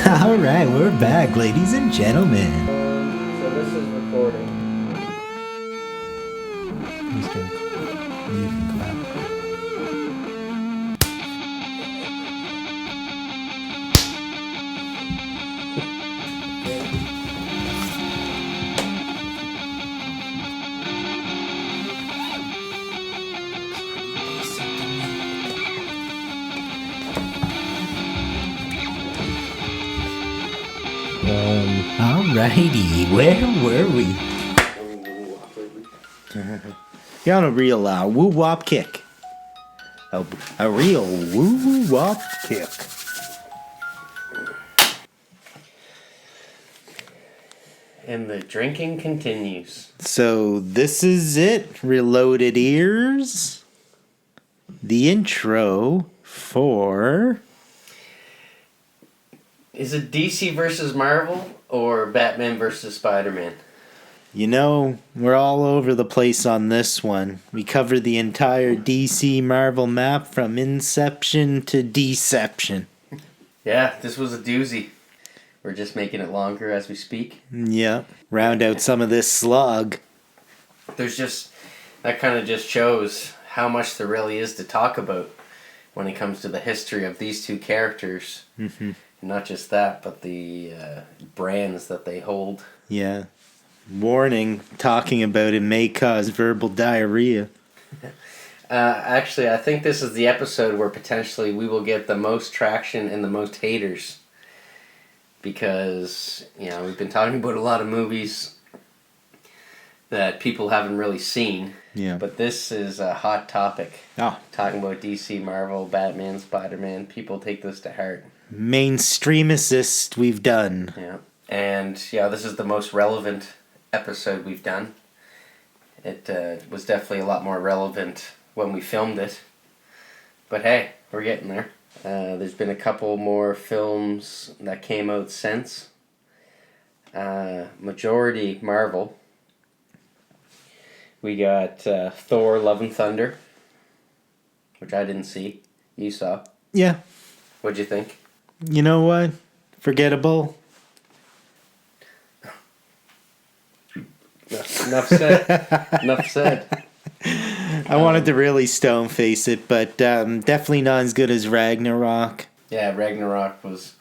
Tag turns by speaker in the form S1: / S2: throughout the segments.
S1: Alright, we're back, ladies and gentlemen.
S2: So this is recording.
S1: Who's gonna clap? You can clap. Alrighty, where were we? You're on a real woo-wop kick. A real woo-wop kick.
S2: And the drinking continues.
S1: So this is it, reloaded ears. The intro for...
S2: Is it DC versus Marvel or Batman versus Spiderman?
S1: You know, we're all over the place on this one. We cover the entire DC Marvel map from inception to deception.
S2: Yeah, this was a doozy. We're just making it longer as we speak.
S1: Yeah, round out some of this slog.
S2: There's just, that kind of just shows how much there really is to talk about when it comes to the history of these two characters.
S1: Mm-hmm.
S2: Not just that, but the brands that they hold.
S1: Yeah. Warning, talking about it may cause verbal diarrhea.
S2: Actually, I think this is the episode where potentially we will get the most traction and the most haters. Because, you know, we've been talking about a lot of movies that people haven't really seen.
S1: Yeah.
S2: But this is a hot topic.
S1: Oh.
S2: Talking about DC, Marvel, Batman, Spider-Man. People take this to heart.
S1: Mainstreamicist we've done.
S2: Yeah. And, yeah, this is the most relevant episode we've done. It was definitely a lot more relevant when we filmed it. But hey, we're getting there. There's been a couple more films that came out since. Majority Marvel. We got Thor, Love and Thunder, which I didn't see. You saw.
S1: Yeah.
S2: What'd you think?
S1: You know what? Forgettable.
S2: Enough said. Enough said.
S1: I wanted to really stone face it, but definitely not as good as Ragnarok.
S2: Yeah, Ragnarok was...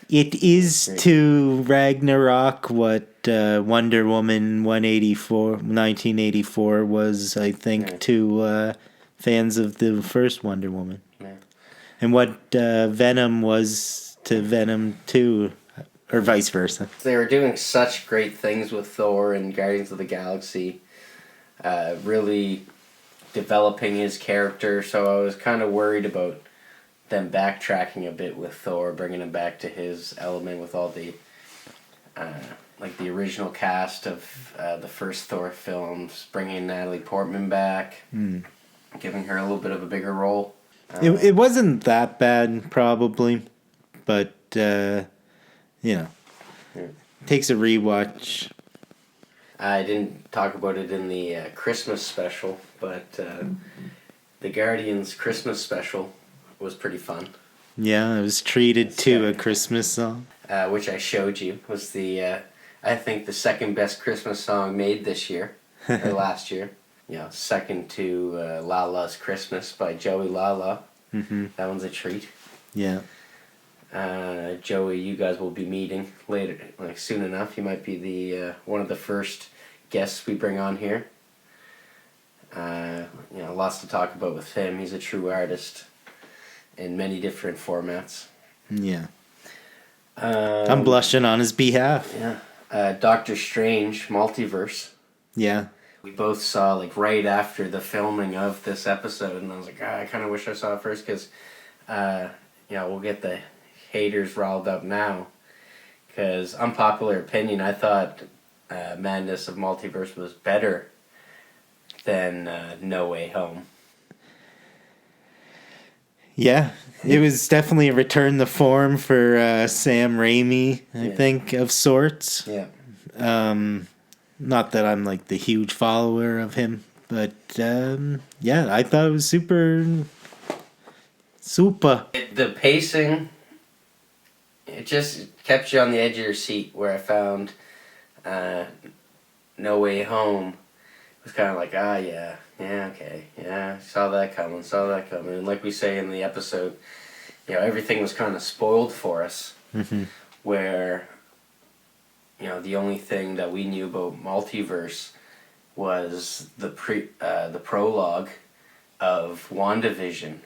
S1: It is to Ragnarok what Wonder Woman 1984 was, I think, to fans of the first Wonder Woman.
S2: Yeah.
S1: And what Venom was to Venom 2, or vice versa.
S2: They were doing such great things with Thor and Guardians of the Galaxy. Really developing his character, so I was kind of worried about them backtracking a bit with Thor, bringing him back to his element with all the like the original cast of the first Thor films, bringing Natalie Portman back, giving her a little bit of a bigger role.
S1: It wasn't that bad, probably, but you know, takes a rewatch.
S2: I didn't talk about it in the Christmas special, but the Guardians Christmas special was pretty fun.
S1: Yeah, I was treated to a Christmas song.
S2: Which I showed you, was the, I think, the second best Christmas song made this year, or last year. You know, second to Lala's Christmas by Joey Lala.
S1: Mm-hmm.
S2: That one's a treat.
S1: Yeah.
S2: Joey, you guys will be meeting later, like soon enough. You might be the one of the first guests we bring on here. You know, lots to talk about with him. He's a true artist in many different formats.
S1: Yeah. I'm blushing on his behalf.
S2: Yeah. Doctor Strange, Multiverse.
S1: Yeah.
S2: We both saw, like, right after the filming of this episode, and I was like, I kind of wish I saw it first, because, you know, we'll get the haters riled up now, because unpopular opinion, I thought Madness of Multiverse was better than No Way Home.
S1: Yeah, it was definitely a return to form for Sam Raimi, I think, of sorts.
S2: Yeah.
S1: Not that I'm like the huge follower of him, but yeah, I thought it was super.
S2: The pacing it just kept you on the edge of your seat. Where I found No Way Home, it was kind of like, yeah, okay, yeah, saw that coming. And like we say in the episode, everything was kind of spoiled for us.
S1: Mm-hmm.
S2: Where, the only thing that we knew about multiverse was the prologue of WandaVision,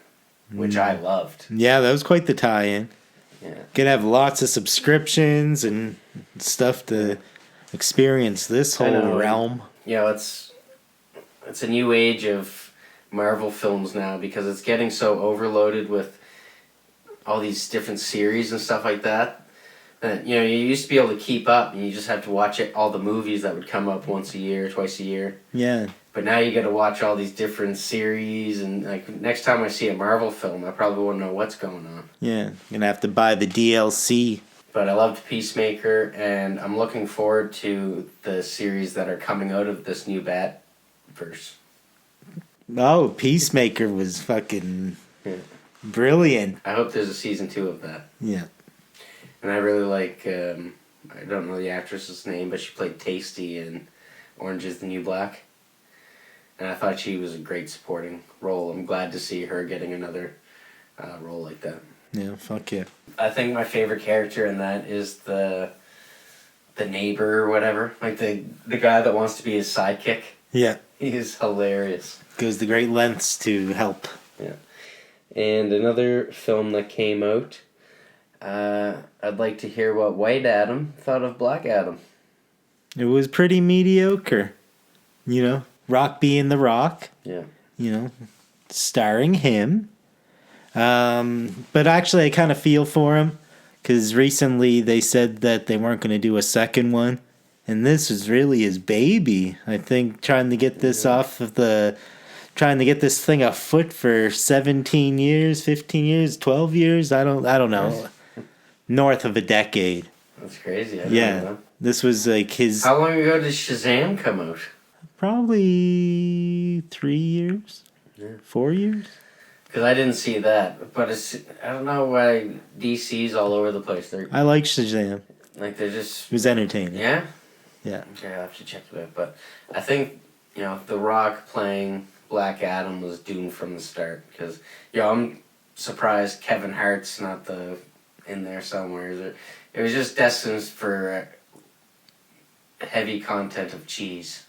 S2: which I loved.
S1: Yeah, that was quite the tie-in.
S2: Yeah.
S1: Gonna have lots of subscriptions and stuff to experience this whole realm.
S2: It's a new age of Marvel films now because it's getting so overloaded with all these different series and stuff like that. That, you used to be able to keep up and you just had to watch all the movies that would come up once a year, twice a year.
S1: Yeah.
S2: But now you got to watch all these different series, and like next time I see a Marvel film, I probably won't know what's going on.
S1: Yeah, gonna have to buy the DLC.
S2: But I loved Peacemaker, and I'm looking forward to the series that are coming out of this new Batverse.
S1: Oh, Peacemaker was fucking brilliant.
S2: I hope there's a season 2 of that.
S1: Yeah.
S2: And I really like, I don't know the actress's name, but she played Tasty in Orange is the New Black. And I thought she was a great supporting role. I'm glad to see her getting another role like that.
S1: Yeah, fuck yeah.
S2: I think my favorite character in that is the neighbor or whatever. Like the guy that wants to be his sidekick.
S1: Yeah.
S2: He is hilarious.
S1: Goes to great lengths to help.
S2: Yeah. And another film that came out, I'd like to hear what White Adam thought of Black Adam.
S1: It was pretty mediocre. Rock being the Rock.
S2: Yeah.
S1: Starring him. But actually I kind of feel for him because recently they said that they weren't going to do a second one. And this was really his baby. I think trying to get this trying to get this thing afoot for 17 years, 15 years, 12 years. I don't know. North of a decade.
S2: That's crazy. I don't know.
S1: This was like his...
S2: How long ago did Shazam come out?
S1: Probably 3 years.
S2: Yeah.
S1: 4 years.
S2: Because I didn't see that. But I don't know why DC's all over the place.
S1: I like Shazam.
S2: Like they're just...
S1: It was entertaining.
S2: Yeah?
S1: Yeah.
S2: Okay, I'll have to check it out. But I think, The Rock playing Black Adam was doomed from the start. Because, I'm surprised Kevin Hart's not in there somewhere. It was just destined for heavy content of cheese.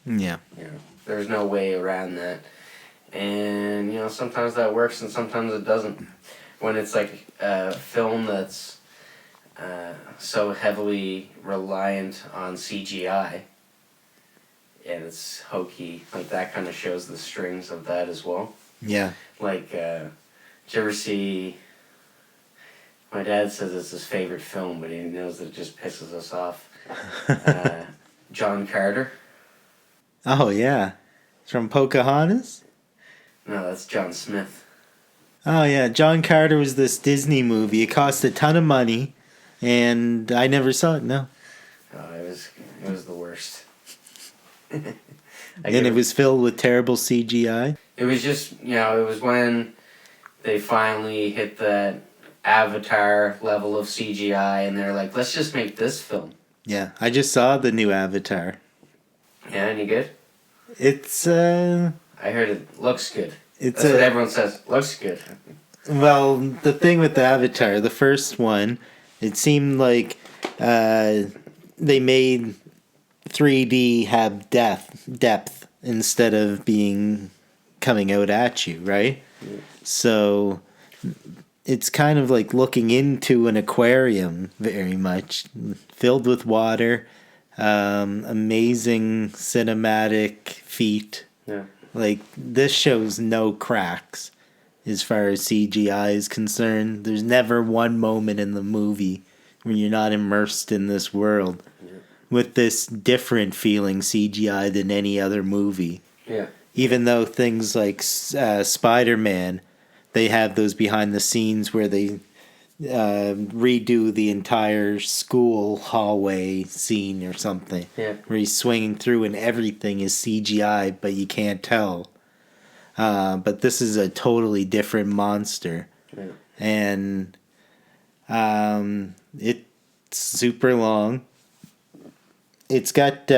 S1: Yeah.
S2: There's no way around that. And, sometimes that works and sometimes it doesn't. When it's like a film that's so heavily reliant on CGI and it's hokey, like that kind of shows the strings of that as well.
S1: Yeah.
S2: Like, did you ever see... My dad says it's his favorite film, but he knows that it just pisses us off. John Carter.
S1: Oh, yeah. It's from Pocahontas?
S2: No, that's John Smith.
S1: Oh, yeah. John Carter was this Disney movie. It cost a ton of money, and I never saw it, no.
S2: Oh, it was the worst.
S1: And it was filled with terrible CGI?
S2: It was just, it was when they finally hit that Avatar level of CGI, and they're like, let's just make this film.
S1: Yeah, I just saw the new Avatar.
S2: Yeah, any good?
S1: It's,
S2: I heard it looks good. That's what everyone says. Looks good.
S1: Well, the thing with the Avatar, the first one, it seemed like they made 3D have depth instead of coming out at you, right? Yeah. So it's kind of like looking into an aquarium very much, filled with water, amazing cinematic feat.
S2: Yeah.
S1: Like, this shows no cracks as far as CGI is concerned. There's never one moment in the movie where you're not immersed in this world with this different feeling CGI than any other movie.
S2: Yeah.
S1: Even though things like Spiderman, they have those behind the scenes where they redo the entire school hallway scene or something.
S2: Yeah.
S1: Where he's swinging through and everything is CGI, but you can't tell. But this is a totally different monster.
S2: Yeah.
S1: And It's super long. It's got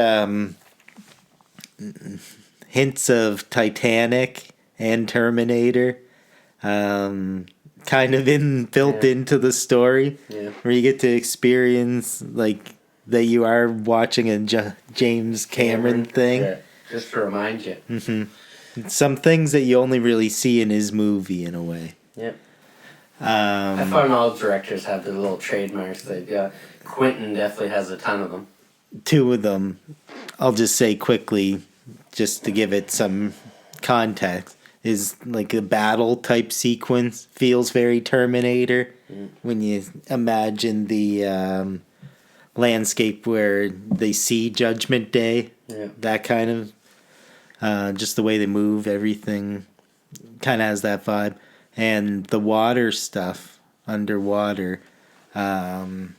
S1: hints of Titanic and Terminator, kind of built into the story, where you get to experience like that you are watching a James Cameron thing.
S2: Yeah, just to remind you.
S1: Mm-hmm. Some things that you only really see in his movie, in a way.
S2: Yep. I find all directors have their little trademarks. Quentin definitely has a ton of them.
S1: Two of them, I'll just say quickly, just to give it some context, is like a battle type sequence. Feels very Terminator when you imagine the landscape where they see Judgment Day.
S2: Yeah.
S1: That kind of, just the way they move, everything kind of has that vibe. And the water stuff, underwater, has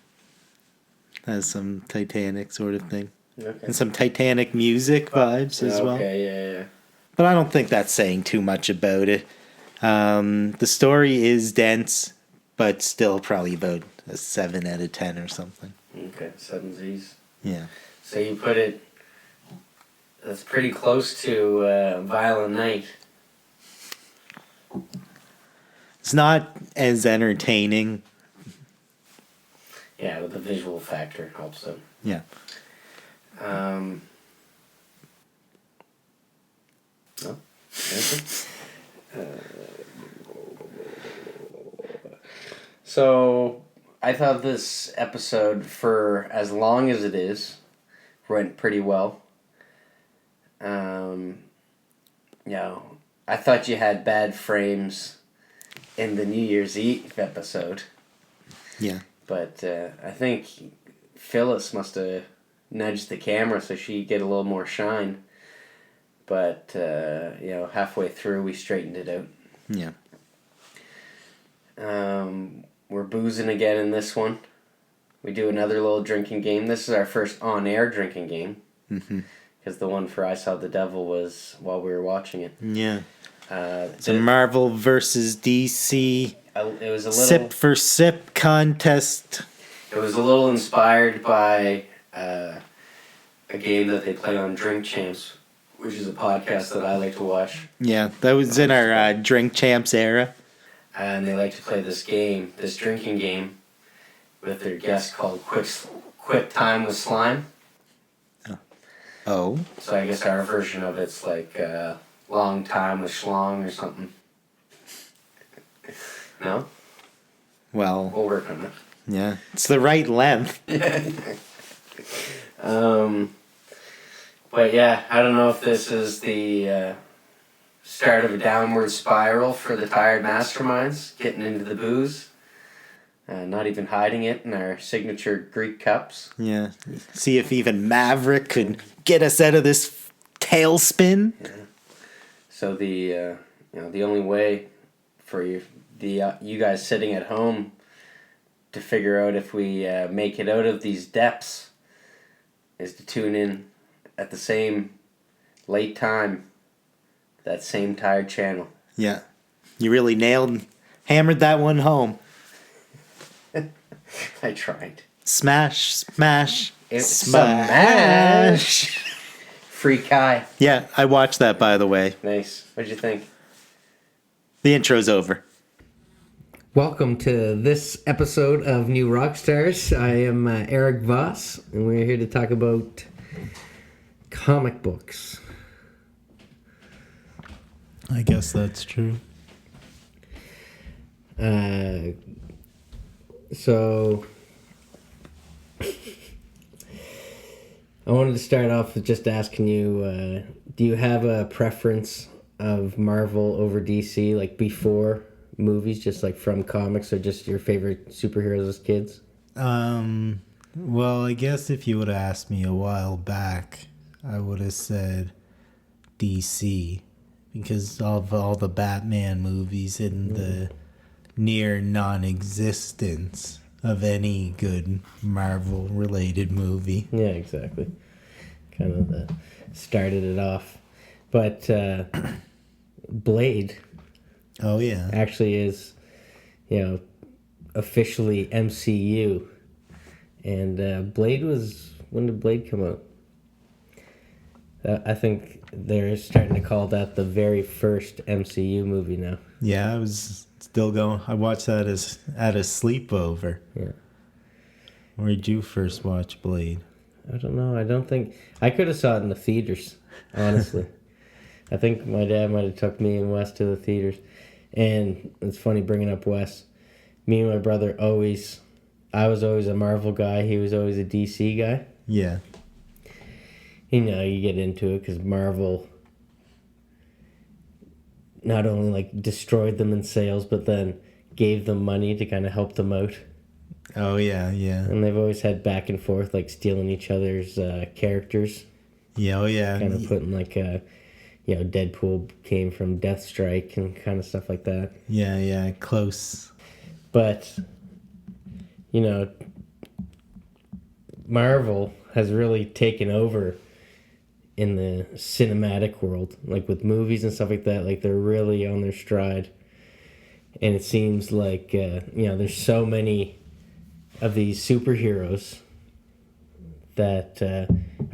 S1: some Titanic sort of thing.
S2: Okay.
S1: And some Titanic music vibes as well.
S2: Okay, yeah.
S1: But I don't think that's saying too much about it. The story is dense, but still probably about a 7 out of 10 or something.
S2: Okay, 7 Z's.
S1: Yeah.
S2: So you put it, that's pretty close to Violent Night.
S1: It's not as entertaining.
S2: Yeah, but the visual factor helps them.
S1: Yeah.
S2: No? So, I thought this episode, for as long as it is, went pretty well. I thought you had bad frames in the New Year's Eve episode.
S1: Yeah.
S2: But I think Phyllis must have nudged the camera so she'd get a little more shine. But, halfway through we straightened it out.
S1: Yeah.
S2: We're boozing again in this one. We do another little drinking game. This is our first on-air drinking game.
S1: Mm-hmm.
S2: Because the one for I Saw the Devil was while we were watching it.
S1: Yeah. It's a Marvel versus DC
S2: it was a little
S1: sip for sip contest.
S2: It was a little inspired by a game that they play on Drink Champs, which is a podcast that I like to watch.
S1: Yeah, that was in our Drink Champs era.
S2: And they like to play this game, this drinking game, with their guest called Quick Time with Slime.
S1: Oh.
S2: So I guess our version of it's like Long Time with Schlong or something. No?
S1: Well.
S2: We'll work on it.
S1: Yeah, it's the right length.
S2: But yeah, I don't know if this is the start of a downward spiral for the tired masterminds, getting into the booze. Not even hiding it in our signature Greek cups.
S1: Yeah. See if even Maverick could get us out of this tailspin.
S2: Yeah. So the only way for you guys sitting at home to figure out if we make it out of these depths is to tune in at the same late time, that same tired channel.
S1: Yeah. You really hammered that one home.
S2: I tried.
S1: Smash, smash,
S2: smash. Free Kai.
S1: Yeah, I watched that, by the way.
S2: Nice. What'd you think?
S1: The intro's over.
S3: Welcome to this episode of New Rockstars. I am Eric Voss, and we're here to talk about comic books.
S1: I guess that's true.
S3: So, I wanted to start off with just asking you, do you have a preference of Marvel over DC, like before movies, just like from comics, or just your favorite superheroes as kids?
S1: Well, I guess if you would have asked me a while back, I would have said DC, because of all the Batman movies and the near non-existence of any good Marvel-related movie.
S3: Yeah, exactly. Kind of started it off. But Blade...
S1: Oh, yeah.
S3: actually is, officially MCU. And Blade was... When did Blade come out? I think they're starting to call that the very first MCU movie now.
S1: Yeah, I was still going. I watched that as at a sleepover.
S3: Yeah.
S1: Where did you first watch Blade?
S3: I don't know. I don't think... I could have saw it in the theaters, honestly. I think my dad might have took me and Wes to the theaters. And it's funny bringing up Wes. Me and my brother always... I was always a Marvel guy. He was always a DC guy.
S1: Yeah.
S3: You know, you get into it because Marvel not only like destroyed them in sales, but then gave them money to kind of help them out.
S1: Oh, yeah, yeah.
S3: And they've always had back and forth, like stealing each other's characters.
S1: Yeah, oh, yeah.
S3: Kind of putting like, Deadpool came from Deathstrike and kind of stuff like that.
S1: Yeah, yeah, close.
S3: But, you know, Marvel has really taken over in the cinematic world, like with movies and stuff like that. Like, they're really on their stride. And it seems like, there's so many of these superheroes that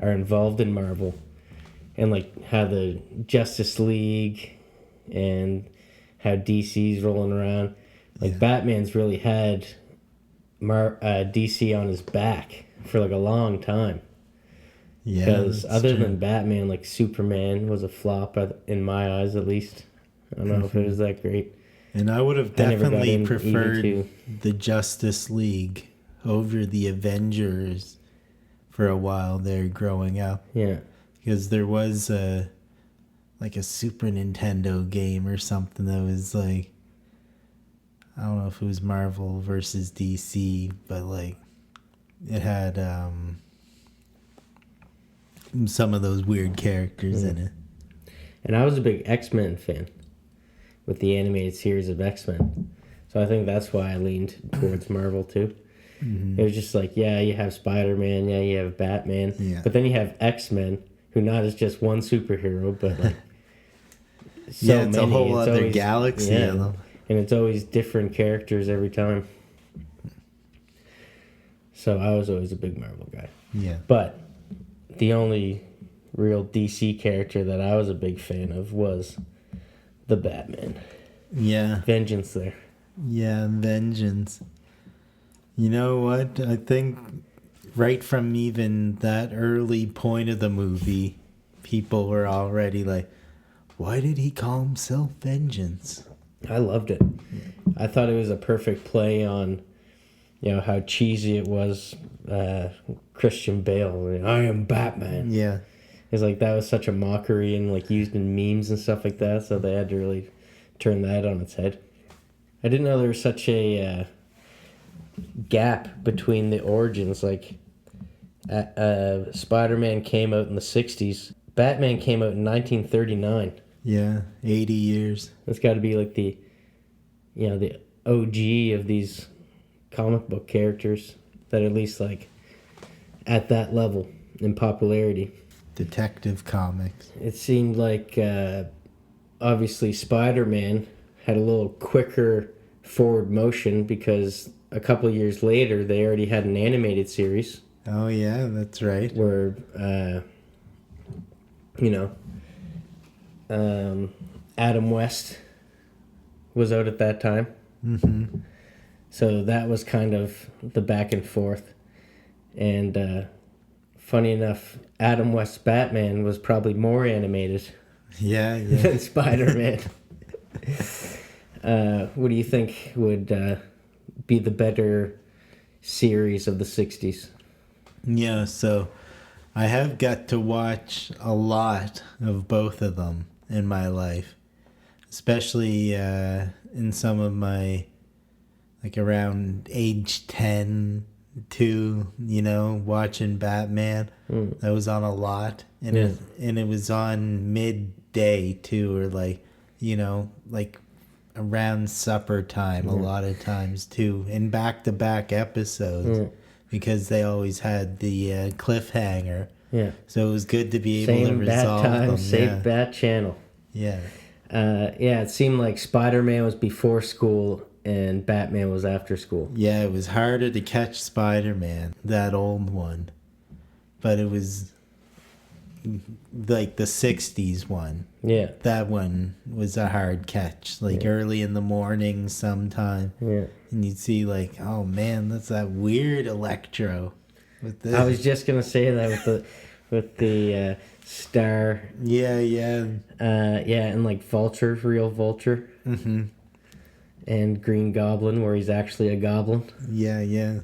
S3: are involved in Marvel, and like how the Justice League and how DC's rolling around. Like, Batman's really had DC on his back for like a long time.
S1: Yeah,
S3: because other
S1: true.
S3: than Batman, like Superman was a flop in my eyes, at least. I don't know if it was that great.
S1: And I would have
S3: I never got
S1: definitely
S3: in
S1: preferred
S3: even
S1: the Justice League over the Avengers for a while there growing up.
S3: Yeah.
S1: Because there was a Super Nintendo game or something that was like, I don't know if it was Marvel versus DC, but like it had some of those weird characters in it.
S3: And I was a big X-Men fan with the animated series of X-Men. So I think that's why I leaned towards Marvel too. Mm-hmm. It was just like, yeah, you have Spider-Man, yeah, you have Batman.
S1: Yeah.
S3: But then you have X-Men, who not is just one superhero, but like so
S1: yeah, it's
S3: many.
S1: a whole
S3: It's
S1: other
S3: always,
S1: galaxy.
S3: Yeah, and it's always different characters every time. So I was always a big Marvel guy.
S1: Yeah.
S3: But the only real DC character that I was a big fan of was the Batman.
S1: Yeah.
S3: Vengeance there.
S1: Yeah, Vengeance. You know what? I think right from even that early point of the movie, people were already like, why did he call himself Vengeance?
S3: I loved it. I thought it was a perfect play on, how cheesy it was. Christian Bale, I am Batman.
S1: Yeah.
S3: It's like that was such a mockery and like used in memes and stuff like that, so they had to really turn that on its head. I didn't know there was such a gap between the origins. Like, Spider-Man came out in the 60s. Batman came out in 1939.
S1: Yeah, 80 years.
S3: It's got to be like the OG of these comic book characters that are at least like at that level in popularity.
S1: Detective Comics.
S3: It seemed like obviously Spider-Man had a little quicker forward motion because a couple of years later they already had an animated series.
S1: Oh yeah, that's right.
S3: Where Adam West was out at that time.
S1: Mm-hmm.
S3: So that was kind of the back and forth. And funny enough, Adam West's Batman was probably more animated than Spider-Man. What do you think would be the better series of the 60s?
S1: Yeah, so I have got to watch a lot of both of them in my life, especially in some of my, like around age 10 to, watching Batman. That was on a lot. And it was on midday too, or like around supper time a lot of times too, in back-to-back episodes because they always had the cliffhanger. Yeah. So it was good to be able to resolve them.
S3: Same bat channel.
S1: Yeah.
S3: It seemed like Spider-Man was before school and Batman was after school.
S1: Yeah, it was harder to catch Spider-Man, that old one. But it was like the 60s one.
S3: Yeah.
S1: That one was a hard catch. Like early in the morning sometime.
S3: Yeah.
S1: And you'd see like, oh man, that's that weird Electro.
S3: I was just gonna say that with the Star.
S1: Yeah.
S3: And like Vulture, real Vulture.
S1: Mm-hmm.
S3: And Green Goblin, where he's actually a goblin.
S1: Yeah.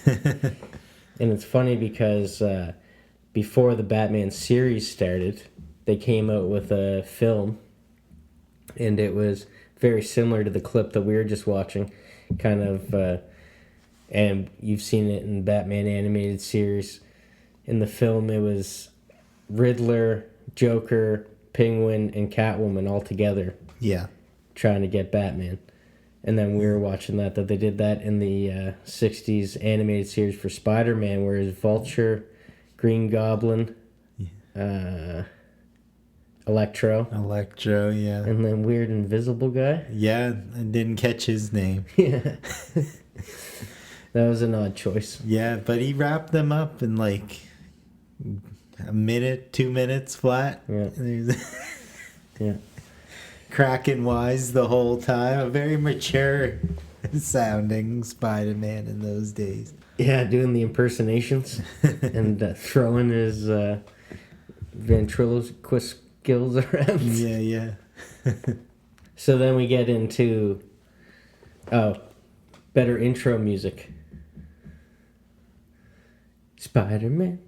S3: And it's funny because before the Batman series started, they came out with a film, and it was very similar to the clip that we were just watching, kind of, and you've seen it in Batman animated series. In the film, it was Riddler, Joker, Penguin, and Catwoman all together.
S1: Yeah.
S3: Trying to get Batman. And then we were watching that they did that in the 60s animated series for Spider-Man, where it's Vulture, Green Goblin, Electro,
S1: yeah.
S3: and then Weird Invisible Guy.
S1: Yeah, I didn't catch his name.
S3: Yeah. That was an odd choice.
S1: Yeah, but he wrapped them up in like a minute, 2 minutes flat.
S3: Yeah. Yeah.
S1: Cracking wise the whole time. A very mature sounding Spider-Man in those days.
S3: Yeah, doing the impersonations and throwing his ventriloquist skills around.
S1: Yeah.
S3: So then we get into better intro music. Spider-Man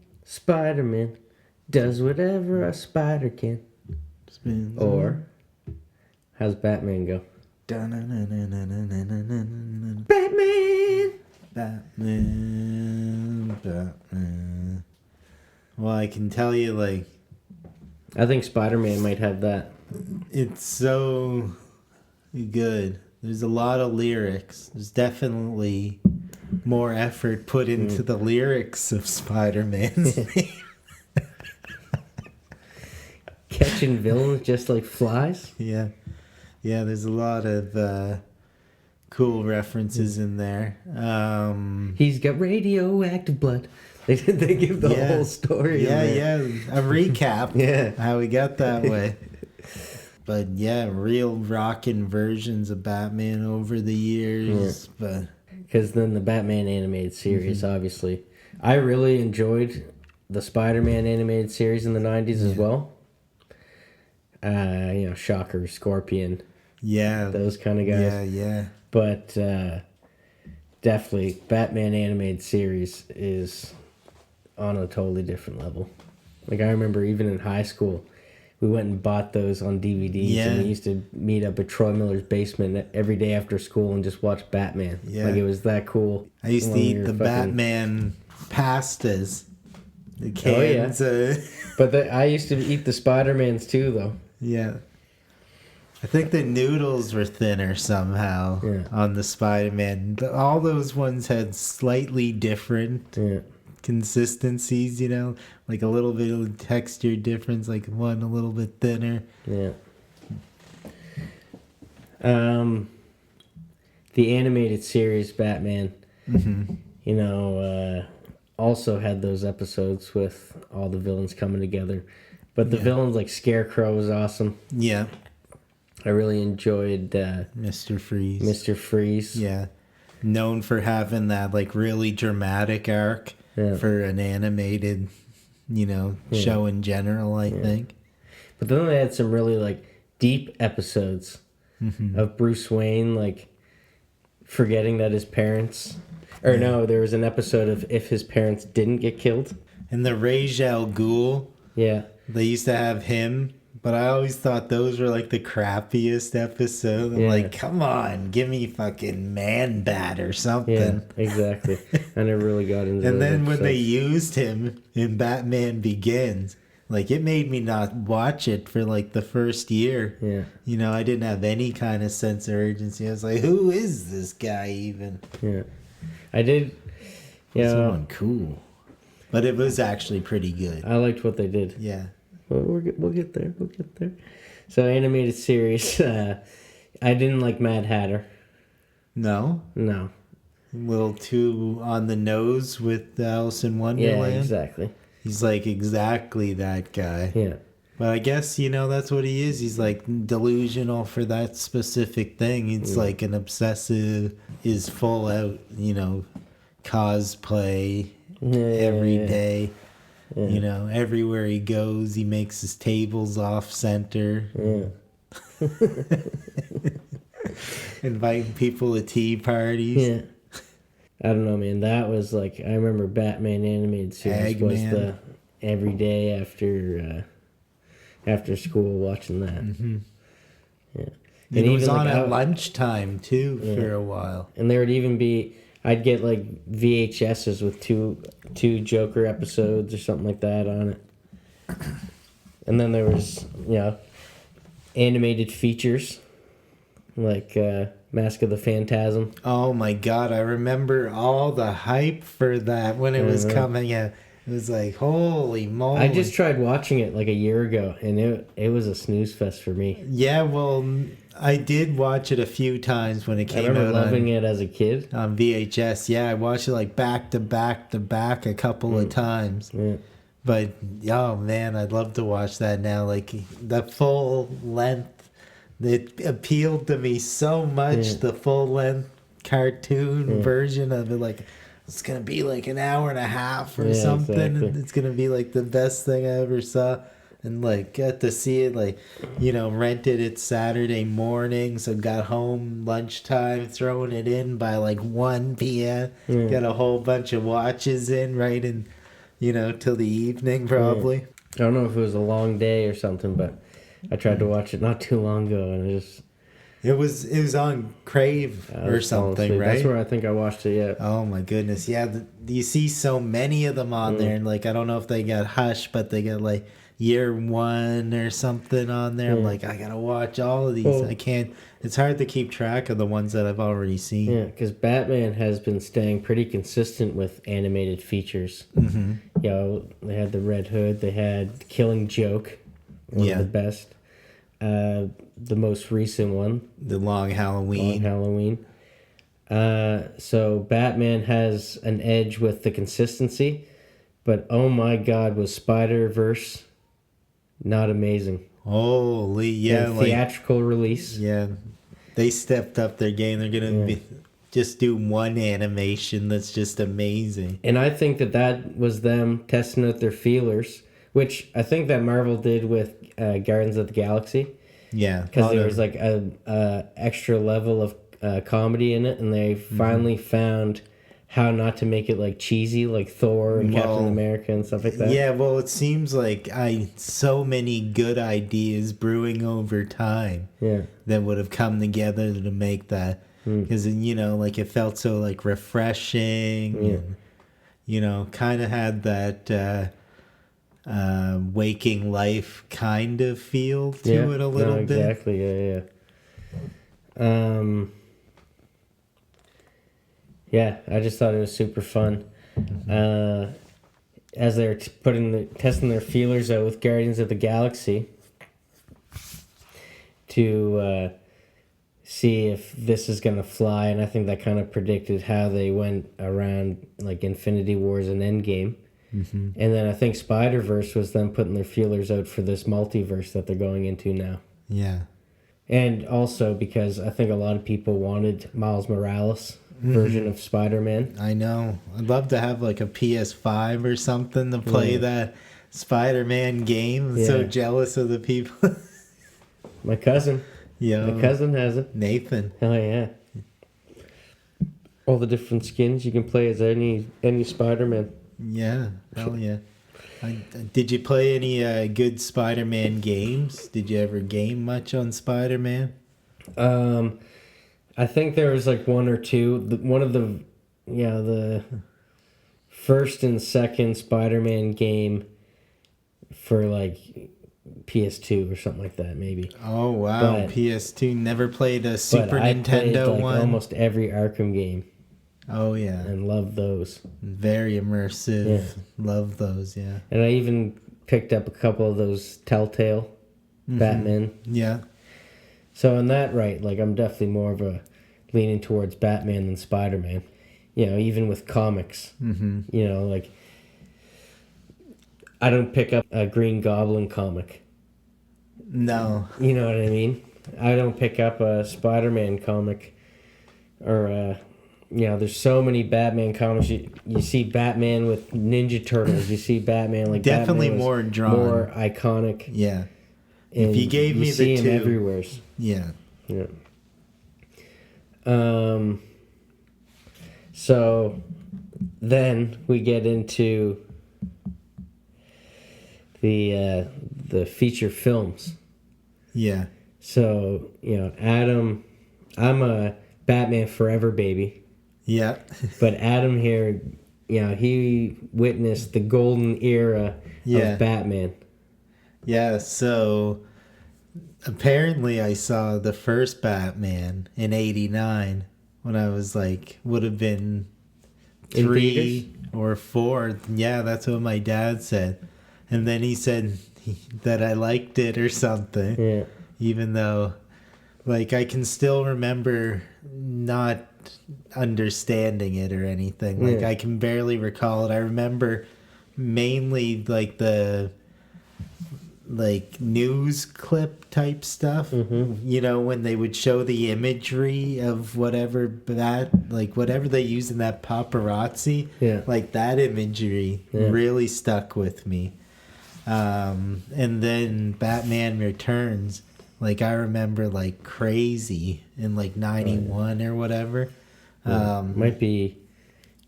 S3: does whatever a spider can. Or how's Batman go?
S1: Batman. Well, I can tell you, like,
S3: I think Spider-Man might have that.
S1: it's so good. There's a lot of lyrics. There's definitely more effort put into the lyrics of Spider-Man's name.
S3: Catching villains just like flies.
S1: Yeah, there's a lot of cool references in there.
S3: He's got radioactive blood. They give the whole story.
S1: Yeah, a recap.
S3: Yeah.
S1: How we got that way. But yeah, real rockin' versions of Batman over the years. But
S3: because then the Batman animated series, obviously, I really enjoyed the Spider-Man animated series in the 90s as well. Shocker, Scorpion, those kind of guys.
S1: Yeah.
S3: But definitely, Batman animated series is on a totally different level. Like, I remember even in high school, we went and bought those on DVDs, and we used to meet up at Troy Miller's basement every day after school and just watch Batman.
S1: Yeah.
S3: Like, it was that cool.
S1: I used to eat the Batman pastas. The cans.
S3: But I used to eat the Spider-Mans too, though.
S1: Yeah. I think the noodles were thinner somehow on the Spider-Man. All those ones had slightly different consistencies, like a little bit of texture difference, like one a little bit thinner.
S3: Yeah. The animated series Batman, also had those episodes with all the villains coming together. But the villains like Scarecrow was awesome.
S1: Yeah.
S3: I really enjoyed
S1: Mr. Freeze.
S3: Mr. Freeze.
S1: Yeah. Known for having that like really dramatic arc for an animated, show in general, I think.
S3: But then they had some really like deep episodes of Bruce Wayne like forgetting that his parents there was an episode of if his parents didn't get killed.
S1: And the Ra's al Ghul.
S3: Yeah.
S1: They used to have him, but I always thought those were like the crappiest episodes. I'm like, come on, give me fucking Man-Bat or something.
S3: Yeah, exactly. I never really got into
S1: And then when
S3: episodes.
S1: they used him in Batman Begins, like it made me not watch it for like the first year.
S3: Yeah.
S1: I didn't have any kind of sense of urgency. I was like, who is this guy even?
S3: Yeah. I did,
S1: Someone cool. But it was actually pretty good.
S3: I liked what they did.
S1: Yeah.
S3: Well, we'll get there. We'll get there. So, animated series. I didn't like Mad Hatter.
S1: No?
S3: No.
S1: A little too on the nose with Alice in
S3: Yeah,
S1: Wonderland?
S3: exactly.
S1: He's like exactly that guy.
S3: Yeah.
S1: But I guess, that's what he is. He's like delusional for that specific thing. He's like an obsessive, is full out, cosplay every day.
S3: Yeah.
S1: Everywhere he goes, he makes his tables off center.
S3: Yeah.
S1: Inviting people to tea parties.
S3: Yeah. I don't know, man. That was like, I remember Batman animated series was
S1: Eggman.
S3: the every day after school watching that.
S1: Mm-hmm.
S3: Yeah.
S1: And it was
S3: even,
S1: on
S3: like,
S1: at lunchtime too for a while.
S3: And there would even be, I'd get like VHSs with two Joker episodes or something like that on it. And then there was, animated features like Mask of the Phantasm.
S1: Oh my god, I remember all the hype for that when it was coming out. It was like, holy moly.
S3: I just tried watching it like a year ago, and it was a snooze fest for me.
S1: Yeah, well, I did watch it a few times when it came out.
S3: I remember loving it as a kid.
S1: On VHS. Yeah, I watched it like back to back to back a couple of times.
S3: Yeah.
S1: But, oh man, I'd love to watch that now. Like, the full length, it appealed to me so much, the full length cartoon version of it. Like, it's going to be like an hour and a half or something.
S3: Exactly.
S1: And it's going to be like the best thing I ever saw. And like, got to see it, like, rented it Saturday morning. So got home lunchtime, throwing it in by like 1 p.m. Got a whole bunch of watches in right in, till the evening probably.
S3: I don't know if it was a long day or something, but I tried to watch it not too long ago, and
S1: It was on Crave or something, right?
S3: That's where I think I watched it. Yeah.
S1: Oh my goodness, yeah. You see so many of them on there, and like I don't know if they got Hush, but they got like Year One or something on there. I'm like, I gotta watch all of these. I can't. It's hard to keep track of the ones that I've already seen.
S3: Yeah, because Batman has been staying pretty consistent with animated features. Mm-hmm. They had the Red Hood. They had Killing Joke, one of the best. The most recent one,
S1: The Long Halloween.
S3: So Batman has an edge with the consistency, but oh my God, was Spider-Verse not amazing?
S1: Holy, yeah,
S3: The theatrical release.
S1: Yeah, they stepped up their game. They're gonna just do one animation that's just amazing.
S3: And I think that was them testing out their feelers, which I think that Marvel did with Guardians of the Galaxy.
S1: Yeah,
S3: Because there was like a extra level of comedy in it, and they finally found how not to make it like cheesy, like Thor and Captain America and stuff like that.
S1: Yeah, well, it seems like so many good ideas brewing over time that would have come together to make that. Because, like it felt so like refreshing and, kind of had that waking life kind of feel to it a little bit.
S3: Exactly, yeah. I just thought it was super fun. As they're testing their feelers out with Guardians of the Galaxy to see if this is going to fly, and I think that kind of predicted how they went around like Infinity Wars and Endgame. Mm-hmm. And then I think Spider-Verse was them putting their feelers out for this multiverse that they're going into now.
S1: Yeah.
S3: And also because I think a lot of people wanted Miles Morales version of Spider-Man.
S1: I know. I'd love to have like a PS5 or something to play that Spider-Man game. I'm so jealous of the people.
S3: My cousin.
S1: Yeah.
S3: My cousin has it.
S1: Nathan.
S3: Oh, yeah. All the different skins you can play as any Spider-Man.
S1: Yeah, hell yeah. Did you play any good Spider-Man games? Did you ever game much on Spider-Man?
S3: I think there was like one or two. One of the first and second Spider-Man game for like PS2 or something like that, maybe.
S1: Oh wow, PS2. Never played a Super Nintendo
S3: played, like,
S1: one.
S3: Almost every Arkham game.
S1: Oh yeah,
S3: and loved those.
S1: Very immersive. Yeah. Love those. Yeah.
S3: And I even picked up a couple of those Telltale Batman.
S1: Yeah.
S3: So in that, right, like I'm definitely more of a leaning towards Batman than Spider-Man. You know, even with comics.
S1: Mm-hmm.
S3: You know, like, I don't pick up a Green Goblin comic.
S1: No.
S3: You know what I mean? I don't pick up a Spider-Man comic. Or, you know, there's so many Batman comics. You see Batman with Ninja Turtles. You see Batman, like,
S1: Definitely
S3: Batman
S1: more drawn.
S3: more iconic.
S1: Yeah.
S3: And
S1: if you gave me
S3: see
S1: the
S3: him
S1: two.
S3: everywhere.
S1: Yeah.
S3: Yeah. So then we get into the feature films.
S1: Yeah.
S3: So, you know, Adam, I'm a Batman Forever baby.
S1: Yeah.
S3: But Adam here, you know, he witnessed the golden era of Batman.
S1: Yeah, so apparently I saw the first Batman in '89 when I was like, would have been 3 or 4. Yeah, that's what my dad said. And then he said that I liked it or something.
S3: Yeah.
S1: Even though, like, I can still remember not understanding it or anything. Like, I can barely recall it. I remember mainly, like, the news clip type stuff.
S3: Mm-hmm.
S1: You know, when they would show the imagery of whatever whatever they use in that paparazzi.
S3: Yeah.
S1: Like, that imagery really stuck with me. And then Batman Returns, like, I remember like crazy in like 91 or whatever.
S3: Might be,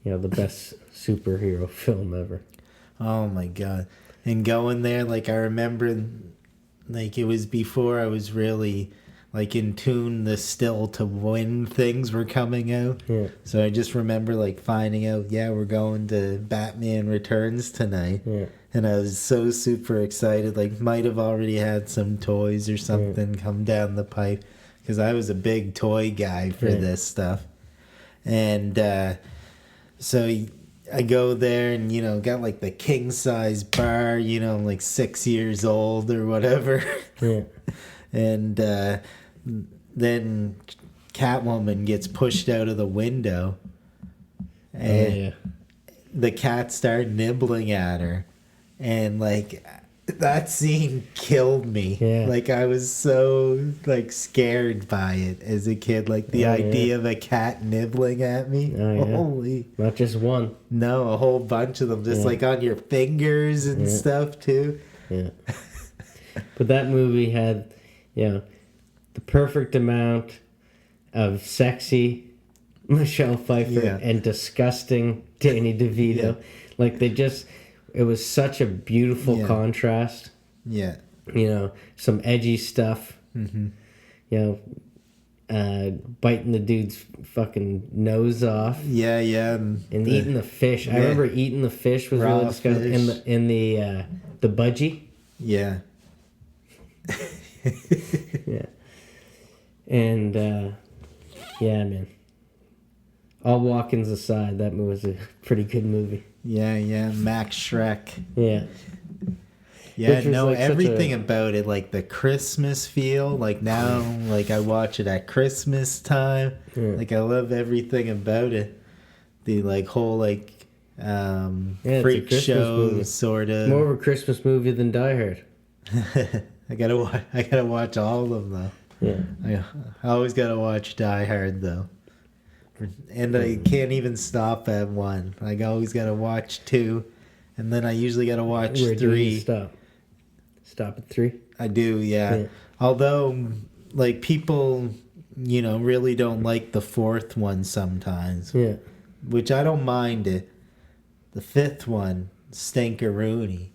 S3: you know, the best superhero film ever.
S1: Oh my god. And going there, like, I remember, like, it was before I was really, like, in tune the still to when things were coming out.
S3: Yeah.
S1: So I just remember, like, finding out, we're going to Batman Returns tonight.
S3: Yeah.
S1: And I was so super excited, like, might have already had some toys or something come down the pipe. Because I was a big toy guy for this stuff. And so I go there and, you know, got like the king size bar, you know, like 6 years old or whatever.
S3: Yeah.
S1: And then Catwoman gets pushed out of the window. And the cat started nibbling at her. And, like, that scene killed me.
S3: Yeah.
S1: Like, I was so, like, scared by it as a kid. Like, the idea of a cat nibbling at me. Holy.
S3: Not just one.
S1: No, a whole bunch of them. Just, like, on your fingers and stuff, too.
S3: Yeah. But that movie had, you know, the perfect amount of sexy Michelle Pfeiffer and disgusting Danny DeVito. Like, it was such a beautiful contrast.
S1: Yeah.
S3: You know, some edgy stuff.
S1: Mm-hmm.
S3: You know, biting the dude's fucking nose off.
S1: Yeah.
S3: And eating the fish. I remember eating the fish was really disgusting. In the budgie.
S1: Yeah.
S3: Yeah. And, yeah, man. All walk-ins aside, that was a pretty good movie.
S1: Yeah. Max Shrek.
S3: Yeah.
S1: Yeah, no, like everything about it, like the Christmas feel, like now, like I watch it at Christmas time. Like I love everything about it. The like whole like freak show
S3: movie.
S1: Sort of.
S3: More of a Christmas movie than Die Hard.
S1: I gotta watch all of them though.
S3: Yeah.
S1: I always gotta watch Die Hard though. And I can't even stop at 1. Like, I always gotta watch 2, and then I usually gotta watch 3.
S3: Do you stop at 3?
S1: I do, yeah. Although, like, people, you know, really don't like the 4th one sometimes.
S3: Yeah.
S1: Which I don't mind it. The 5th one, stinkeroonie.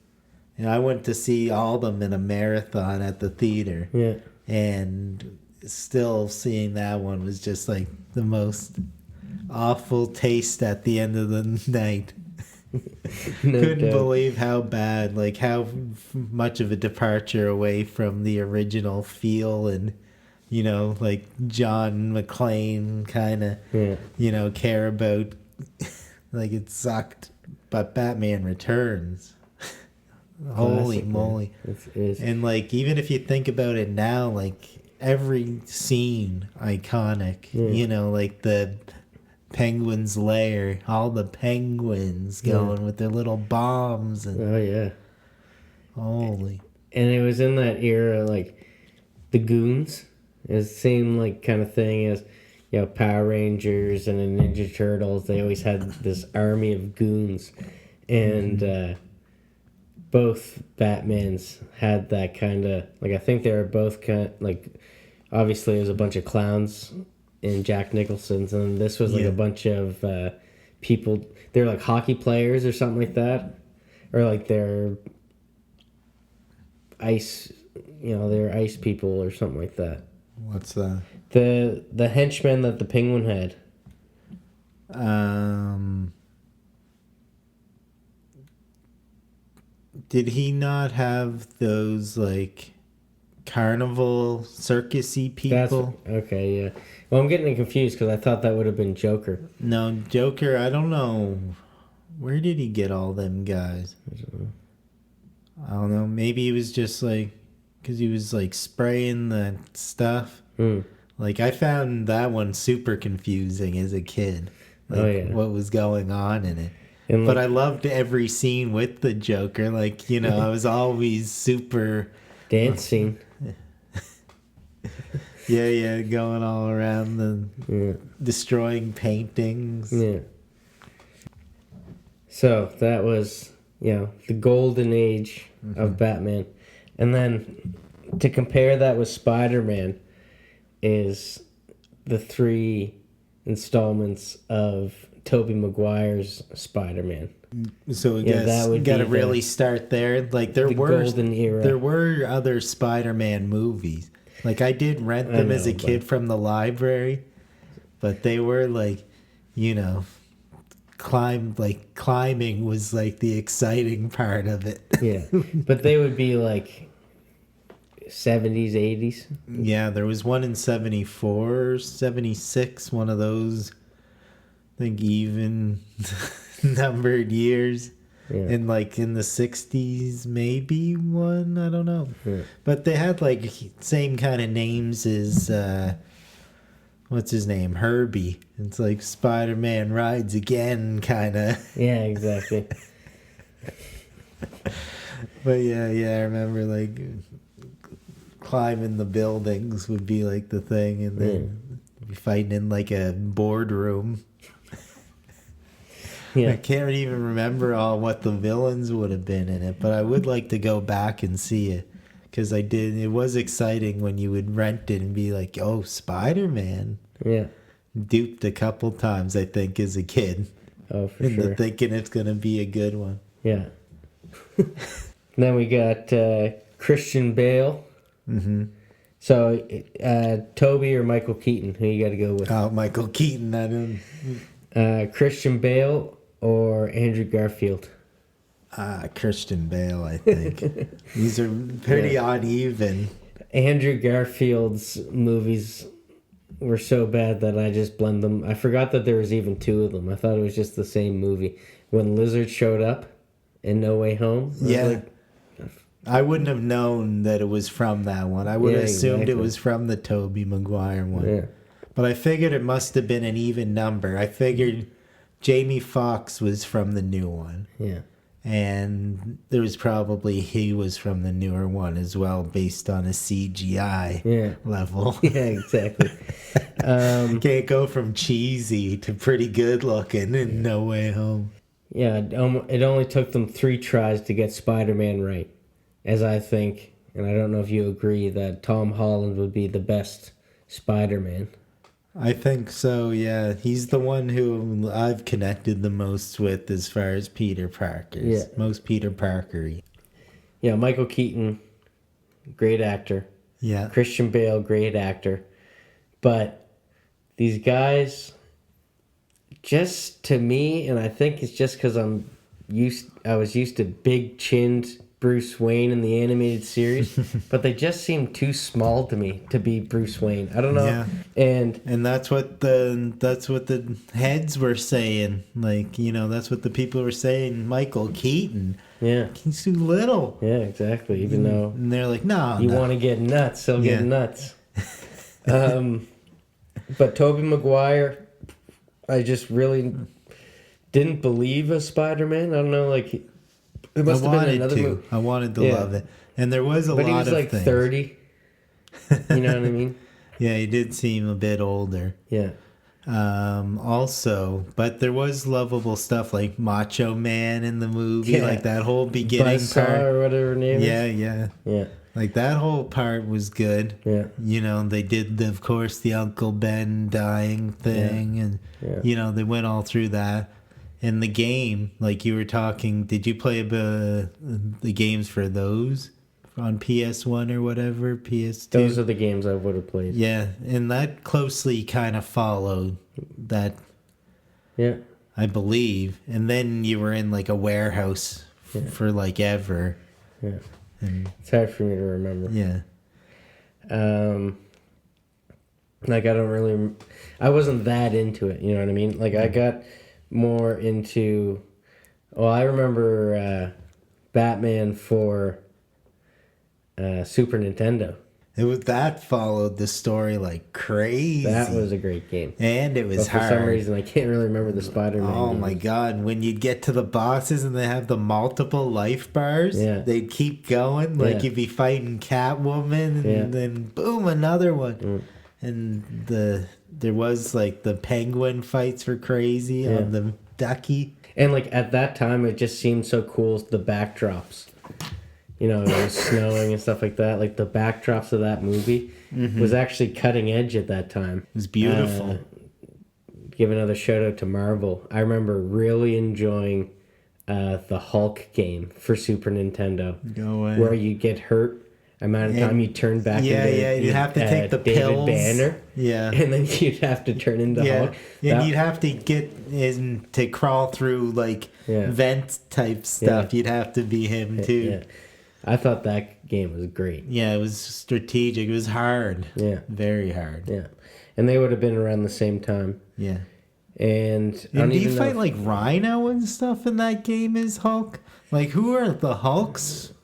S1: And I went to see all of them in a marathon at the theater.
S3: Yeah.
S1: And still seeing that one was just like the most awful taste at the end of the night. Couldn't believe how bad, like how much of a departure away from the original feel and, you know, like John McClane kind of, you know, care about, like it sucked. But Batman Returns, holy moly.
S3: It is.
S1: And like, even if you think about it now, like, every scene iconic. You know, like the penguin's lair, all the penguins going with their little bombs and
S3: Oh yeah.
S1: holy.
S3: And it was in that era, like the Goons. It was the same like kind of thing as, you know, Power Rangers and the Ninja Turtles. They always had this army of goons, and both Batmans had that kind of like. I think they were both kind of, like, obviously it was a bunch of clowns in Jack Nicholson's, and this was like a bunch of people. They're like hockey players or something like that, or like they're ice. You know, they're ice people or something like that.
S1: What's that?
S3: The henchmen that the Penguin had.
S1: Did he not have those like carnival circusy people?
S3: Okay, yeah. Well, I'm getting confused because I thought that would have been Joker.
S1: No, Joker, I don't know. Where did he get all them guys? I don't know. Maybe he was just like, because he was like spraying the stuff. Like, I found that one super confusing as a kid. Like, what was going on in it. And but I loved every scene with the Joker. Like, you know, I was always super...
S3: Dance scene.
S1: Yeah, going all around the... Destroying paintings.
S3: Yeah. So, that was, you know, the golden age of Batman. And then, to compare that with Spider-Man, is the 3 installments of Tobey Maguire's Spider-Man.
S1: So I guess that would got to really start there. Like there were
S3: golden era.
S1: There were other Spider-Man movies. Like I did rent them as a kid from the library, but they were like, you know, climbing was like the exciting part of it.
S3: Yeah, but they would be like 70s, 80s.
S1: Yeah, there was one in 74, 76, one of those, I think, even numbered years. Yeah. And like in the 60s, maybe one, I don't know. Yeah. But they had like same kind of names as, what's his name? Herbie. It's like Spider-Man Rides Again, kind of.
S3: Yeah, exactly.
S1: But yeah, I remember like... climbing the buildings would be like the thing, and then be fighting in like a boardroom. I can't even remember all what the villains would have been in it, but I would like to go back and see it because I did. It was exciting when you would rent it and be like, "Oh, Spider-Man!"
S3: Yeah,
S1: duped a couple times, I think, as a kid.
S3: Oh, for sure.
S1: Thinking it's gonna be a good one.
S3: Yeah. Then we got Christian Bale. So, Toby or Michael Keaton? Who you got to go with?
S1: Oh, Michael Keaton. I don't.
S3: Christian Bale or Andrew Garfield?
S1: Christian Bale, I think. These are pretty uneven.
S3: Andrew Garfield's movies were so bad that I just blend them. I forgot that there was even 2 of them. I thought it was just the same movie. When Lizard showed up in No Way Home.
S1: I wouldn't have known that it was from that one. I would have assumed it was from the Tobey Maguire one. Yeah. But I figured it must have been an even number. I figured Jamie Foxx was from the new one. Yeah. And there was probably he was from the newer one as well, based on a CGI level.
S3: Yeah, exactly.
S1: Can't go from cheesy to pretty good looking in No Way Home.
S3: Yeah, it only took them 3 tries to get Spider-Man right. As I think, and I don't know if you agree, that Tom Holland would be the best Spider-Man.
S1: I think so, yeah. He's the one who I've connected the most with as far as Peter Parker's. Yeah. Most Peter Parker-y.
S3: Yeah, Michael Keaton, great actor.
S1: Yeah.
S3: Christian Bale, great actor. But these guys, just to me, and I think it's just because I was used to big-chinned Bruce Wayne in the animated series, but they just seem too small to me to be Bruce Wayne. I don't know. Yeah. And
S1: that's what the heads were saying. Like, you know, that's what the people were saying. Michael Keaton.
S3: Yeah.
S1: He's too little.
S3: Yeah, exactly. Even though
S1: and they're like, no.
S3: You want to get nuts, he'll get nuts. But Tobey Maguire, I just really didn't believe a Spider-Man. I don't know, like it must have been another movie.
S1: I wanted to
S3: Yeah.
S1: love it, and there was a
S3: But
S1: lot
S3: he was
S1: of
S3: like
S1: things.
S3: 30. You know what I mean?
S1: Yeah, he did seem a bit older.
S3: Yeah.
S1: Also, but there was lovable stuff like Macho Man in the movie,
S3: Yeah.
S1: like that whole beginning
S3: Buzzsaw
S1: part.
S3: or whatever her name
S1: Yeah,
S3: is.
S1: yeah.
S3: Yeah.
S1: Like that whole part was good.
S3: Yeah.
S1: You know, they did, of course, the Uncle Ben dying thing, and
S3: Yeah.
S1: you know, they went all through that. And the game, like you were talking, did you play the games for those on PS1 or whatever, PS2?
S3: Those are the games I would have played.
S1: Yeah, and that closely kind of followed that,
S3: Yeah.
S1: I believe. And then you were in like a warehouse for like ever.
S3: Yeah.
S1: And
S3: It's hard for me to remember.
S1: yeah.
S3: Like I wasn't that into it, you know what I mean? Like I got more into, I remember Batman for Super Nintendo.
S1: That followed the story like crazy.
S3: That was a great game.
S1: And it was
S3: But for
S1: hard.
S3: some reason, I can't really remember the Spider-Man
S1: Oh
S3: games.
S1: my god, when you'd get to the bosses and they have the multiple life bars,
S3: Yeah.
S1: they'd keep going. Like
S3: Yeah.
S1: you'd be fighting Catwoman and
S3: Yeah.
S1: then boom, another one. And there was like the penguin fights were crazy on the ducky.
S3: And like at that time, it just seemed so cool, the backdrops. You know, it was snowing and stuff like that. Like the backdrops of that movie was actually cutting edge at that time.
S1: It was beautiful.
S3: Give another shout out to Marvel. I remember really enjoying the Hulk game for Super Nintendo.
S1: Go away.
S3: Where you get hurt, amount of time you turn back into
S1: you'd have to take the
S3: David
S1: pills.
S3: Banner.
S1: Yeah.
S3: And then you'd have to turn into Hulk.
S1: And you'd have to get in to crawl through like vent type stuff.
S3: Yeah.
S1: You'd have to be him too.
S3: Yeah. I thought that game was great.
S1: Yeah, it was strategic. It was hard.
S3: Yeah.
S1: Very hard.
S3: Yeah. And they would have been around the same time.
S1: Yeah.
S3: And I don't
S1: And do you
S3: even know
S1: fight like Rhino and stuff in that game as Hulk? Like who are the Hulks?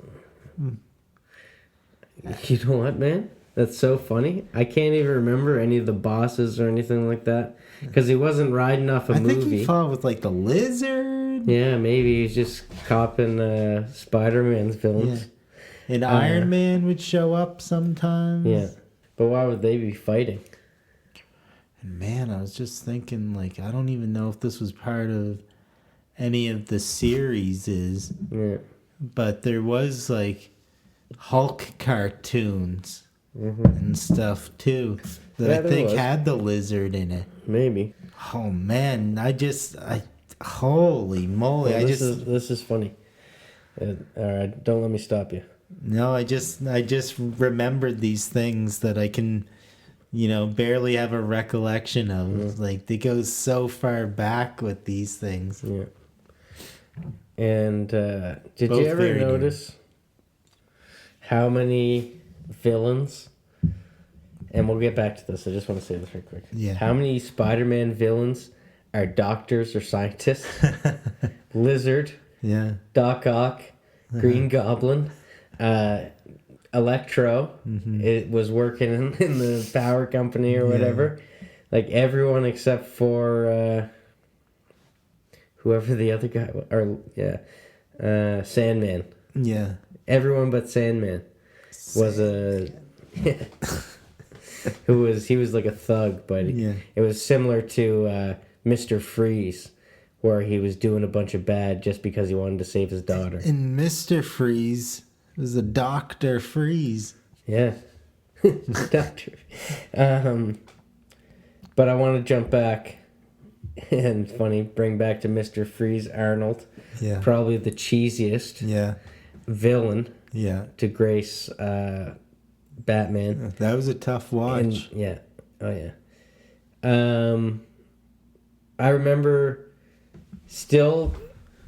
S3: You know what, man? That's so funny. I can't even remember any of the bosses or anything like that. Because he wasn't riding off a
S1: I
S3: movie.
S1: think he fought with like the lizard.
S3: Yeah, maybe he's just copying Spider-Man's villains.
S1: And Iron Man would show up sometimes.
S3: Yeah. But why would they be fighting?
S1: And man, I was just thinking, like, I don't even know if this was part of any of the series,
S3: Yeah.
S1: but there was like Hulk cartoons and stuff too that
S3: Yeah,
S1: I
S3: there
S1: think
S3: was.
S1: had the lizard in it.
S3: Maybe.
S1: Oh man, holy moly!
S3: Well, this is funny. All right, don't let me stop you.
S1: No, I just remembered these things that I can, barely have a recollection of. Like they go so far back with these things.
S3: Yeah. And did
S1: Both
S3: you ever
S1: very
S3: notice how many villains? And we'll get back to this. I just want to say this real quick.
S1: Yeah.
S3: How many Spider-Man villains are doctors or scientists? Lizard,
S1: Yeah.
S3: Doc Ock, Green Goblin, Electro. It was working in the power company or whatever. Like everyone except for whoever the other guy Sandman.
S1: Yeah.
S3: Everyone but Sandman was he was like a thug, but it was similar to Mr. Freeze, where he was doing a bunch of bad just because he wanted to save his daughter.
S1: And Mr. Freeze was a Dr. Freeze.
S3: Yeah. Doctor. But I want to jump back and bring back to Mr. Freeze Arnold.
S1: Yeah.
S3: Probably the cheesiest villain to grace Batman.
S1: That was a tough watch.
S3: And, I remember still,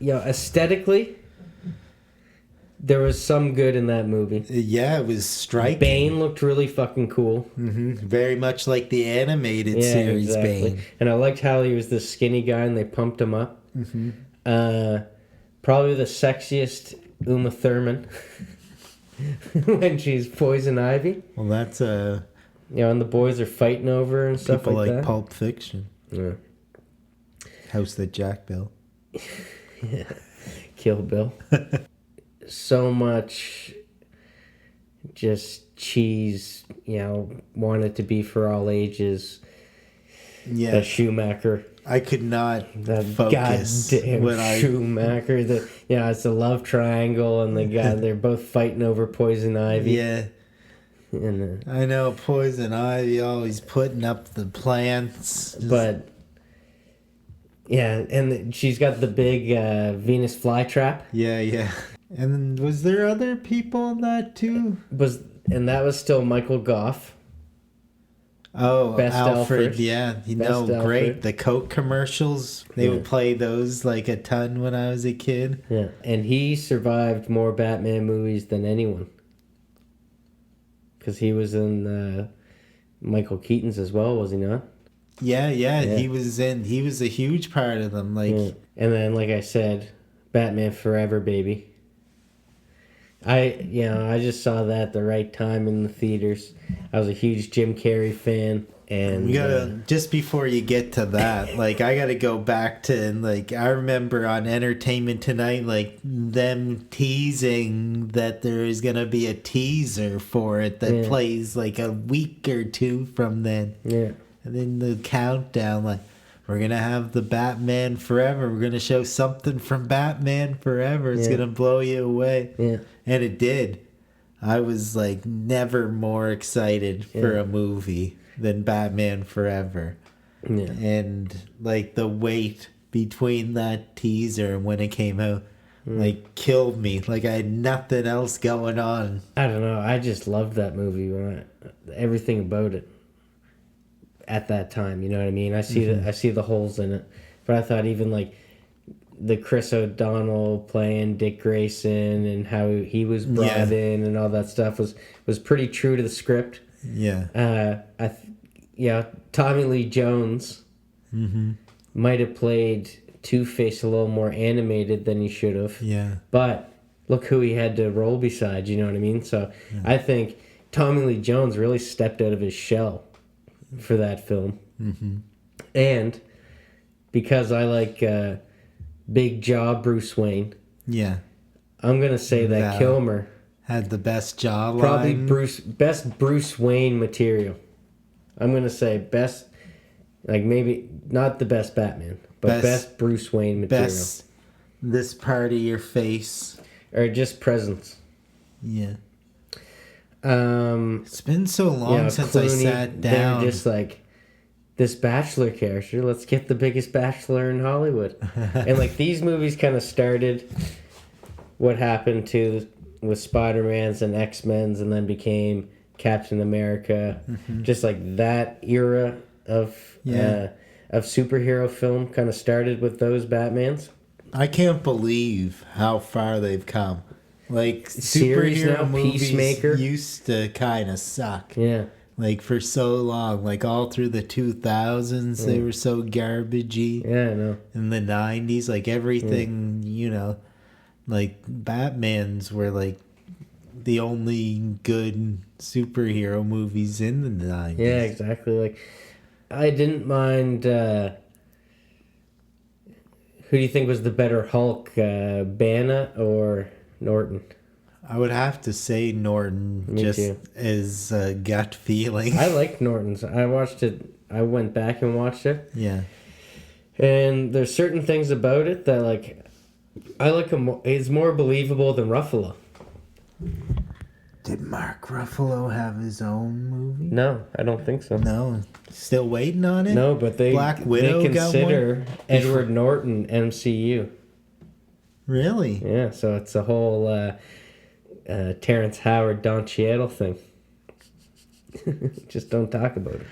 S3: aesthetically, there was some good in that movie.
S1: Yeah, it was striking.
S3: Bane looked really fucking cool.
S1: Very much like the animated series Bane.
S3: And I liked how he was this skinny guy and they pumped him up. Probably the sexiest Uma Thurman when she's Poison Ivy.
S1: Well, that's
S3: You know, and the boys are fighting over and stuff
S1: People like
S3: that.
S1: Pulp Fiction.
S3: Yeah.
S1: House that Jack built.
S3: Kill Bill. So much just cheese, you know, wanted to be for all ages.
S1: Yeah.
S3: The Schumacher.
S1: I could not
S3: That
S1: focus
S3: goddamn
S1: when
S3: Schumacher. It's a love triangle, and they're both fighting over poison ivy.
S1: Yeah.
S3: And,
S1: I know Poison Ivy always putting up the plants.
S3: but yeah, and she's got the big Venus flytrap.
S1: Yeah. And was there other people in that too?
S3: And that was still Michael Goff.
S1: Oh,
S3: Best
S1: Alfred,
S3: Alfred.
S1: yeah.
S3: Best
S1: Great.
S3: Alfred.
S1: The Coke commercials, they would play those like a ton when I was a kid.
S3: Yeah, and he survived more Batman movies than anyone. Because he was in Michael Keaton's as well, was he not?
S1: Yeah. He was a huge part of them. Like,
S3: And then, like I said, Batman Forever, baby. I just saw that at the right time in the theaters. I was a huge Jim Carrey fan, and
S1: we gotta just before you get to that, like I gotta go back to like I remember on Entertainment Tonight, like them teasing that there is gonna be a teaser for it that plays like a week or two from then.
S3: Yeah.
S1: And then the countdown, like we're gonna have the Batman Forever. We're gonna show something from Batman Forever. It's gonna blow you away.
S3: Yeah.
S1: And it did. I was like never more excited for a movie than Batman Forever.
S3: Yeah.
S1: And like the wait between that teaser and when it came out like killed me. Like I had nothing else going on.
S3: I don't know. I just loved that movie. Everything about it at that time. You know what I mean? I see the holes in it, but I thought even like the Chris O'Donnell playing Dick Grayson and how he was brought in and all that stuff was pretty true to the script.
S1: Yeah.
S3: Tommy Lee Jones might have played Two-Face a little more animated than he should have.
S1: Yeah.
S3: But look who he had to roll beside, you know what I mean? So I think Tommy Lee Jones really stepped out of his shell for that film. And because I like big jaw Bruce Wayne, I'm going to say that Kilmer
S1: had the best jawline.
S3: Probably best Bruce Wayne material. I'm going to say best, like maybe not the best Batman, but best Bruce Wayne material.
S1: Best this part of your face.
S3: Or just presence.
S1: Yeah. It's been so long since
S3: Clooney,
S1: I sat down.
S3: They're just like, this Bachelor character, let's get the biggest Bachelor in Hollywood. And like these movies kind of started what happened with Spider-Man's and X-Men's and then became Captain America. Just like that era of superhero film kind of started with those Batmans.
S1: I can't believe how far they've come. Like
S3: Series
S1: superhero
S3: now,
S1: movies
S3: Peacemaker.
S1: used to kind of suck.
S3: Yeah.
S1: Like for so long, like all through the 2000s, they were so garbagey.
S3: Yeah, I know.
S1: In the 90s, like everything, you know, like Batman's were like the only good superhero movies in the 90s.
S3: Yeah, exactly. Like, I didn't mind. Who do you think was the better Hulk, Bana or Norton?
S1: I would have to say Norton.
S3: Me
S1: just
S3: too.
S1: as a gut feeling.
S3: I liked Norton's. I watched it. I went back and watched it.
S1: Yeah.
S3: And there's certain things about it that like I like him. It's more believable than Ruffalo.
S1: Did Mark Ruffalo have his own movie?
S3: No, I don't think so.
S1: No, still waiting on it.
S3: No, but
S1: Black Widow
S3: they
S1: got
S3: consider
S1: one?
S3: Edward Norton MCU.
S1: Really?
S3: Yeah, so it's a whole Terrence Howard, Don Cheadle thing. Just don't talk about it.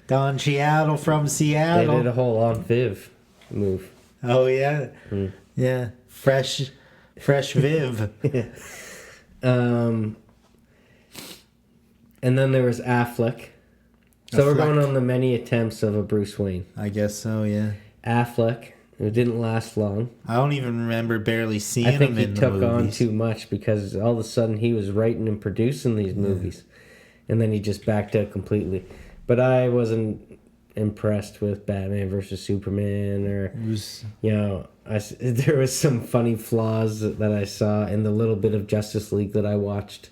S1: Don Cheadle from
S3: They
S1: Seattle.
S3: did a whole on Viv move.
S1: Oh yeah, yeah. Fresh Viv.
S3: And then there was Affleck. So we're going on the many attempts of a Bruce Wayne.
S1: I guess so. Yeah.
S3: Affleck, who didn't last long.
S1: I don't even remember barely seeing
S3: I think
S1: him
S3: he
S1: in the
S3: took
S1: movies.
S3: on too much because all of a sudden he was writing and producing these movies. and then he just backed out completely. But I wasn't impressed with Batman versus Superman, or there was some funny flaws that I saw in the little bit of Justice League that I watched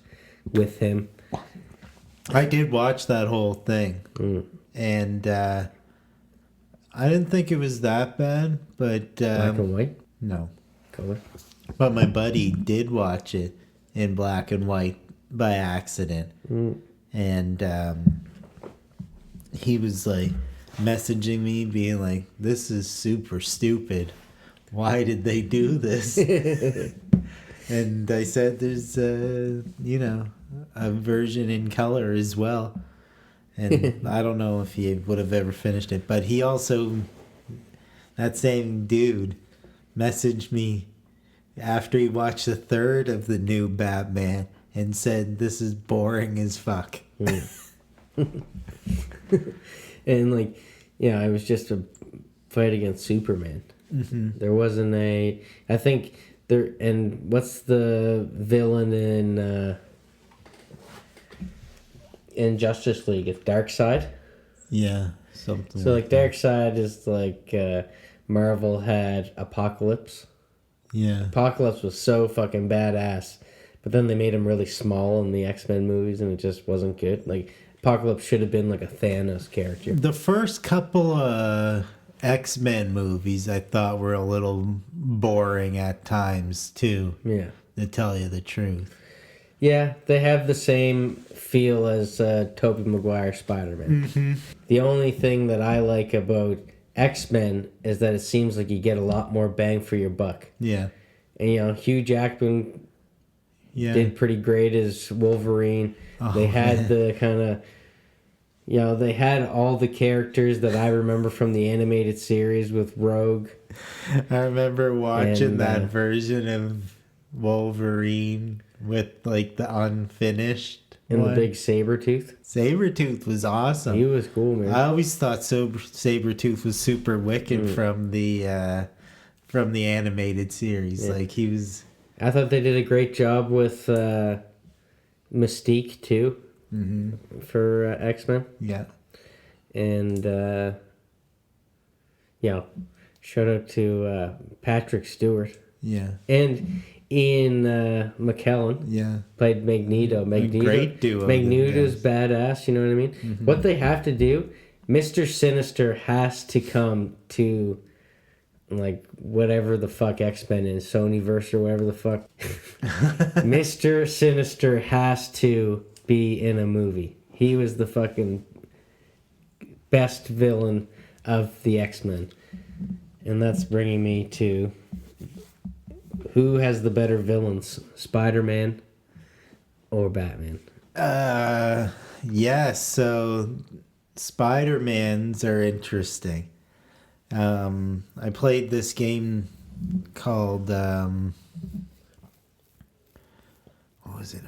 S3: with him.
S1: I did watch that whole thing, and I didn't think it was that bad, but
S3: Black and white?
S1: No.
S3: Color?
S1: But my buddy did watch it in black and white by accident, and he was like messaging me being like, "This is super stupid. Why did they do this?" And I said, "There's a version in color as well." And I don't know if he would have ever finished it, but he also, that same dude, messaged me after he watched a third of the new Batman and said, "This is boring as fuck."
S3: And it was just a fight against Superman. There wasn't I think there. And what's the villain in Justice League? It's Darkseid.
S1: Yeah, something.
S3: So Darkseid is Marvel had Apocalypse.
S1: Yeah.
S3: Apocalypse was so fucking badass, but then they made him really small in the X-Men movies, and it just wasn't good. Apocalypse should have been a Thanos character.
S1: The first couple of X-Men movies I thought were a little boring at times too.
S3: Yeah.
S1: To tell you the truth.
S3: Yeah, they have the same feel as Tobey Maguire Spider-Man. The only thing that I like about X-Men is that it seems like you get a lot more bang for your buck.
S1: Yeah.
S3: And Hugh Jackman did pretty great as Wolverine. They had the kind of, they had all the characters that I remember from the animated series with Rogue.
S1: I remember watching that version of Wolverine with the unfinished
S3: and
S1: one.
S3: The big Sabretooth.
S1: Sabretooth was awesome.
S3: He was cool, man.
S1: I always thought Sabretooth was super wicked from the animated series.
S3: Yeah.
S1: He was.
S3: I thought they did a great job with Mystique too, for X-Men.
S1: Yeah.
S3: And shout out to Patrick Stewart.
S1: Yeah.
S3: And Ian McKellen played Magneto.
S1: Great duo.
S3: Magneto's badass, you know what I mean? What they have to do, Mr. Sinister has to come to whatever the fuck X-Men is, Sonyverse or whatever the fuck. Mr. Sinister has to be in a movie. He was the fucking best villain of the X-Men. And that's bringing me to who has the better villains, Spider-Man or Batman?
S1: Yeah, so Spider-Mans are interesting. I played this game called what was it?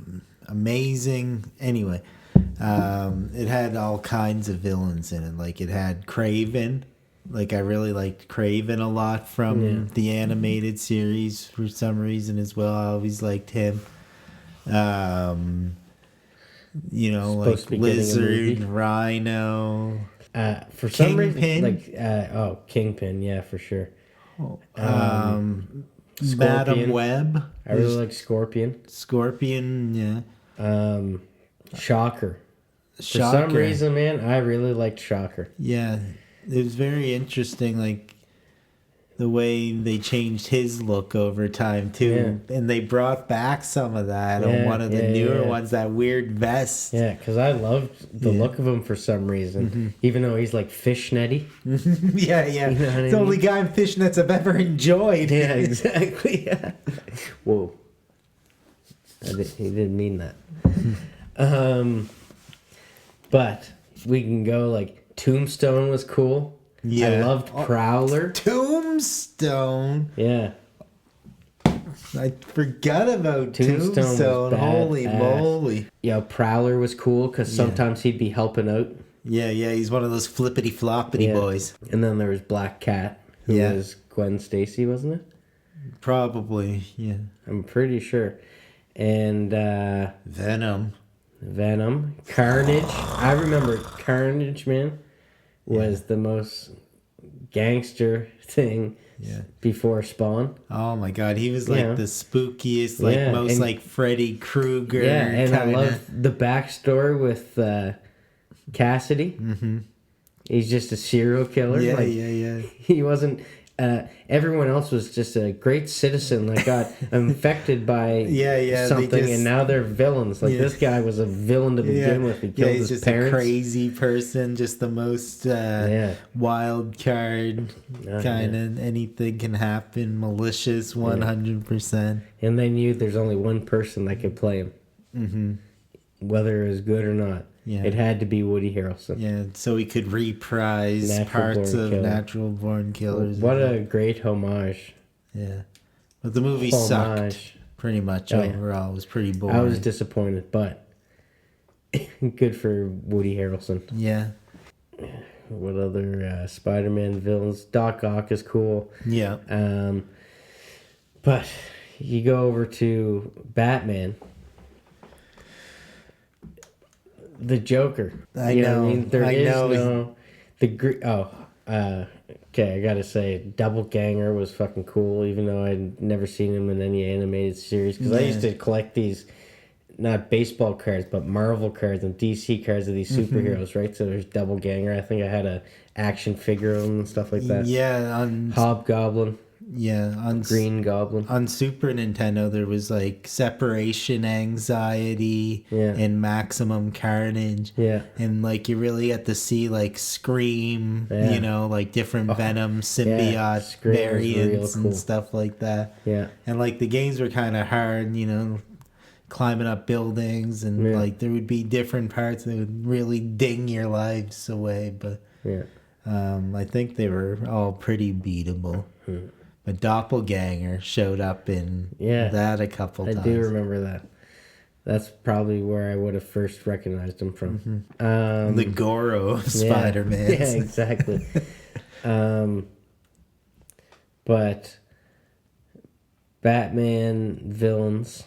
S1: Amazing. Anyway, it had all kinds of villains in it. It had Kraven. I really liked Kraven a lot from the animated series for some reason as well. I always liked him. Lizard, Rhino.
S3: For some
S1: Kingpin.
S3: reason, Kingpin, yeah, for sure.
S1: Madam Web.
S3: I really like Scorpion.
S1: Scorpion, yeah.
S3: Shocker. For
S1: Shocker.
S3: some reason, man, I really liked Shocker.
S1: Yeah, it was very interesting, the way they changed his look over time too, and they brought back some of that on one of the newer ones, that weird vest.
S3: Yeah, because I loved the look of him for some reason, even though he's fishnetty.
S1: Yeah.
S3: You know
S1: It's the only guy in fishnets I've ever enjoyed.
S3: Yeah, exactly. Yeah. Whoa. He didn't mean that. But we can go Tombstone was cool. Yeah. I loved Prowler.
S1: Tombstone.
S3: Yeah.
S1: I forgot about Tombstone. Holy moly.
S3: Yeah, Prowler was cool because sometimes he'd be helping out.
S1: Yeah, he's one of those flippity floppity boys.
S3: And then there was Black Cat, who was Gwen Stacy, wasn't it?
S1: Probably, yeah.
S3: I'm pretty sure. And
S1: Venom.
S3: Venom, Carnage. I remember Carnage, man, was the most gangster thing before Spawn.
S1: Oh my god, he was like the spookiest, like most
S3: and,
S1: like Freddy Krueger.
S3: Yeah, and
S1: kinda.
S3: I love the backstory with Cassidy. Mm-hmm. He's just a serial killer.
S1: Yeah,
S3: like,
S1: yeah.
S3: He wasn't. Everyone else was just a great citizen that got infected by something, and now they're villains. Like this guy was a villain to begin with. He killed
S1: he's
S3: his
S1: just
S3: parents.
S1: a crazy person, just the most wild card. Kind of anything can happen. Malicious, 100%.
S3: And they knew there's only one person that could play him, whether it was good or not. Yeah. It had to be Woody Harrelson.
S1: Yeah, so he could reprise parts of Natural Born Killers.
S3: What a great homage.
S1: Yeah. But the movie sucked pretty much overall. It was pretty boring.
S3: I was disappointed, but good for Woody Harrelson.
S1: Yeah.
S3: What other Spider-Man villains? Doc Ock is cool.
S1: Yeah.
S3: But you go over to Batman. The Joker.
S1: I know.
S3: What I mean? There is no okay, I gotta say, Doppelganger was fucking cool, even though I'd never seen him in any animated series. Because I used to collect these, not baseball cards, but Marvel cards and DC cards of these superheroes, right? So there's Doppelganger. I think I had a action figure of him and stuff like that.
S1: Yeah,
S3: Hobgoblin.
S1: Yeah, on
S3: Green Goblin.
S1: On Super Nintendo, there was like Separation Anxiety and Maximum Carnage.
S3: Yeah.
S1: And like you really get to see like Scream, you know, like different Venom symbiote variants and stuff like that.
S3: Yeah.
S1: And like the games were kind of hard, you know, climbing up buildings and like there would be different parts that would really ding your lives away. But I think they were all pretty beatable. A Doppelganger showed up in that a couple times.
S3: I do remember that. That's probably where I would have first recognized him from.
S1: The Goro of Spider-Man.
S3: Yeah, exactly. But Batman villains,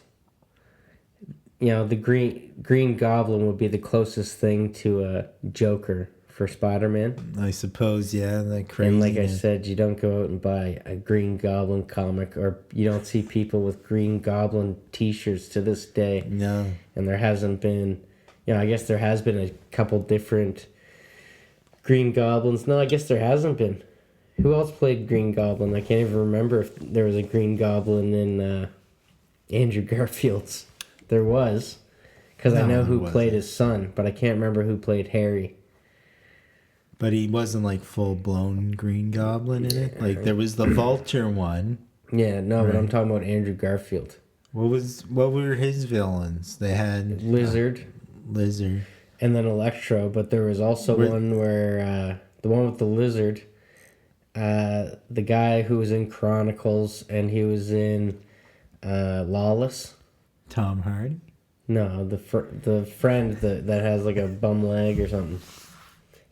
S3: you know, the Green Goblin would be the closest thing to a Joker for Spider-Man.
S1: I suppose, that crazy.
S3: And like I said, you don't go out and buy a Green Goblin comic, or you don't see people with Green Goblin t-shirts to this day.
S1: No.
S3: And there hasn't been, you know, I guess there has been a couple different Green Goblins. No, I guess there hasn't been. Who else played Green Goblin? I can't even remember if there was a Green Goblin in Andrew Garfield's. There was, because I know who played his son, but I can't remember who played Harry.
S1: But he wasn't like full-blown Green Goblin in it. Like there was the Vulture one.
S3: Yeah, no, but I'm talking about Andrew Garfield.
S1: What were his villains? They had
S3: Lizard, and then Electro. But there was also one where the one with the Lizard, the guy who was in Chronicles and he was in Lawless.
S1: Tom Hardy.
S3: No, the friend that has like a bum leg or something,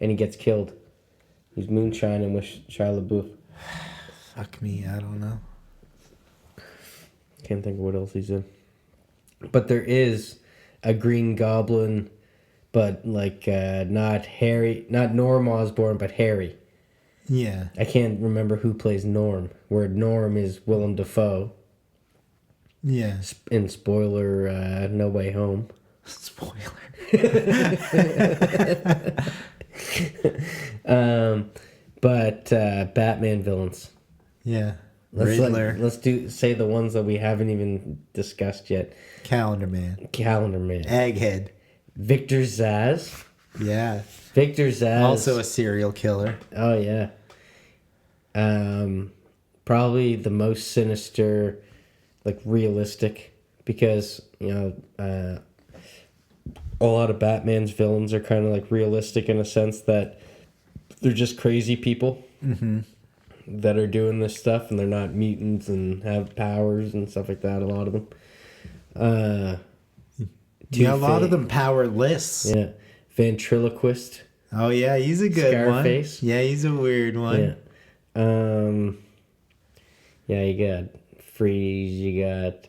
S3: and he gets killed. He's moonshining with Shia LaBeouf.
S1: Fuck me, I don't know.
S3: Can't think of what else he's in. But there is a Green Goblin, but like not Harry, not Norm Osborn, but Harry.
S1: Yeah.
S3: I can't remember who plays Norm. Where Norm is Willem Dafoe.
S1: Yeah.
S3: In spoiler, No Way Home.
S1: Spoiler.
S3: But Batman villains.
S1: Yeah.
S3: Riddler. Let's say the ones that we haven't even discussed yet.
S1: Calendar Man.
S3: Egghead. Victor Zsasz.
S1: Yeah.
S3: Victor Zsasz.
S1: Also a serial killer.
S3: Oh yeah. Probably the most sinister, like realistic, because you know a lot of Batman's villains are kind of like realistic in a sense that they're just crazy people that are doing this stuff, and they're not mutants and have powers and stuff like that. A lot of them.
S1: A lot of them powerless.
S3: Yeah, ventriloquist.
S1: Oh yeah, he's a good
S3: Scarface.
S1: one. Yeah, he's a weird one.
S3: Yeah. Yeah, you got Freeze. You got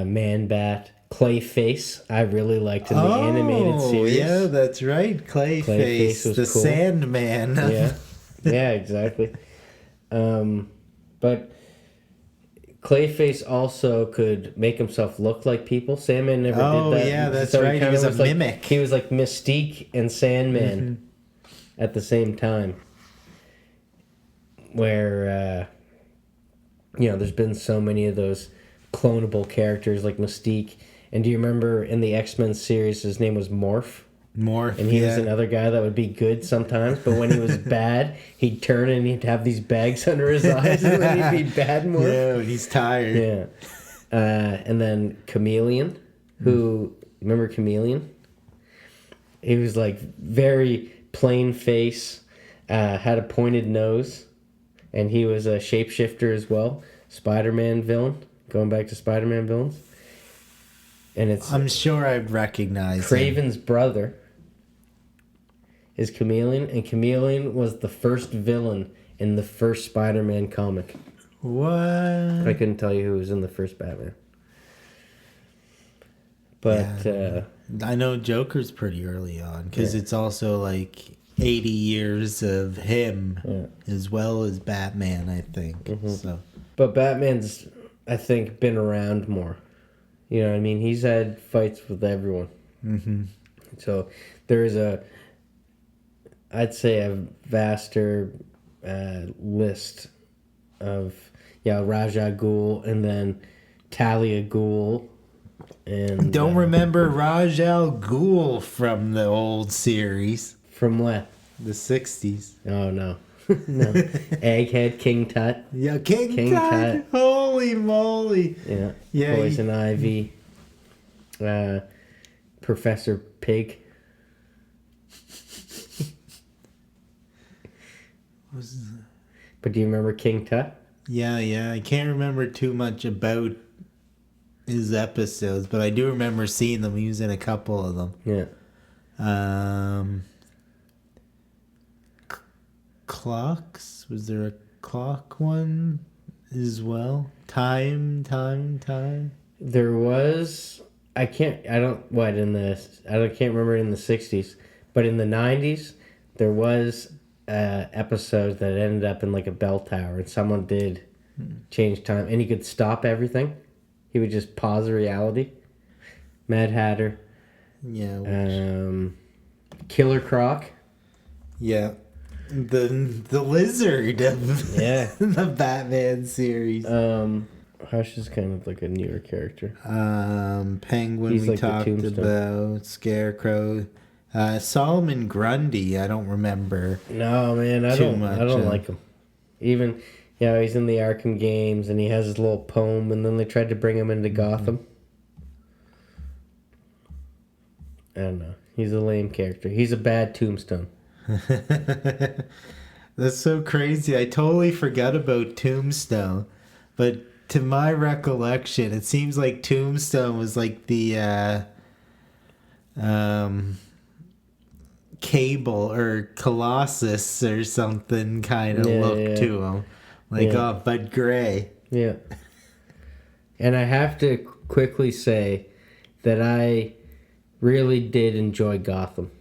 S3: Man-Bat, Clayface, I really liked in the animated series.
S1: Yeah, that's right.
S3: Clayface was
S1: the
S3: cool.
S1: Sandman.
S3: Yeah, yeah, exactly. But Clayface also could make himself look like people. Sandman never did that.
S1: Yeah, that's
S3: So
S1: right. He was a
S3: like,
S1: mimic.
S3: he was like Mystique and Sandman at the same time. Where, there's been so many of those clonable characters like Mystique. And do you remember in the X-Men series, his name was Morph?
S1: Morph.
S3: And he was another guy that would be good sometimes, but when he was bad, he'd turn and he'd have these bags under his eyes, and then he'd be bad more.
S1: Yeah, when he's tired.
S3: Yeah. And then Chameleon, who, remember Chameleon? He was like very plain face, had a pointed nose, and he was a shapeshifter as well. Spider-Man villain, going back to Spider-Man villains. And
S1: I'm sure I'd recognize
S3: Craven's brother is Chameleon, and Chameleon was the first villain in the first Spider-Man comic.
S1: What?
S3: I couldn't tell you who was in the first Batman. But
S1: I know Joker's pretty early on because it's also like 80 years of him as well as Batman, I think. So,
S3: but Batman's, I think, been around more. You know what I mean? He's had fights with everyone. So there's I'd say a vaster list of Raja Ghul and then Talia Ghul. And
S1: don't remember Raj Al Ghul from the old series.
S3: From what?
S1: The 60s.
S3: Oh, no. No. Egghead, King Tut.
S1: Yeah, King Tut. Holy moly.
S3: Yeah. Poison Ivy. Professor Pig. But do you remember King Tut?
S1: Yeah. I can't remember too much about his episodes, but I do remember seeing them. He was in a couple of them.
S3: Yeah.
S1: Clocks? Was there a clock one as well? Time.
S3: There was. I can't remember it in the 60s, but in the 90s, there was an episode that ended up in like a bell tower, and someone did change time, and he could stop everything. He would just pause reality. Mad Hatter.
S1: Yeah.
S3: Killer Croc.
S1: Yeah. The lizard of the Batman series.
S3: Hush is kind of like a newer character.
S1: Penguin.
S3: He's
S1: we
S3: like the
S1: talked
S3: Tombstone.
S1: about Scarecrow. Solomon Grundy. I don't remember.
S3: No, man, I don't like him. Even he's in the Arkham games and he has his little poem, and then they tried to bring him into Gotham. I don't know. He's a lame character. He's a bad Tombstone.
S1: That's so crazy. I totally forgot about Tombstone, but to my recollection, it seems like Tombstone was like the Cable or Colossus or something kind of look to him. Like, but gray.
S3: Yeah. And I have to quickly say that I really did enjoy Gotham,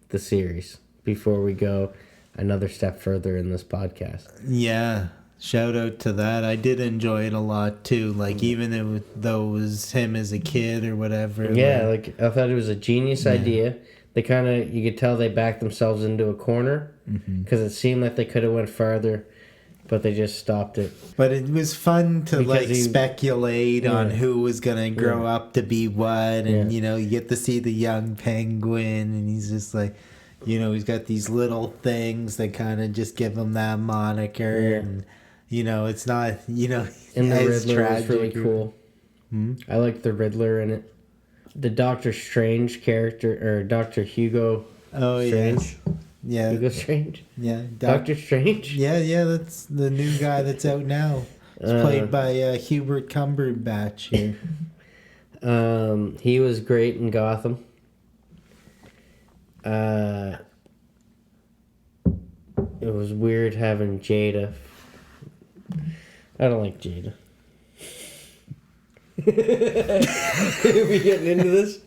S3: the series, before we go another step further in this podcast.
S1: Yeah. Shout out to that. I did enjoy it a lot too. Like, even though it was him as a kid or whatever.
S3: Yeah, like I thought it was a genius idea. They kind of, you could tell they backed themselves into a corner because it seemed like they could have went farther, but they just stopped it.
S1: But it was fun to speculate on who was gonna grow up to be what, and you get to see the young Penguin, and he's just like, he's got these little things that kind of just give him that moniker, and it's not
S3: and the Riddler was really cool. I liked the Riddler in it. The Doctor Strange character, or Dr. Hugo Strange.
S1: Yeah.
S3: Hugo Strange?
S1: Yeah.
S3: Doctor Strange?
S1: Yeah, that's the new guy that's out now. It's played by Hubert Cumberbatch here.
S3: He was great in Gotham. It was weird having Jada. I don't like Jada. Are we getting into this?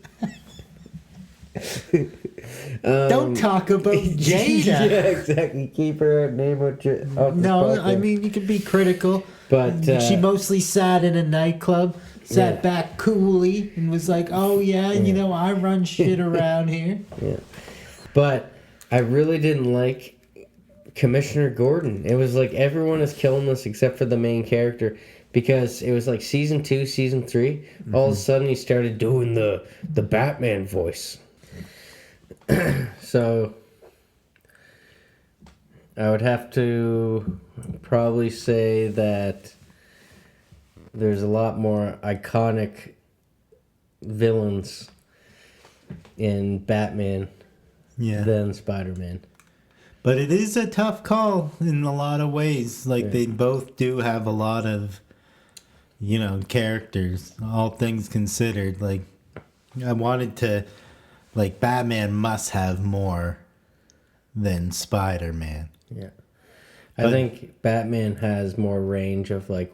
S1: Don't talk about Jada.
S3: Yeah, exactly. Keep her name out this
S1: No, I
S3: podcast.
S1: mean, you can be critical.
S3: But
S1: She mostly sat in a nightclub, sat
S3: Yeah.
S1: back coolly, and was like, oh, yeah, you know, I run shit around here.
S3: yeah. But I really didn't like Commissioner Gordon. It was like everyone is killing this except for the main character. Because it was like season 2, season 3. All of a sudden he started doing the Batman voice. So I would have to probably say that there's a lot more iconic villains in Batman
S1: Yeah.
S3: than Spider-Man.
S1: But it is a tough call in a lot of ways. Like,
S3: Yeah.
S1: they both do have a lot of, you know, characters, all things considered. Like, I wanted to, like, Batman must have more than Spider-Man.
S3: Yeah. I
S1: But-
S3: think Batman has more range of like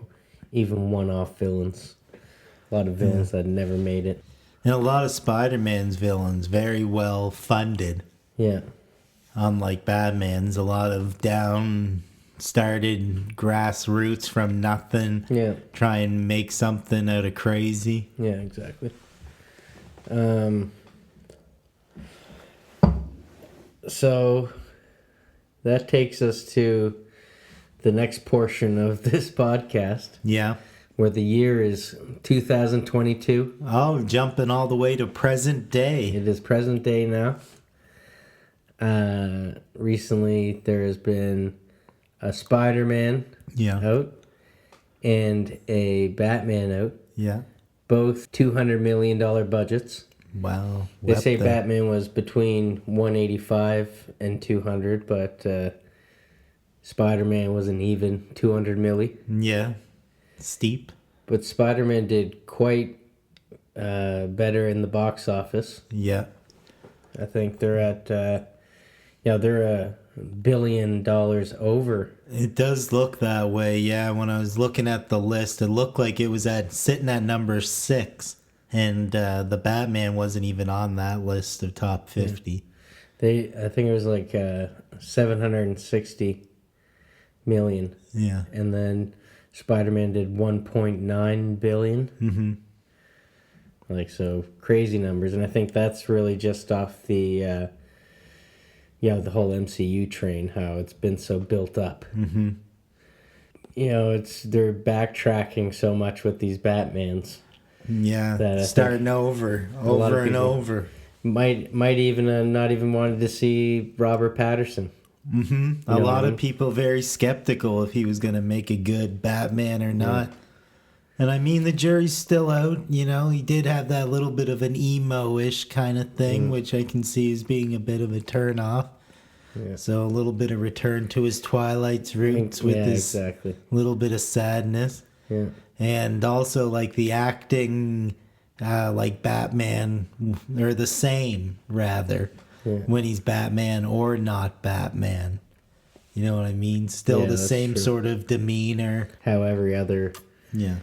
S3: even one-off villains. A lot of villains that never made it.
S1: And a lot of Spider-Man's villains very well funded.
S3: Yeah.
S1: Unlike Batman's, a lot of started grassroots from nothing.
S3: Yeah.
S1: Try and make something out of crazy.
S3: Yeah, exactly. So that takes us to the next portion of this podcast,
S1: Yeah.
S3: where the year is 2022.
S1: Oh, jumping all the way to present day.
S3: It is present day now. Recently, there has been a Spider-Man
S1: Yeah.
S3: out and a Batman out.
S1: Yeah.
S3: Both $200 million budgets.
S1: Wow.
S3: They say
S1: wept
S3: Batman was between 185 and 200, but Spider-Man was an even 200 milli.
S1: Yeah. Steep.
S3: But Spider-Man did quite better in the box office.
S1: Yeah.
S3: I think they're at, they're $1 billion over.
S1: It does look that way. Yeah. When I was looking at the list, it looked like it was sitting at number 6. And the Batman wasn't even on that list of top 50.
S3: I think it was like 760 million.
S1: Yeah.
S3: And then Spider-Man did 1.9 billion.
S1: Mm-hmm.
S3: Like, so crazy numbers. And I think that's really just off the the whole MCU train, how it's been so built up.
S1: Mm-hmm.
S3: You know, they're backtracking so much with these Batmans.
S1: Yeah.
S3: That I
S1: Starting over
S3: lot of
S1: and
S3: people-
S1: over.
S3: Might even not even wanted to see Robert Pattinson.
S1: Mm-hmm. A
S3: know
S1: lot
S3: what I
S1: of
S3: mean?
S1: people very skeptical if he was going to make a good Batman or not. And I mean, the jury's still out. You know, he did have that little bit of an emo-ish kind of thing, which I can see as being a bit of a turn-off.
S3: Yeah.
S1: So a little bit of return to his Twilight's roots with this
S3: exactly.
S1: little bit of sadness.
S3: Yeah.
S1: And also, like, the acting, like Batman, or the same, rather, when he's Batman or not Batman. You know what I mean? Still
S3: Yeah,
S1: the
S3: that's
S1: same
S3: true.
S1: sort of demeanor.
S3: How every other
S1: Yeah.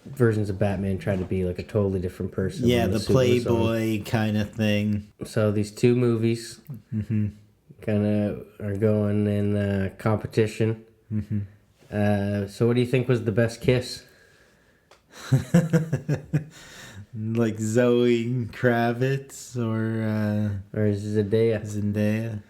S3: versions of Batman try to be like a totally different person.
S1: Yeah,
S3: when
S1: the
S3: suit was on.
S1: Playboy kind of thing.
S3: So these two movies
S1: Mm-hmm.
S3: kind of are going in competition.
S1: Mm-hmm.
S3: So what do you think was the best kiss?
S1: Like Zoe Kravitz or
S3: Or is Zendaya?
S1: Zendaya.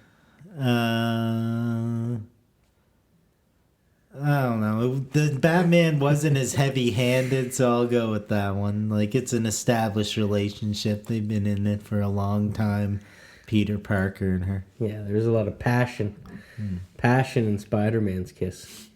S1: I don't know. The Batman wasn't as heavy-handed, so I'll go with that one. Like, it's an established relationship. They've been in it for a long time. Peter Parker and her.
S3: Yeah, there's a lot of passion. Passion in Spider-Man's kiss.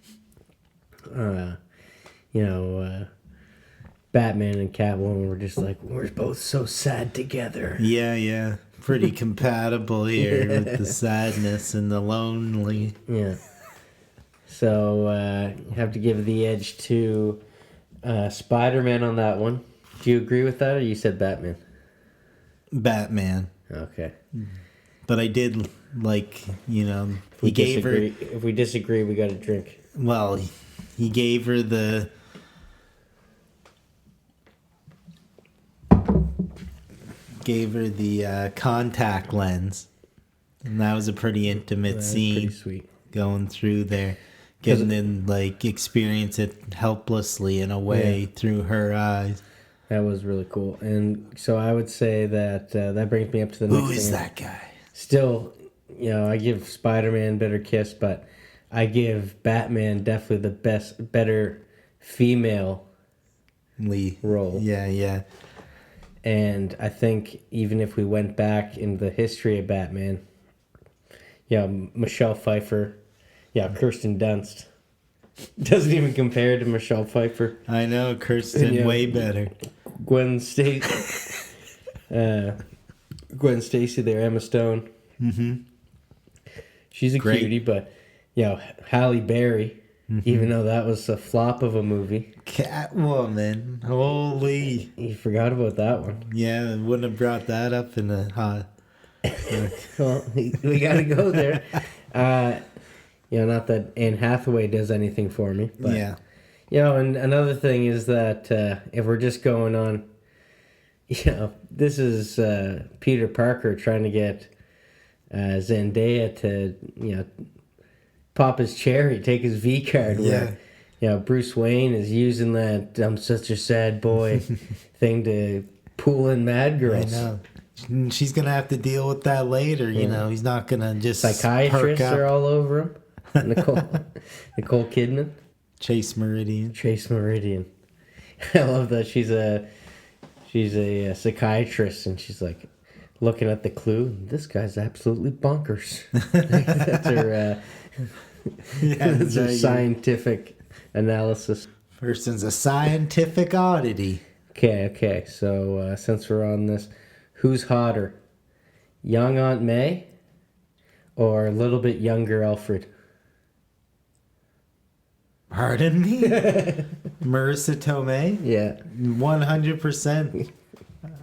S3: Batman and Catwoman were just like, we're both so sad together.
S1: Yeah. Pretty compatible here with the sadness and the lonely.
S3: Yeah. So you have to give the edge to Spider-Man on that one. Do you agree with that, or you said Batman?
S1: Batman.
S3: Okay.
S1: But I did, like, you know,
S3: If we disagree, we got to drink.
S1: Well, he gave her the gave her the contact lens. And that was a pretty intimate scene.
S3: Pretty sweet.
S1: Going through there. Getting in, like, experience it helplessly in a way through her eyes.
S3: That was really cool. And so I would say that that brings me up to the next thing.
S1: Who is that guy?
S3: Still, you know, I give Spider-Man better kiss, but I give Batman definitely the better female role.
S1: Yeah.
S3: And I think even if we went back in the history of Batman, Michelle Pfeiffer, Kirsten Dunst doesn't even compare to Michelle Pfeiffer.
S1: I know, Kirsten way better.
S3: Gwen Stacy there, Emma Stone.
S1: Mm-hmm.
S3: She's a cutie, but Halle Berry, even though that was a flop of a movie.
S1: Catwoman, holy!
S3: You forgot about that one.
S1: Yeah, I wouldn't have brought that up in the hot.
S3: Well, we got to go there. Not that Anne Hathaway does anything for me, but and another thing is that if we're just going on, this is Peter Parker trying to get Zendaya to pop his cherry, take his V card. Where Bruce Wayne is using that "I'm such a sad boy" thing to pull in mad girls.
S1: I know. She's gonna have to deal with that later. He's not gonna just
S3: psychiatrists are all over him. Nicole Kidman,
S1: Chase Meridian.
S3: I love that she's a psychiatrist, and she's like looking at the clue. This guy's absolutely bonkers. That's her. That's her scientific analysis.
S1: Person's a scientific oddity.
S3: Okay. So since we're on this, who's hotter, young Aunt May, or a little bit younger Alfred?
S1: Pardon me? Marissa Tomei?
S3: Yeah.
S1: 100%.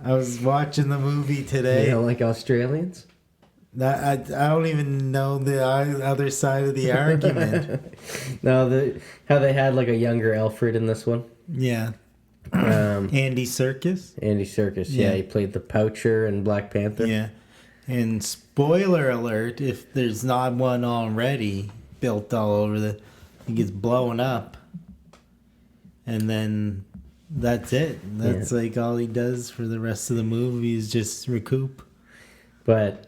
S1: I was watching the movie today.
S3: You don't like Australians?
S1: I don't even know the other side of the argument.
S3: No, how they had like a younger Alfred in this one.
S1: Yeah. Andy Serkis?
S3: Andy Serkis, he played the Poucher in Black Panther.
S1: Yeah. And spoiler alert, if there's not one already built all over he gets blown up. And then that's it. That's like all he does for the rest of the movie is just recoup.
S3: But,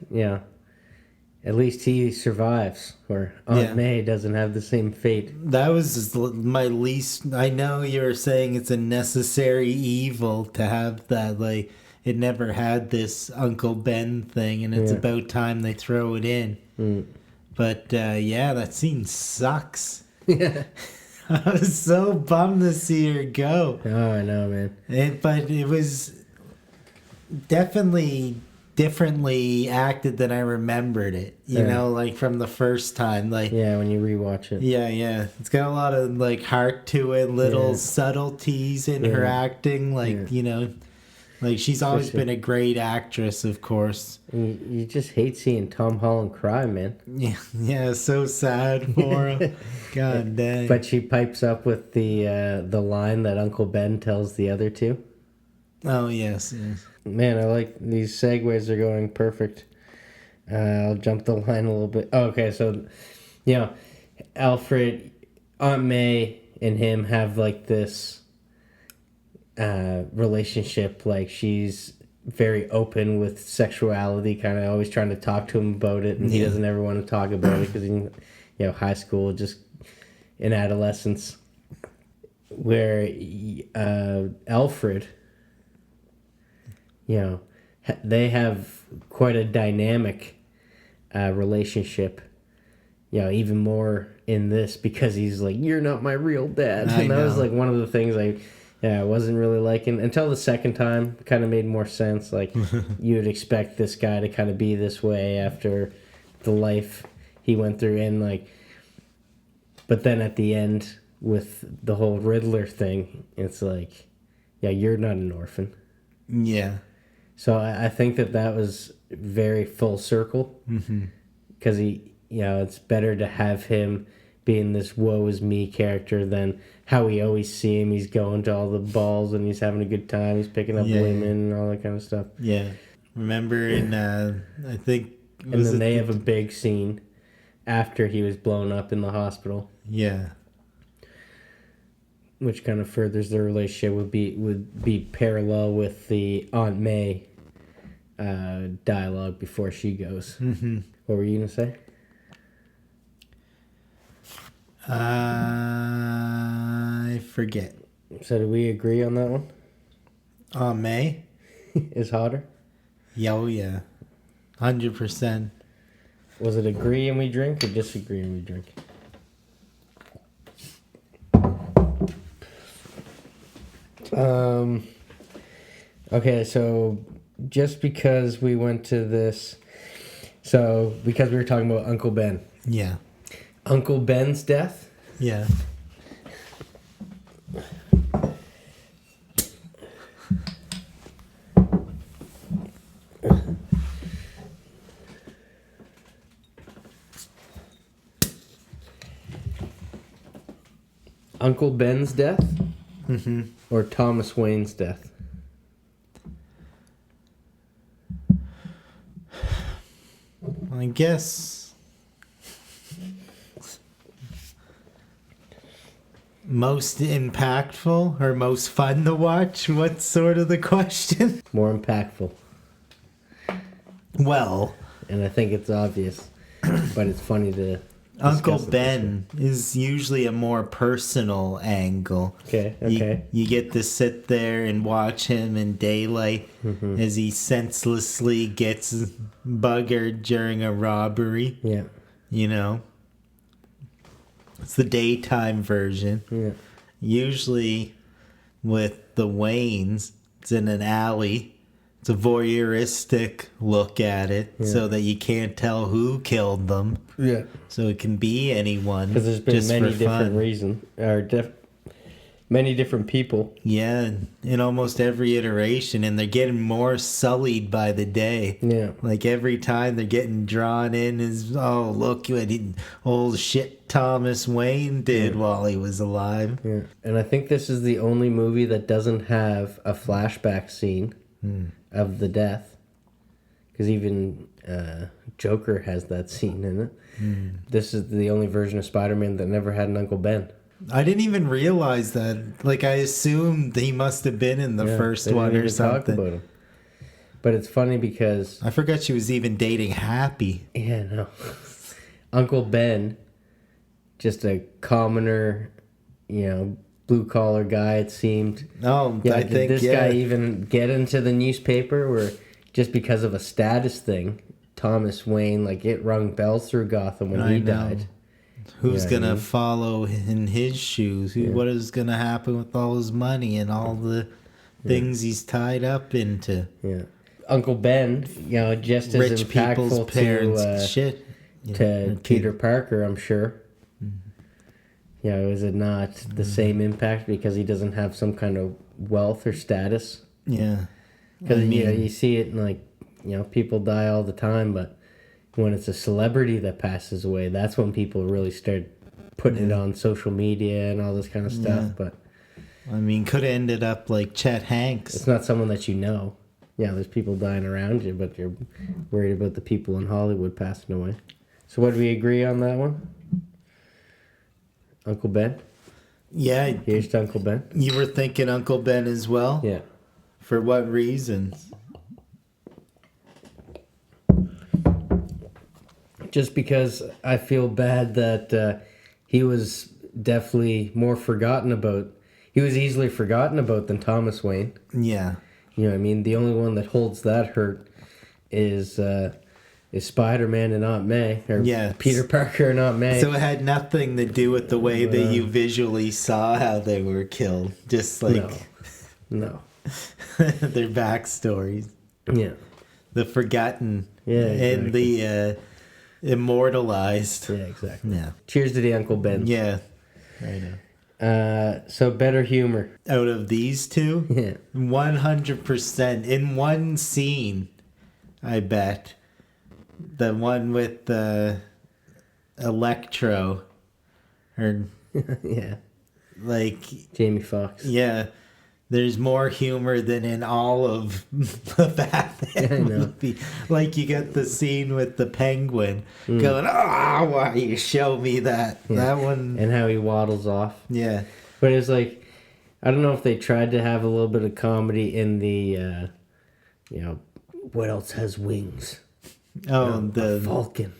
S3: at least he survives. Or Aunt May doesn't have the same fate.
S1: That was my least... I know you're saying it's a necessary evil to have that, like... It never had this Uncle Ben thing, and it's about time they throw it in. But, that scene sucks.
S3: Yeah.
S1: I was so bummed to see her go.
S3: Oh, I know, man.
S1: But it was definitely differently acted than I remembered it. You know, like from the first time. Like
S3: when you rewatch it.
S1: Yeah. It's got a lot of like heart to it, little subtleties in her acting. Like, like she's always been a great actress, of course.
S3: You just hate seeing Tom Holland cry, man.
S1: Yeah, so sad for him. God dang.
S3: But she pipes up with the line that Uncle Ben tells the other two.
S1: Oh, yes.
S3: Man, I like these segues are going perfect. I'll jump the line a little bit. Oh, okay, so, Alfred, Aunt May, and him have like this relationship. Like she's very open with sexuality, kind of always trying to talk to him about it, and he doesn't ever want to talk about it because he, high school, just in adolescence, where Alfred, they have quite a dynamic relationship. Even more in this because he's like, "You're not my real dad," and that was like one of the things I wasn't really liking until the second time. Kind of made more sense. Like you would expect this guy to kind of be this way after the life he went through, and like, but then at the end with the whole Riddler thing, it's like, you're not an orphan.
S1: Yeah.
S3: So I think that was very full circle because it's better to have him being this woe is me character than how we always see him. He's going to all the balls and he's having a good time. He's picking up women and all that kind of stuff.
S1: Yeah. Remember in I think
S3: And then they have a big scene after he was blown up in the hospital,
S1: yeah.
S3: which kind of furthers their relationship. Would be parallel with the Aunt May dialogue before she goes.
S1: Mm-hmm.
S3: What were you gonna say?
S1: I forget.
S3: So do we agree on that one?
S1: May?
S3: Is hotter?
S1: Yeah, oh yeah. 100%.
S3: Was it agree and we drink or disagree and we drink? Okay, so just because we went to this, so because we were talking about Uncle Ben.
S1: Yeah.
S3: Uncle Ben's death?
S1: Yeah.
S3: Uncle Ben's death?
S1: Mm-hmm.
S3: Or Thomas Wayne's death?
S1: I guess most impactful or most fun to watch? What's sort of the question?
S3: More impactful.
S1: Well,
S3: And I think it's obvious, but it's funny to
S1: Uncle
S3: discuss it
S1: Ben is usually a more personal angle.
S3: this way. Okay.
S1: You get to sit there and watch him in daylight as he senselessly gets buggered during a robbery.
S3: Yeah.
S1: You know? It's the daytime version.
S3: Yeah.
S1: Usually with the Waynes, it's in an alley. It's a voyeuristic look at it so that you can't tell who killed them.
S3: Yeah.
S1: So it can be anyone.
S3: Because there's been
S1: just
S3: many
S1: for
S3: different
S1: fun.
S3: reasons, or many different people.
S1: Yeah, in almost every iteration, and they're getting more sullied by the day.
S3: Yeah.
S1: Like every time they're getting drawn in is, oh, look what old shit Thomas Wayne did while he was alive.
S3: Yeah. And I think this is the only movie that doesn't have a flashback scene of the death. Because even Joker has that scene in it. This is the only version of Spider-Man that never had an Uncle Ben.
S1: I didn't even realize that. Like, I assumed he must have been in the first
S3: they didn't
S1: one or
S3: even talk
S1: something.
S3: about him. But it's funny because...
S1: I forgot she was even dating Happy.
S3: Yeah, no. Uncle Ben, just a commoner, blue-collar guy, it seemed.
S1: Oh,
S3: Yeah,
S1: I
S3: did
S1: think,
S3: this
S1: yeah.
S3: guy even get into the newspaper where just because of a status thing, Thomas Wayne, it rung bells through Gotham when he died.
S1: Who's
S3: Yeah,
S1: gonna follow in his shoes? What is gonna happen with all his money and all the things he's tied up into?
S3: Yeah. Uncle Ben, just as
S1: Rich people's
S3: impactful
S1: parents, shit.
S3: to Peter Parker, I'm sure. Is it not the same impact because he doesn't have some kind of wealth or status?
S1: Yeah.
S3: Because you see it in people die all the time, but when it's a celebrity that passes away, that's when people really start putting it on social media and all this kind of stuff.
S1: Yeah.
S3: But
S1: Could have ended up like Chet Hanks.
S3: it's not someone that you know. Yeah, there's people dying around you, but you're worried about the people in Hollywood passing away. So what do we agree on that one? Uncle Ben?
S1: Yeah.
S3: Here's to Uncle Ben.
S1: You were thinking Uncle Ben as well?
S3: Yeah.
S1: For what reasons?
S3: Just because I feel bad that he was definitely more forgotten about. He was easily forgotten about than Thomas Wayne.
S1: Yeah.
S3: You know what I mean? The only one that holds that hurt is Spider-Man and Aunt May. Or
S1: Yes.
S3: Peter Parker and Aunt May.
S1: So it had nothing to do with the way that you visually saw how they were killed. Just like
S3: No.
S1: their backstories.
S3: Yeah.
S1: The forgotten.
S3: Yeah,
S1: And the immortalized.
S3: Yeah, exactly.
S1: Yeah.
S3: Cheers to the Uncle Ben.
S1: Yeah. Right now.
S3: So better humor.
S1: Out of these two,
S3: Yeah.
S1: 100% in one scene, I bet. The one with the Electro, or
S3: Yeah.
S1: like,
S3: Jamie Foxx.
S1: yeah, there's more humor than in all of the Batman movie. Like you get the scene with the Penguin going, "Oh, why you show me that?"
S3: Yeah.
S1: That one,
S3: And how he waddles off.
S1: yeah.
S3: But it's like, I don't know if they tried to have a little bit of comedy in the, what else has wings?
S1: Oh,
S3: A falcon.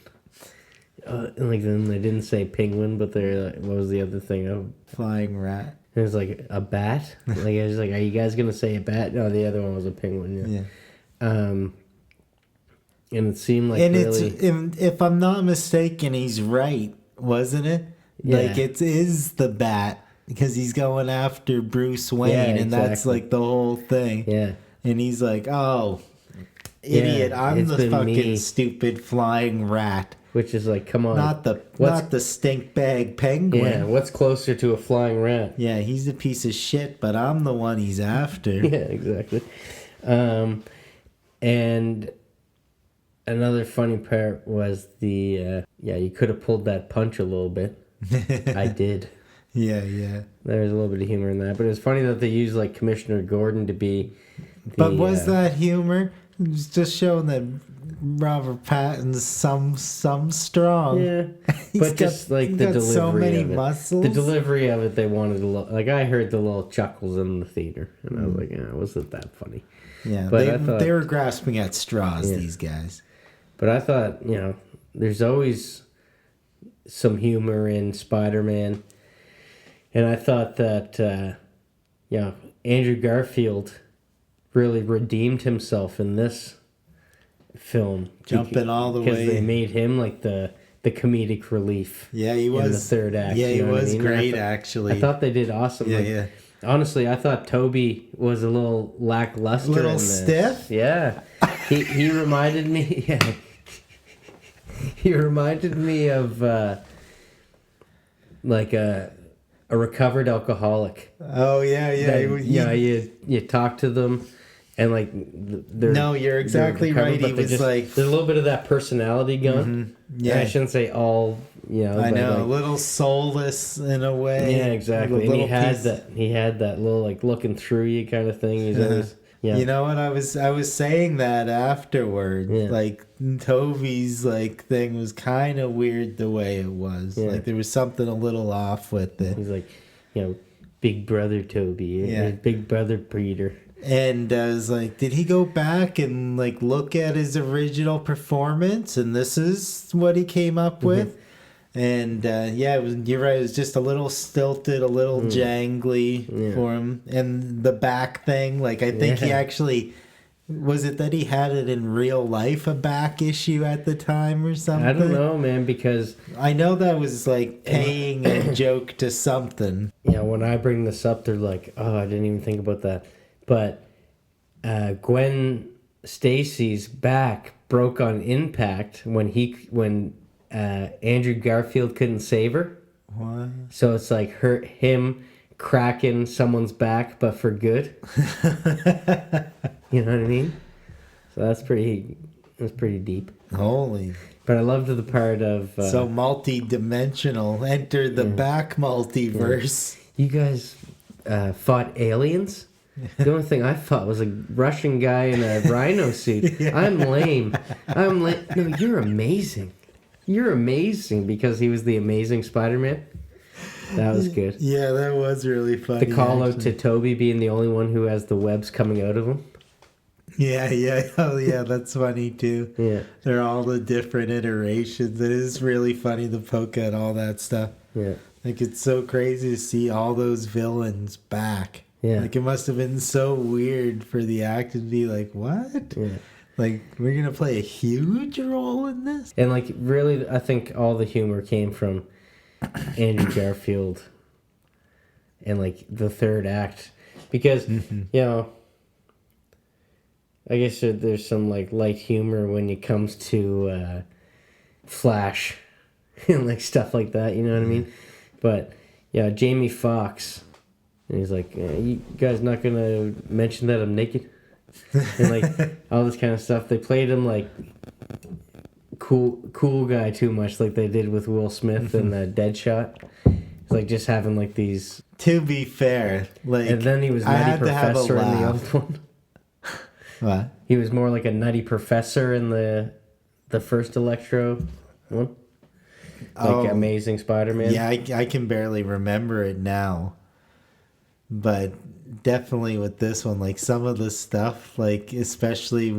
S3: And like then they didn't say penguin, but they're like, what was the other thing? Oh,
S1: flying rat.
S3: it was like a bat. Like I was like, are you guys gonna say a bat? No, the other one was a penguin. Yeah. And it seemed like
S1: And
S3: really,
S1: it's, if I'm not mistaken, he's right, wasn't it?
S3: Yeah.
S1: Like it is the bat because he's going after Bruce Wayne,
S3: Yeah,
S1: and that's
S3: exactly.
S1: like the whole thing.
S3: yeah.
S1: And he's like, "Oh, idiot!
S3: Yeah,
S1: I'm
S3: it's
S1: the
S3: been
S1: fucking
S3: me."
S1: stupid flying rat,
S3: Which is like, come on,
S1: not the stink bag penguin."
S3: yeah. What's closer to a flying rat?
S1: Yeah, he's a piece of shit, but I'm the one he's after.
S3: Yeah, exactly. And another funny part was the you could have pulled that punch a little bit. I did.
S1: Yeah.
S3: There was a little bit of humor in that, but it was funny that they used like Commissioner Gordon to be.
S1: But was that humor? It was just showing that Robert Pattinson's some strong.
S3: Yeah,
S1: He's
S3: but just like
S1: he's
S3: the
S1: got
S3: delivery
S1: so many
S3: of it.
S1: muscles.
S3: The delivery of it, they wanted to like. I heard the little chuckles in the theater, and I was like, "Yeah, wasn't that funny?"
S1: Yeah,
S3: But I thought-
S1: they were grasping at straws.
S3: Yeah.
S1: These guys.
S3: But I thought, there's always some humor in Spider-Man, and I thought that, Andrew Garfield really redeemed himself in this film,
S1: Jumping all the
S3: because
S1: way.
S3: they made him like the comedic relief.
S1: Yeah, he
S3: in
S1: was
S3: the third act.
S1: Yeah, he
S3: you know what I
S1: was
S3: mean?
S1: great.
S3: I
S1: Actually,
S3: thought they did awesome.
S1: Yeah,
S3: Like,
S1: yeah.
S3: Honestly, I thought Toby was a little lackluster.
S1: A little
S3: in this.
S1: stiff?
S3: Yeah, he reminded me. Yeah, he reminded me of like a recovered alcoholic.
S1: Oh yeah.
S3: You talk to them, and like they're
S1: No, you're exactly
S3: recovered,
S1: right.
S3: but
S1: He
S3: they
S1: was like,
S3: there's a little bit of that personality going.
S1: yeah.
S3: I shouldn't say all.
S1: I
S3: but
S1: know,
S3: like,
S1: a little soulless in a way.
S3: yeah, exactly.
S1: A
S3: And he
S1: little
S3: had
S1: piece-
S3: that. He had that little like looking through you kind of thing. He's always
S1: You know what? I was saying that afterward.
S3: Yeah.
S1: Like Toby's like thing was kind of weird the way it was.
S3: Yeah.
S1: Like there was something a little off with it.
S3: He's like, Big Brother Toby.
S1: Yeah.
S3: Big Brother Peter.
S1: And I was like, did he go back and like look at his original performance? And this is what he came up with. And you're right. It was just a little stilted, a little jangly for him. And the back thing, like I think he actually was it that he had it in real life, a back issue at the time or something.
S3: I don't know, man, because
S1: I know that was like paying a joke to something.
S3: when I bring this up, they're like, "Oh, I didn't even think about that." But Gwen Stacy's back broke on impact when Andrew Garfield couldn't save her.
S1: What?
S3: So it's like him cracking someone's back, but for good. You know what I mean? So that's pretty deep.
S1: Holy.
S3: But I loved the part of
S1: So multi-dimensional. Enter the back multiverse.
S3: you guys fought aliens. The only thing I fought was a Russian guy in a rhino suit. I'm lame. No, you're amazing. You're amazing, because he was the amazing Spider-Man. That was good.
S1: Yeah, that was really funny.
S3: The call out
S1: actually.
S3: to Toby being the only one who has the webs coming out of him.
S1: Yeah. Oh, yeah, that's funny too.
S3: Yeah.
S1: They're all the different iterations. It is really funny to poke at all that stuff.
S3: Yeah.
S1: Like, it's so crazy to see all those villains back.
S3: Yeah.
S1: Like, it must have been so weird for the actor to be like, what?
S3: Yeah.
S1: Like, we're going to play a huge role in this?
S3: And like really, I think all the humor came from Andrew Garfield and like the third act, because I guess there's some like light humor when it comes to Flash and like stuff like that. You know what I mean? But Jamie Foxx, and he's like, "You guys not gonna mention that I'm naked?" And like all this kind of stuff. They played him like cool guy too much, like they did with Will Smith in Deadshot. It's like just having like these.
S1: To be fair, like,
S3: And then he was
S1: I
S3: Nutty
S1: had to have a
S3: Professor in the
S1: laugh.
S3: old one.
S1: What?
S3: He was more like a Nutty Professor in the first Electro one. Like Amazing Spider-Man.
S1: Yeah, I can barely remember it now. But definitely with this one, like some of the stuff, like especially.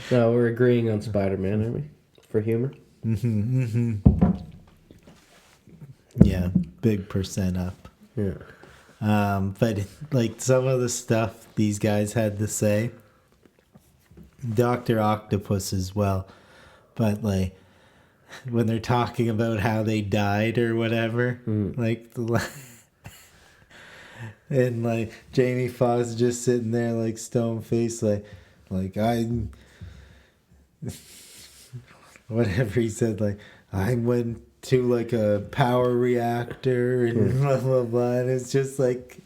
S3: No, we're agreeing on Spider-Man, aren't we? For humor.
S1: Yeah, big percent up.
S3: Yeah.
S1: But like some of the stuff these guys had to say, Dr. Octopus as well. But like when they're talking about how they died or whatever, like and like Jamie Foxx just sitting there like stone faced, like I whatever he said, like I went to like a power reactor and blah blah blah, and it's just like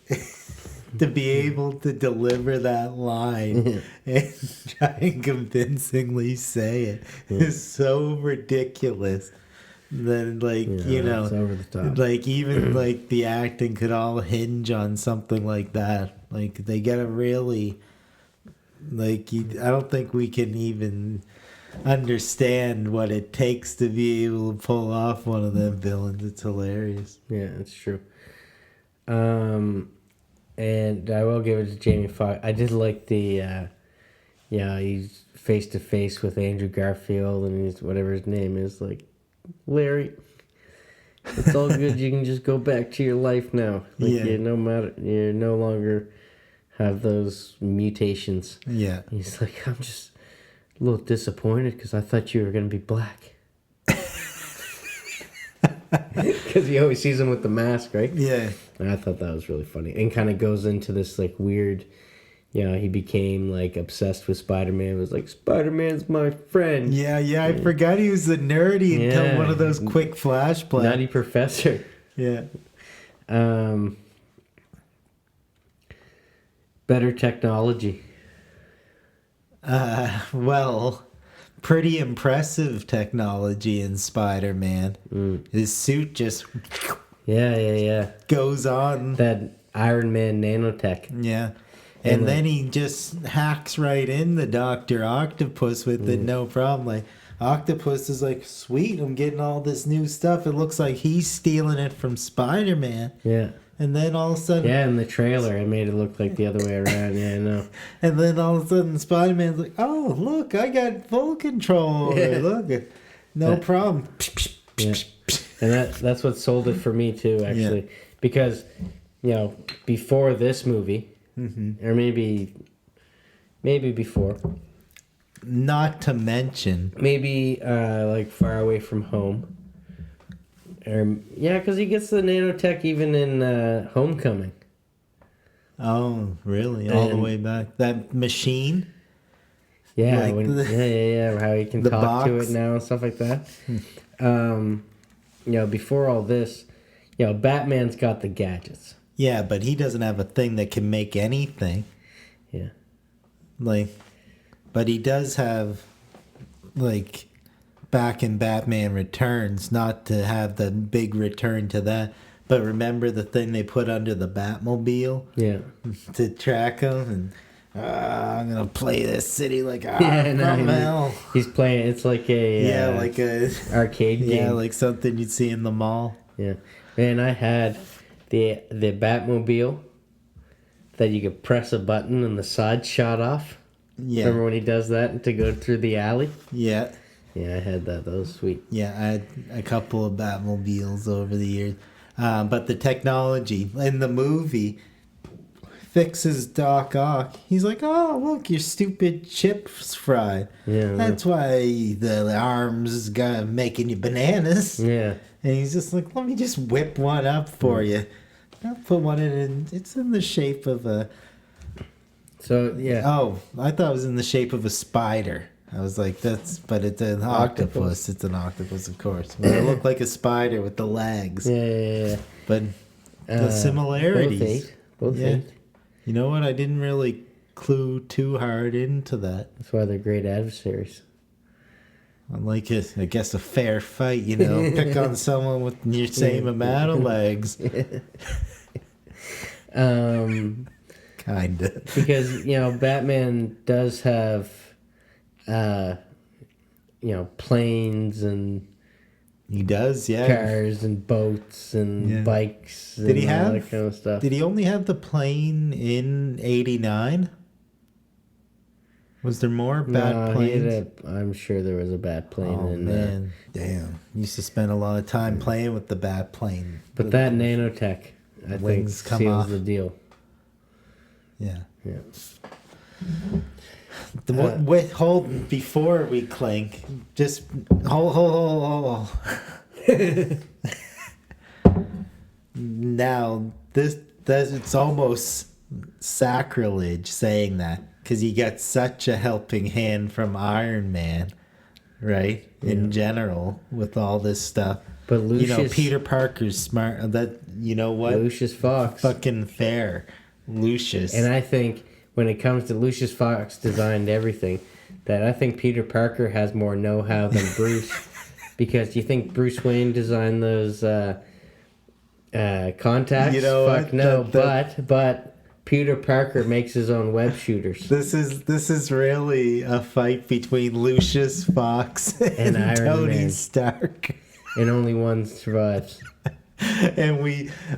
S1: to be able to deliver that line and try and convincingly say it is so ridiculous. Then like
S3: it's over the top.
S1: like even like the acting could all hinge on something like that. Like they gotta really like I don't think we can even understand what it takes to be able to pull off one of them villains. It's hilarious.
S3: Yeah, it's true. And I will give it to Jamie Foxx. I did like the, he's face to face with Andrew Garfield and he's whatever his name is, like, Larry, it's all good. You can just go back to your life now. Like, you no longer have those mutations.
S1: Yeah.
S3: He's like, I'm just a little disappointed because I thought you were going to be black. Because he always sees him with the mask, right?
S1: Yeah.
S3: And I thought that was really funny. And kind of goes into this, like, weird, he became, like, obsessed with Spider-Man. It was like, Spider-Man's my friend.
S1: Yeah, I forgot he was a nerdy until one of those quick flashbacks.
S3: Nutty Professor.
S1: Yeah.
S3: Better technology.
S1: Well, pretty impressive technology in Spider-Man. His suit just goes on.
S3: That Iron Man nanotech.
S1: Yeah. And then he just hacks right in the Dr. Octopus with it, no problem. Like, Octopus is like, sweet, I'm getting all this new stuff. It looks like he's stealing it from Spider-Man.
S3: Yeah.
S1: And then all of a sudden...
S3: Yeah, in the trailer, it made it look like the other way around. Yeah, I know.
S1: And then all of a sudden, Spider-Man's like, oh, look, I got full control.
S3: Yeah.
S1: Look, no problem.
S3: Yeah. And that's what sold it for me, too, actually. Yeah. Because, before this movie... Or maybe before.
S1: Not to mention.
S3: Maybe like Far Away From Home. Because he gets the nanotech even in Homecoming.
S1: Oh, really? All the way back. That machine?
S3: Yeah, like how he can talk
S1: box.
S3: to it now and stuff like that. Before all this, Batman's got the gadgets.
S1: Yeah, but he doesn't have a thing that can make anything.
S3: Yeah.
S1: But he does have, back in Batman Returns, not to have the big return to that, but remember the thing they put under the Batmobile?
S3: Yeah.
S1: To track him, and I'm going to play this city like, from hell.
S3: He's playing, it's like a...
S1: like a...
S3: arcade game.
S1: Yeah, like something you'd see in the mall.
S3: Yeah. Man, I had... The Batmobile that you could press a button and the side shot off.
S1: Yeah.
S3: Remember when he does that to go through the alley?
S1: Yeah.
S3: Yeah, I had that. That was sweet.
S1: Yeah, I had a couple of Batmobiles over the years. But the technology in the movie fixes Doc Ock. He's like, oh, look, your stupid chip's fried.
S3: Yeah.
S1: That's why the arms got making you bananas.
S3: Yeah.
S1: And he's just like, let me just whip one up for you. I'll put one in, it's in the shape of a...
S3: So, yeah.
S1: Oh, I thought it was in the shape of a spider. I was like, but it's an octopus. It's an octopus, of course. But it looked like a spider with the legs.
S3: Yeah.
S1: But the similarities.
S3: Both eight.
S1: You know what? I didn't really clue too hard into that.
S3: That's why they're great adversaries.
S1: Like I guess a fair fight, pick on someone with your same amount of legs. Kinda.
S3: Because, Batman does have, planes and
S1: He does, yeah.
S3: cars and boats and bikes and all that kind of stuff.
S1: Did he only have the plane in 89? Was there more bad planes?
S3: I'm sure there was a bad plane.
S1: Oh, man. Damn. Used to spend a lot of time playing with the bad plane.
S3: But that nanotech, I think,
S1: wings come
S3: seals
S1: off.
S3: the deal.
S1: Yeah.
S3: Yeah.
S1: Hold before we clink. Just hold. Now it's almost sacrilege saying that because you get such a helping hand from Iron Man, right? In general, with all this stuff.
S3: But Lucius,
S1: Peter Parker's smart. That what?
S3: Lucius Fox,
S1: Fucking fair, Lucius.
S3: And I think when it comes to Lucius Fox designed everything, that I think Peter Parker has more know-how than Bruce. Because you think Bruce Wayne designed those contacts? Fuck no. But Peter Parker makes his own web shooters.
S1: This is really a fight between Lucius Fox and
S3: Iron
S1: Tony
S3: Man.
S1: Stark.
S3: And only one survives.
S1: And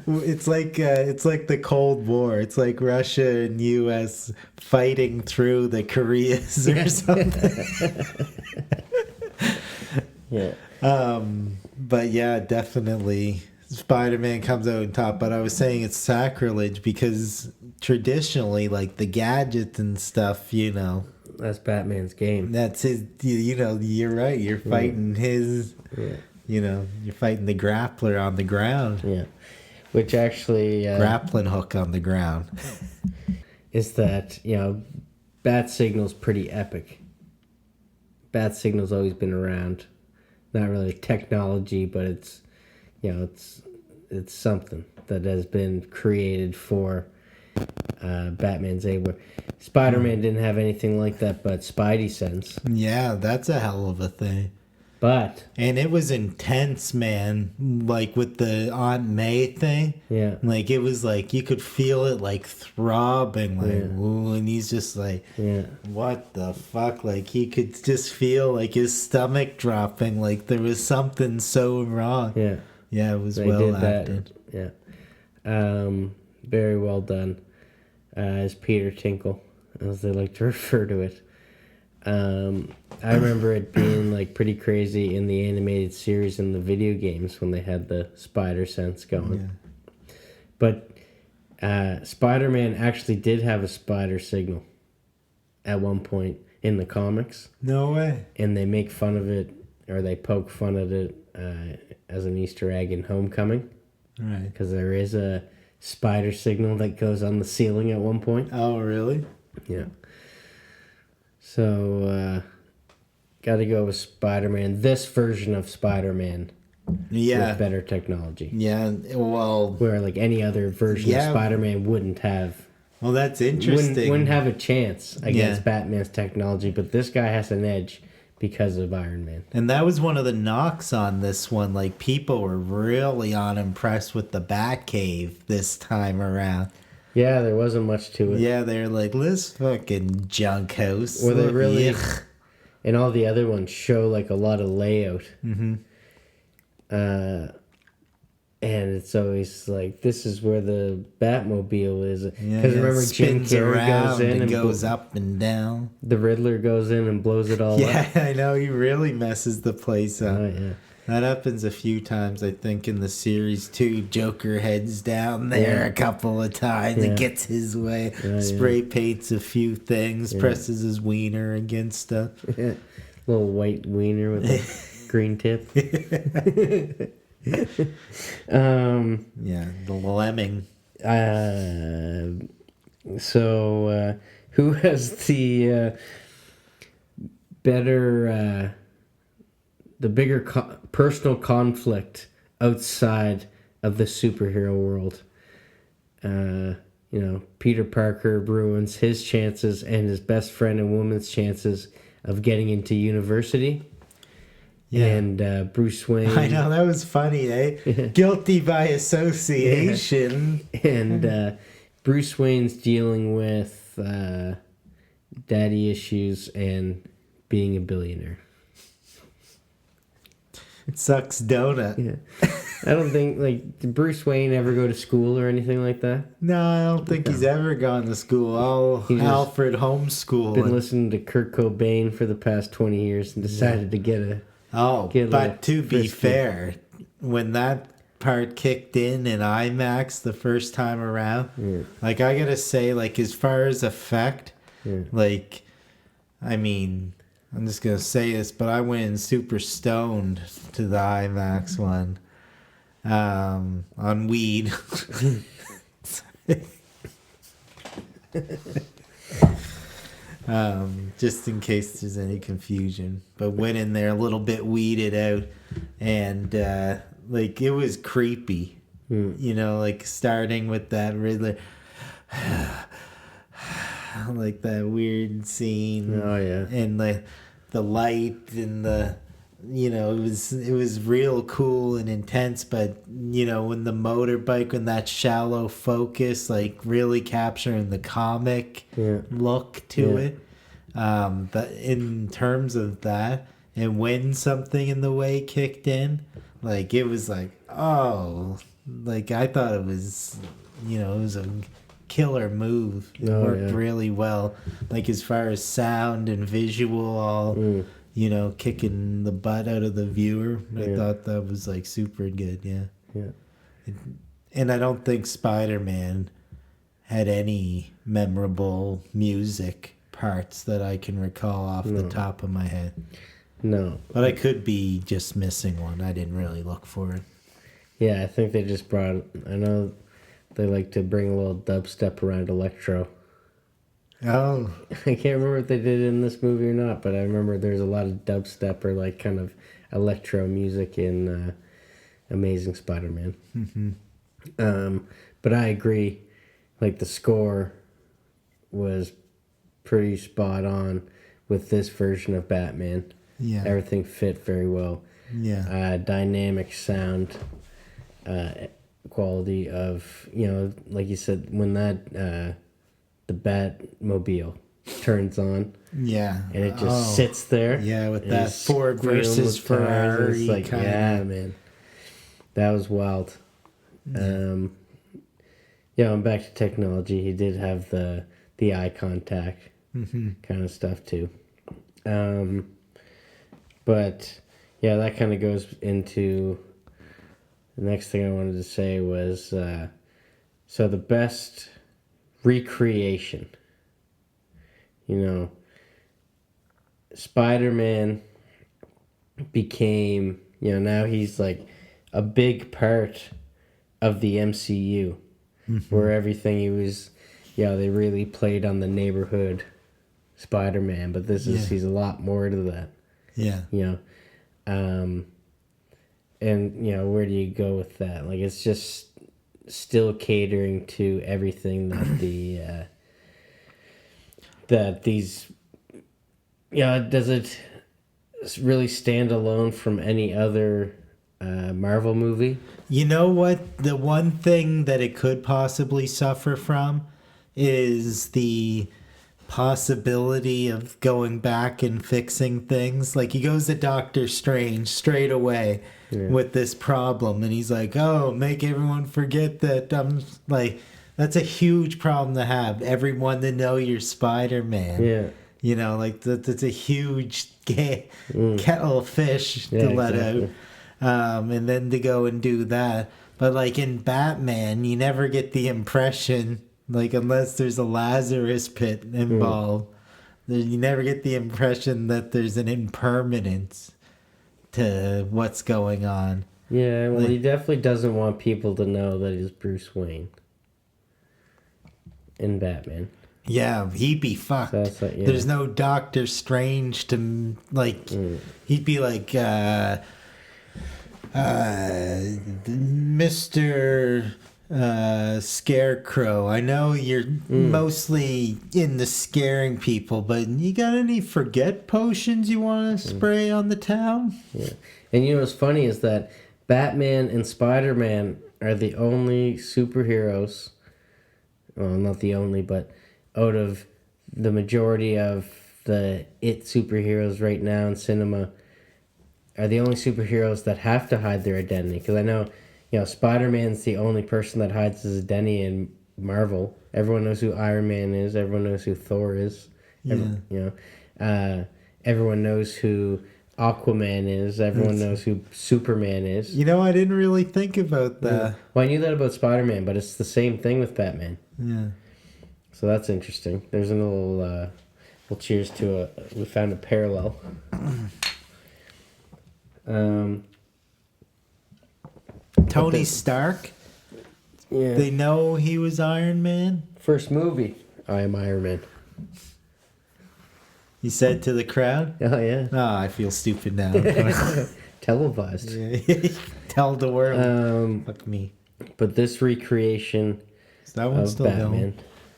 S1: it's like the Cold War. It's like Russia and U.S. fighting through the Koreas or something.
S3: Yeah.
S1: But yeah, definitely Spider-Man comes out on top. But I was saying it's sacrilege because traditionally, like the gadgets and stuff,
S3: that's Batman's game.
S1: that's his. You're right. You're fighting his.
S3: Yeah.
S1: You're fighting the grappler on the ground.
S3: Yeah. Which actually
S1: Grappling hook on the ground.
S3: is that, Bat Signal's pretty epic. Bat Signal's always been around. Not really technology, but it's something that has been created for Batman's able. Spider-Man didn't have anything like that, but Spidey sense.
S1: Yeah, that's a hell of a thing.
S3: And
S1: it was intense, man. Like with the Aunt May thing.
S3: Yeah.
S1: Like it was like you could feel it like throbbing, ooh, and he's just like, what the fuck? Like he could just feel like his stomach dropping. Like there was something so wrong.
S3: Yeah.
S1: Yeah, it was well acted.
S3: Yeah. Very well done. As Peter Tinkle, as they like to refer to it. I remember it being like pretty crazy in the animated series and the video games when they had the spider sense going. Yeah. But Spider-Man actually did have a spider signal at one point in the comics.
S1: No way.
S3: And they make fun of it, or they poke fun at it as an Easter egg in Homecoming.
S1: Right.
S3: Because there is a spider signal that goes on the ceiling at one point.
S1: Oh, really?
S3: Yeah. So, got to go with Spider-Man. This version of Spider-Man.
S1: Yeah.
S3: With better technology.
S1: Yeah, well...
S3: Where, like, any other version of Spider-Man wouldn't have...
S1: Well, that's interesting.
S3: Wouldn't have a chance against Batman's technology, but this guy has an edge because of Iron Man.
S1: And that was one of the knocks on this one. Like, people were really unimpressed with the Batcave this time around.
S3: Yeah, there wasn't much to it.
S1: Yeah, they're like, this fucking junk house.
S3: Were they really... And all the other ones show, like, a lot of layout.
S1: Mm-hmm.
S3: And it's always like, this is where the Batmobile is. Because remember, Jim Carrey goes in and
S1: goes up and down.
S3: The Riddler goes in and blows it all up.
S1: Yeah, I know. He really messes the place up.
S3: Oh, yeah.
S1: That happens a few times, I think, in the series, too. Joker heads down there a couple of times. It gets his way. Spray paints a few things. Presses his wiener against stuff.
S3: Little white wiener with a green tip.
S1: The lemming.
S3: So, who has the better... the bigger personal conflict outside of the superhero world? Peter Parker ruins his chances and his best friend and woman's chances of getting into university,
S1: Yeah.
S3: And Bruce Wayne.
S1: I know, that was funny, eh? Guilty by association.
S3: And Bruce Wayne's dealing with daddy issues and being a billionaire.
S1: It sucks donut.
S3: Yeah. I don't think, did Bruce Wayne ever go to school or anything like that?
S1: No, I don't think he's ever gone to school.
S3: He just
S1: Alfred homeschool.
S3: Been listening to Kurt Cobain for the past 20 years and decided to get a...
S1: But to be fair, when that part kicked in IMAX the first time around, I gotta say, as far as effect, I mean, I'm just gonna say this, but I went in super stoned to the IMAX one, on weed. Just in case there's any confusion, but went in there a little bit weeded out, and it was creepy, starting with that Riddler, that weird scene.
S3: Oh yeah.
S1: And the light and it was real cool and intense, but when the motorbike, when that shallow focus, really capturing the comic look to it, but in terms of that, and when something in the way kicked in, it was I thought it was it was a killer move. It worked really well, as far as sound and visual, all kicking the butt out of the viewer. I thought that was super good. And I don't think Spider-Man had any memorable music parts that I can recall off the top of my head.
S3: No,
S1: but I could be just missing one. I didn't really look for it.
S3: Yeah, I think they just brought, I know they like to bring a little dubstep around electro.
S1: Oh.
S3: I can't remember if they did it in this movie or not, but I remember there's a lot of dubstep or kind of electro music in Amazing Spider-Man.
S1: Mm-hmm.
S3: But I agree, the score was pretty spot on with this version of Batman.
S1: Yeah.
S3: Everything fit very well.
S1: Yeah.
S3: Dynamic sound, quality of, like you said, when that the Batmobile turns on.
S1: Yeah.
S3: And it just sits there.
S1: Yeah, with that Ford versus Ferrari.
S3: Yeah, man. That was wild.
S1: Yeah.
S3: And back to technology, he did have the eye contact kind of stuff too. But yeah, that kind of goes into the next thing I wanted to say was so the best recreation. Spider-Man became, now he's a big part of the MCU, where everything he was, they really played on the neighborhood Spider-Man, but he's a lot more to that.
S1: Yeah.
S3: And where do you go with that? It's just still catering to everything that that these, does it really stand alone from any other Marvel movie? You know what?
S1: The one thing that it could possibly suffer from is the possibility of going back and fixing things. He goes to Doctor Strange straight away with this problem, and he's make everyone forget that I'm that's a huge problem to have. Everyone to know you're Spider-Man. Yeah. That's a huge kettle of fish to let out. And then to go and do that. But in Batman, you never get the impression, unless there's a Lazarus pit involved, you never get the impression that there's an impermanence to what's going on.
S3: Yeah, well, he definitely doesn't want people to know that he's Bruce Wayne in Batman.
S1: Yeah, he'd be fucked. So there's no Doctor Strange to, he'd be Mr. Scarecrow. I know you're mostly into scaring people, but you got any forget potions you want to spray on the town?
S3: Yeah. And you know what's funny is that Batman and Spider-Man are the only superheroes, well, not the only, but out of the majority of the superheroes right now in cinema, are the only superheroes that have to hide their identity. Because I know, Spider-Man's the only person that hides his identity in Marvel. Everyone knows who Iron Man is. Everyone knows who Thor is. Everyone knows who Aquaman is. Everyone knows who Superman is.
S1: I didn't really think about that.
S3: Yeah. Well, I knew that about Spider-Man, but it's the same thing with Batman.
S1: Yeah.
S3: So that's interesting. There's a little cheers to we found a parallel.
S1: Tony Stark?
S3: Yeah.
S1: They know he was Iron Man?
S3: First movie, I am Iron Man.
S1: He said to the crowd?
S3: Oh, yeah.
S1: Oh, I feel stupid now.
S3: Televised.
S1: Tell the world. Fuck me.
S3: But this recreation
S1: Is that one
S3: of
S1: still
S3: Batman.
S1: going?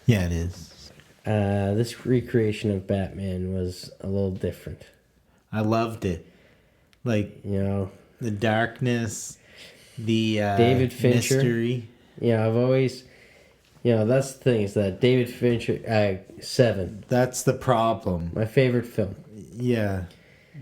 S1: Yeah, it is.
S3: This recreation of Batman was a little different.
S1: I loved it. Like, the darkness, the
S3: David Fincher.
S1: mystery.
S3: Yeah, I've always... that's the thing, is that David Fincher... Seven.
S1: That's the problem.
S3: My favorite film.
S1: Yeah.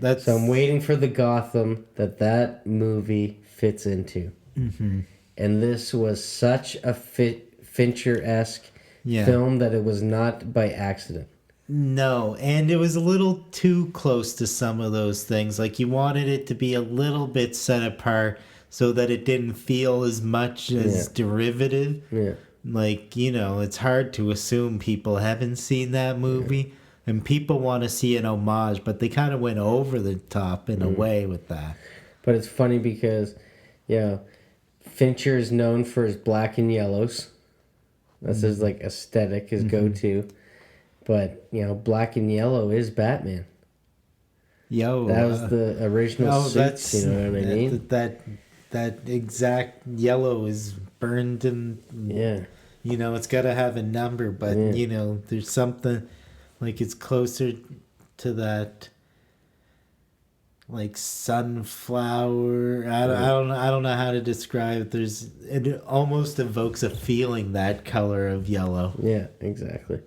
S3: So I'm waiting for the Gotham that movie fits into.
S1: Mm-hmm.
S3: And this was such a Fincher-esque film that it was not by accident.
S1: No, and it was a little too close to some of those things. Like, you wanted it to be a little bit set apart so that it didn't feel as much as derivative.
S3: Yeah.
S1: Like, it's hard to assume people haven't seen that movie. And people want to see an homage, but they kind of went over the top in a way with that.
S3: But it's funny because, Fincher is known for his black and yellows. That's his, aesthetic, his go-to. But, black and yellow is Batman. That was the original suits, you know what I mean?
S1: That exact yellow is burned in...
S3: Yeah.
S1: It's got to have a number, but, there's something... Like, it's closer to that, like, sunflower. I don't know how to describe it. It almost evokes a feeling, that color of yellow.
S3: Yeah, exactly.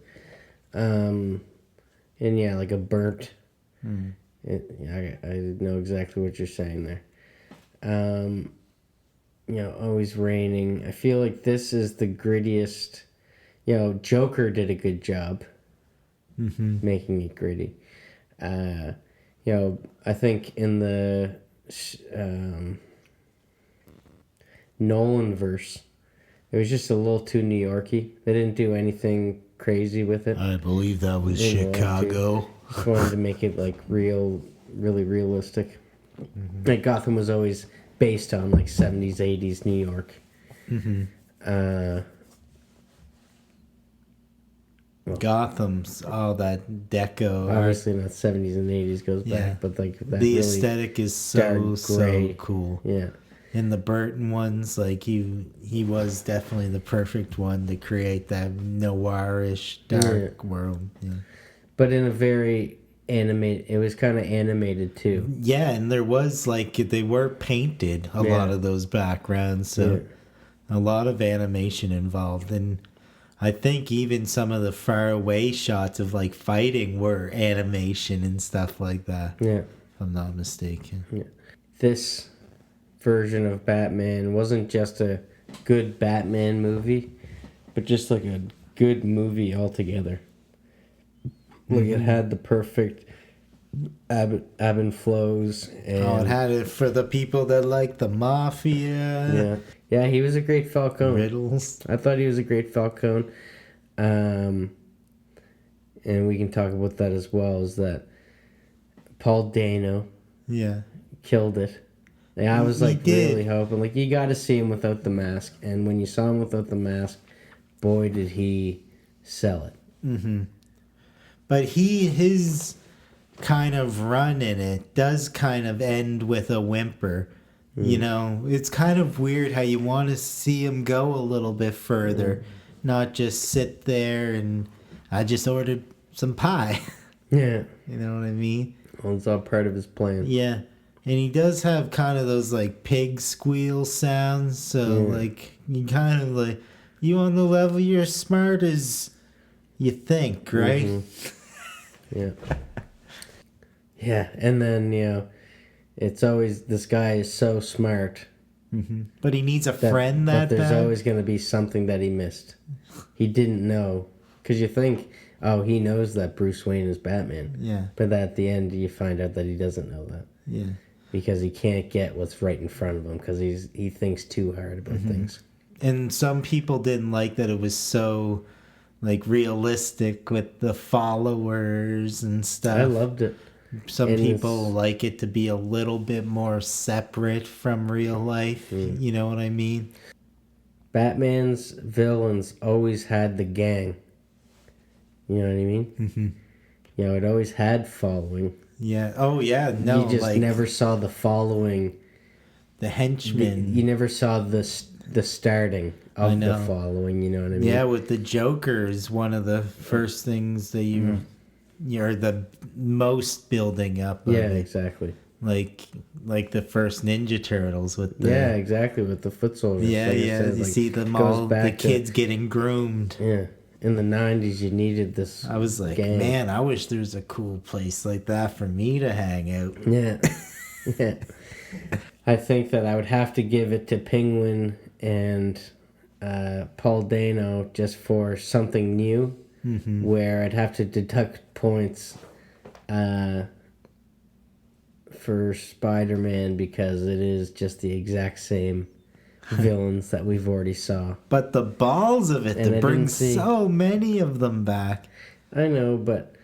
S3: And like a burnt. I know exactly what you're saying there. Always raining. I feel like this is the grittiest. Joker did a good job. Making it gritty. I think in the Nolan verse, it was just a little too New Yorky. They didn't do anything crazy with it.
S1: I believe that was Chicago.
S3: Just wanted to make it like really realistic. Like Gotham was always based on like 70s, 80s New York.
S1: Gotham's all that deco.
S3: Obviously not 70s and 80s goes back, but like that
S1: the
S3: really
S1: aesthetic is so cool.
S3: Yeah.
S1: And the Burton ones, like he was definitely the perfect one to create that noirish dark world. Yeah.
S3: But in a very animated, it was kind of animated too.
S1: Yeah, and there was like they were painted a lot of those backgrounds, so a lot of animation involved. And I think even some of the far away shots of like fighting were animation and stuff like that.
S3: Yeah.
S1: If I'm not mistaken.
S3: Yeah. This version of Batman wasn't just a good Batman movie, but just like a good movie altogether. Like it had the perfect ebb and flows. And
S1: it had it for the people that like the mafia.
S3: Yeah, he was a great Falcone.
S1: Riddles.
S3: I thought he was a great Falcone. And we can talk about that as well, is that Paul Dano killed it. And I was like really hoping, like, you got to see him without the mask. And when you saw him without the mask, boy, did he sell it.
S1: Mm-hmm. But his kind of run in it does kind of end with a whimper. You know, it's kind of weird how you want to see him go a little bit further, not just sit there and I just ordered some pie.
S3: Yeah.
S1: You know what I mean?
S3: Well, it's all part of his plan.
S1: Yeah. And he does have kind of those like pig squeal sounds. So like you kind of like you on the level you're as smart as you think, right?
S3: Mm-hmm. Yeah. Yeah, and then, you know, it's always, this guy is so smart.
S1: Mm-hmm. But he needs a friend that
S3: But there's
S1: bad.
S3: always going to be something that he missed. He didn't know. Because you think, oh, he knows that Bruce Wayne is Batman.
S1: Yeah.
S3: But at the end, you find out that he doesn't know that.
S1: Yeah.
S3: Because he can't get what's right in front of him. Because he thinks too hard about things.
S1: And some people didn't like that it was so like realistic with the followers and stuff.
S3: I loved it.
S1: Some
S3: And
S1: people like it to be a little bit more separate from real life. You know what I mean?
S3: Batman's villains always had the gang. You know what I mean?
S1: Mm-hmm.
S3: You know, it always had following.
S1: Yeah. Oh, yeah. No,
S3: You just
S1: like
S3: never saw the following.
S1: the henchmen.
S3: You never saw the starting
S1: I
S3: of
S1: know.
S3: the following. You know what I mean?
S1: Yeah, with the Joker is one of the first things that you're the most building up. Of
S3: Yeah,
S1: it.
S3: exactly.
S1: Like the first Ninja Turtles with the
S3: Yeah, exactly. With the foot soldiers.
S1: yeah,
S3: Like I
S1: yeah.
S3: said,
S1: You
S3: like,
S1: see them
S3: goes
S1: all, the
S3: back to-
S1: kids getting groomed.
S3: Yeah. In the 90s, you needed this.
S1: I was like,
S3: gang.
S1: man, I wish there was a cool place like that for me to hang out.
S3: Yeah. Yeah. I think that I would have to give it to Penguin and Paul Dano just for something new, where I'd have to deduct points for Spider-Man because it is just the exact same villains that we've already saw.
S1: But the balls of it
S3: And
S1: to
S3: I
S1: bring
S3: didn't see-
S1: so many of them back.
S3: I know, but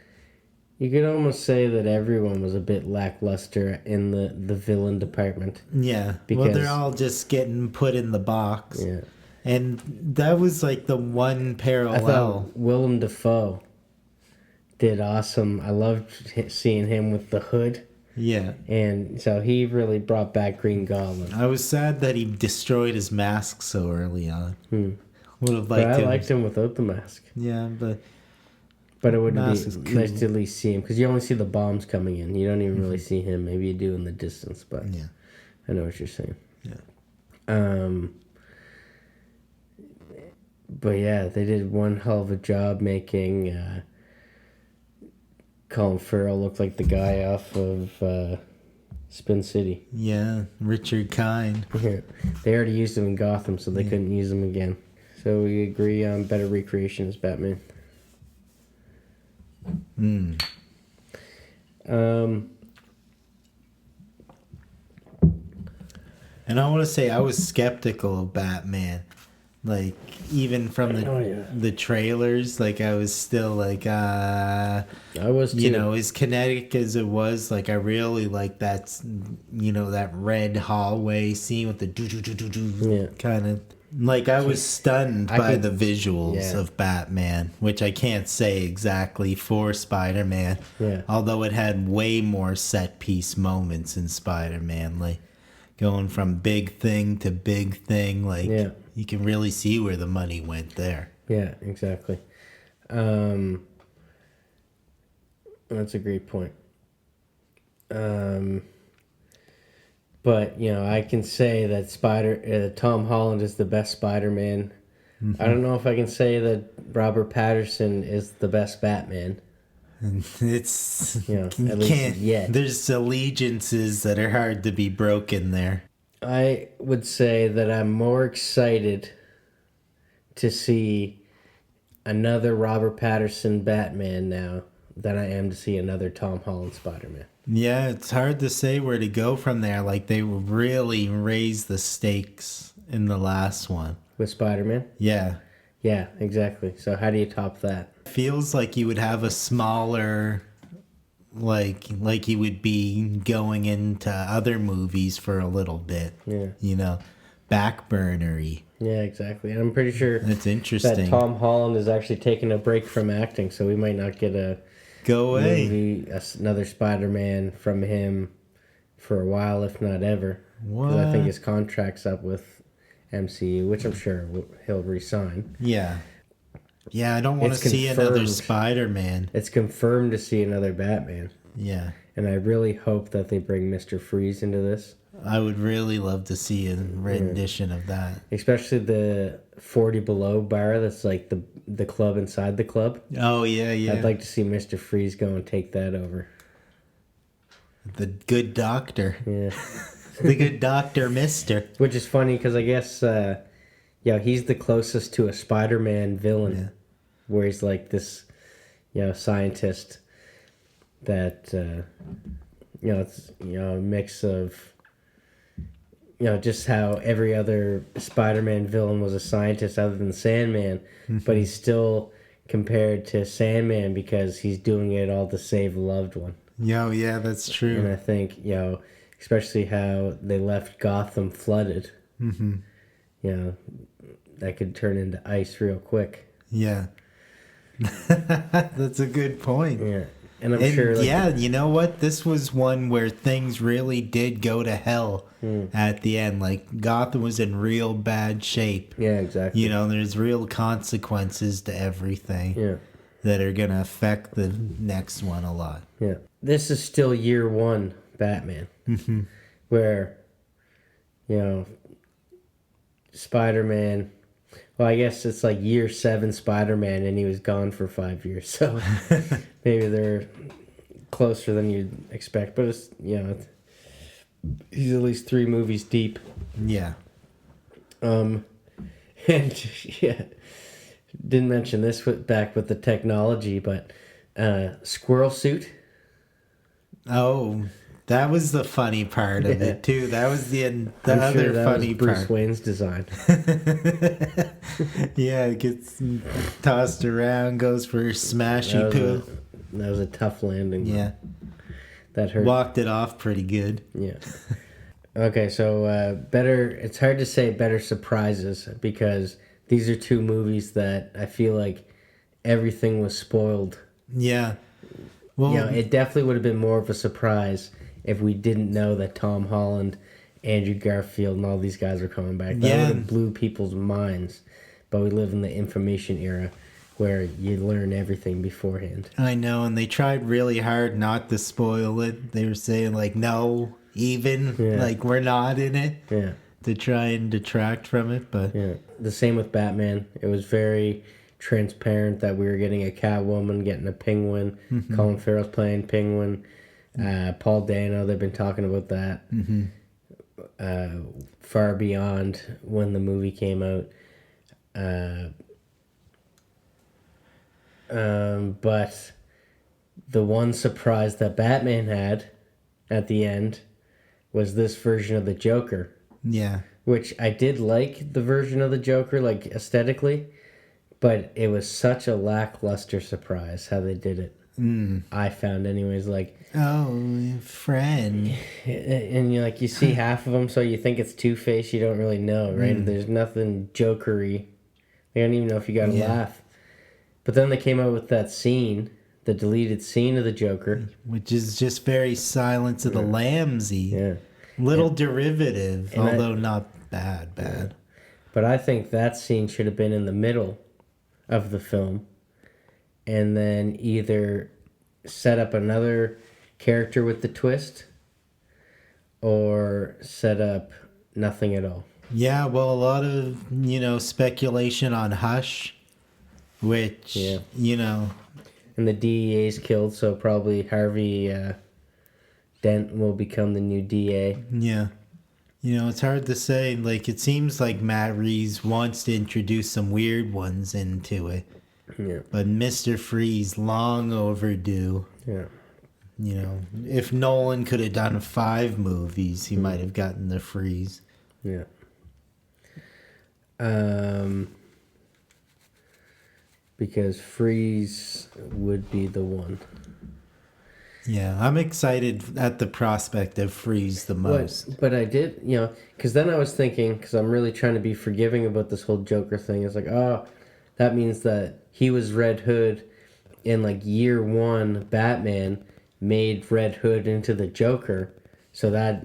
S3: you could almost say that everyone was a bit lackluster in the villain department.
S1: Yeah. Well,
S3: Because-
S1: they're all just getting put in the box.
S3: Yeah.
S1: And that was like the one
S3: I
S1: parallel.
S3: thought Willem Dafoe did awesome. I loved seeing him with the hood.
S1: Yeah.
S3: And so he really brought back Green Goblin.
S1: I was sad that he destroyed his mask so early on. Would have
S3: But
S1: liked
S3: I
S1: him.
S3: liked him without the mask.
S1: Yeah, but
S3: But it would
S1: Mask is
S3: be
S1: cool.
S3: nice to at least see him. Because you only see the bombs coming in. You don't even really see him. Maybe you do in the distance. But
S1: yeah.
S3: I know what you're saying.
S1: Yeah.
S3: But yeah, they did one hell of a job making Colin Farrell look like the guy off of Spin City.
S1: Yeah, Richard Kind.
S3: They already used him in Gotham, so they couldn't use him again. So we agree on better recreation as Batman.
S1: And I want to say I was skeptical of Batman. Like, even from the trailers, like, I was still like,
S3: I was too.
S1: you know, as kinetic as it was, like, I really like that, you know, that red hallway scene with the
S3: Yeah.
S1: kind of. Like, I was stunned by
S3: could-
S1: the visuals
S3: yeah.
S1: of Batman, which I can't say exactly for Spider-Man.
S3: Yeah.
S1: Although it had way more set-piece moments in Spider-Man, like, going from big thing to big thing, like,
S3: Yeah.
S1: you can really see where the money went there.
S3: Yeah, exactly. That's a great point. But, you know, I can say that Tom Holland is the best Spider-Man. I don't know if I can say that Robert Pattinson is the best Batman.
S1: It's
S3: You know,
S1: you
S3: at least
S1: can't.
S3: yet.
S1: There's allegiances that are hard to be broken there.
S3: I would say that I'm more excited to see another Robert Pattinson Batman now than I am to see another Tom Holland Spider-Man.
S1: Yeah, it's hard to say where to go from there. Like, they really raised the stakes in the last one.
S3: With Spider-Man?
S1: Yeah.
S3: Yeah, exactly. So how do you top that?
S1: Feels like you would have a smaller, like you would be going into other movies for a little bit.
S3: Yeah.
S1: You know, backburnery.
S3: Yeah, exactly. And I'm pretty sure
S1: That's
S3: that
S1: interesting.
S3: Tom Holland is actually taking a break from acting, so we might not get a
S1: Go away.
S3: movie, another Spider-Man from him for a while, if not ever. Because I think his contract's up with MCU, which I'm sure he'll resign.
S1: Yeah. Yeah, I don't want to see another Spider-Man.
S3: It's confirmed to see another Batman.
S1: Yeah.
S3: And I really hope that they bring Mr. Freeze into this.
S1: I would really love to see a rendition of that.
S3: Especially the 40 Below bar that's like the club inside the club.
S1: Oh, yeah, yeah.
S3: I'd like to see Mr. Freeze go and take that over.
S1: The good doctor.
S3: Yeah.
S1: The good doctor, mister.
S3: Which is funny because I guess, he's the closest to a Spider-Man villain.
S1: Yeah.
S3: Where he's like this, scientist that, it's, a mix of, just how every other Spider-Man villain was a scientist other than Sandman, but he's still compared to Sandman because he's doing it all to save a loved one.
S1: Yeah, that's true.
S3: And I think, especially how they left Gotham flooded, that could turn into ice real quick.
S1: Yeah. That's a good point.
S3: Yeah. And I'm sure...
S1: you know what? This was one where things really did go to hell at the end. Like, Gotham was in real bad shape.
S3: Yeah, exactly.
S1: There's real consequences to everything that are going to affect the next one a lot.
S3: Yeah. This is still year one Batman. Where, Spider-Man... Well, I guess it's like year 7 Spider-Man, and he was gone for 5 years. So maybe they're closer than you'd expect. But it's, he's at least 3 movies deep.
S1: Yeah.
S3: And didn't mention this back with the technology, but squirrel suit.
S1: Oh, that was the funny part of it too. That was the other
S3: sure that
S1: funny
S3: was Bruce
S1: part.
S3: Wayne's design.
S1: Yeah, it gets tossed around, goes for smashy poo.
S3: That was a tough landing.
S1: Yeah,
S3: that hurt.
S1: Walked it off pretty good.
S3: Yeah. Okay, so better. It's hard to say better surprises because these are 2 movies that I feel like everything was spoiled.
S1: Yeah. Well,
S3: it definitely would have been more of a surprise if we didn't know that Tom Holland, Andrew Garfield, and all these guys were coming back. That would have blew people's minds. But we live in the information era where you learn everything beforehand.
S1: I know, and they tried really hard not to spoil it. They were saying, like, no, like, we're not in it.
S3: Yeah.
S1: To try and detract from it, but...
S3: Yeah. The same with Batman. It was very transparent that we were getting a Catwoman, getting a Penguin. Colin Farrell's playing Penguin. Paul Dano, they've been talking about that far beyond when the movie came out. But the one surprise that Batman had at the end was this version of the Joker.
S1: Yeah.
S3: Which I did like the version of the Joker, like aesthetically, but it was such a lackluster surprise how they did it. I found anyways, like...
S1: Oh, friend.
S3: And you see half of them, so you think it's Two-Face, you don't really know, right? There's nothing Jokery. I don't even know if you got a laugh. But then they came out with that scene, the deleted scene of the Joker.
S1: Which is just very Silence of the Lambs-y.
S3: Yeah.
S1: Little derivative, although not bad.
S3: But I think that scene should have been in the middle of the film. And then either set up another character with the twist or set up nothing at all.
S1: Yeah, well, a lot of, speculation on Hush, which,
S3: And the DEA is killed, so probably Harvey Dent will become the new DA.
S1: Yeah. It's hard to say. Like, it seems like Matt Reeves wants to introduce some weird ones into it.
S3: Yeah.
S1: But Mr. Freeze, long overdue.
S3: Yeah.
S1: If Nolan could have done 5 movies, he might have gotten the Freeze.
S3: Yeah. Because Freeze would be the one.
S1: Yeah, I'm excited at the prospect of Freeze the most.
S3: But I did, because then I was thinking, because I'm really trying to be forgiving about this whole Joker thing. It's like, that means that he was Red Hood in like year 1 Batman made Red Hood into the Joker. So that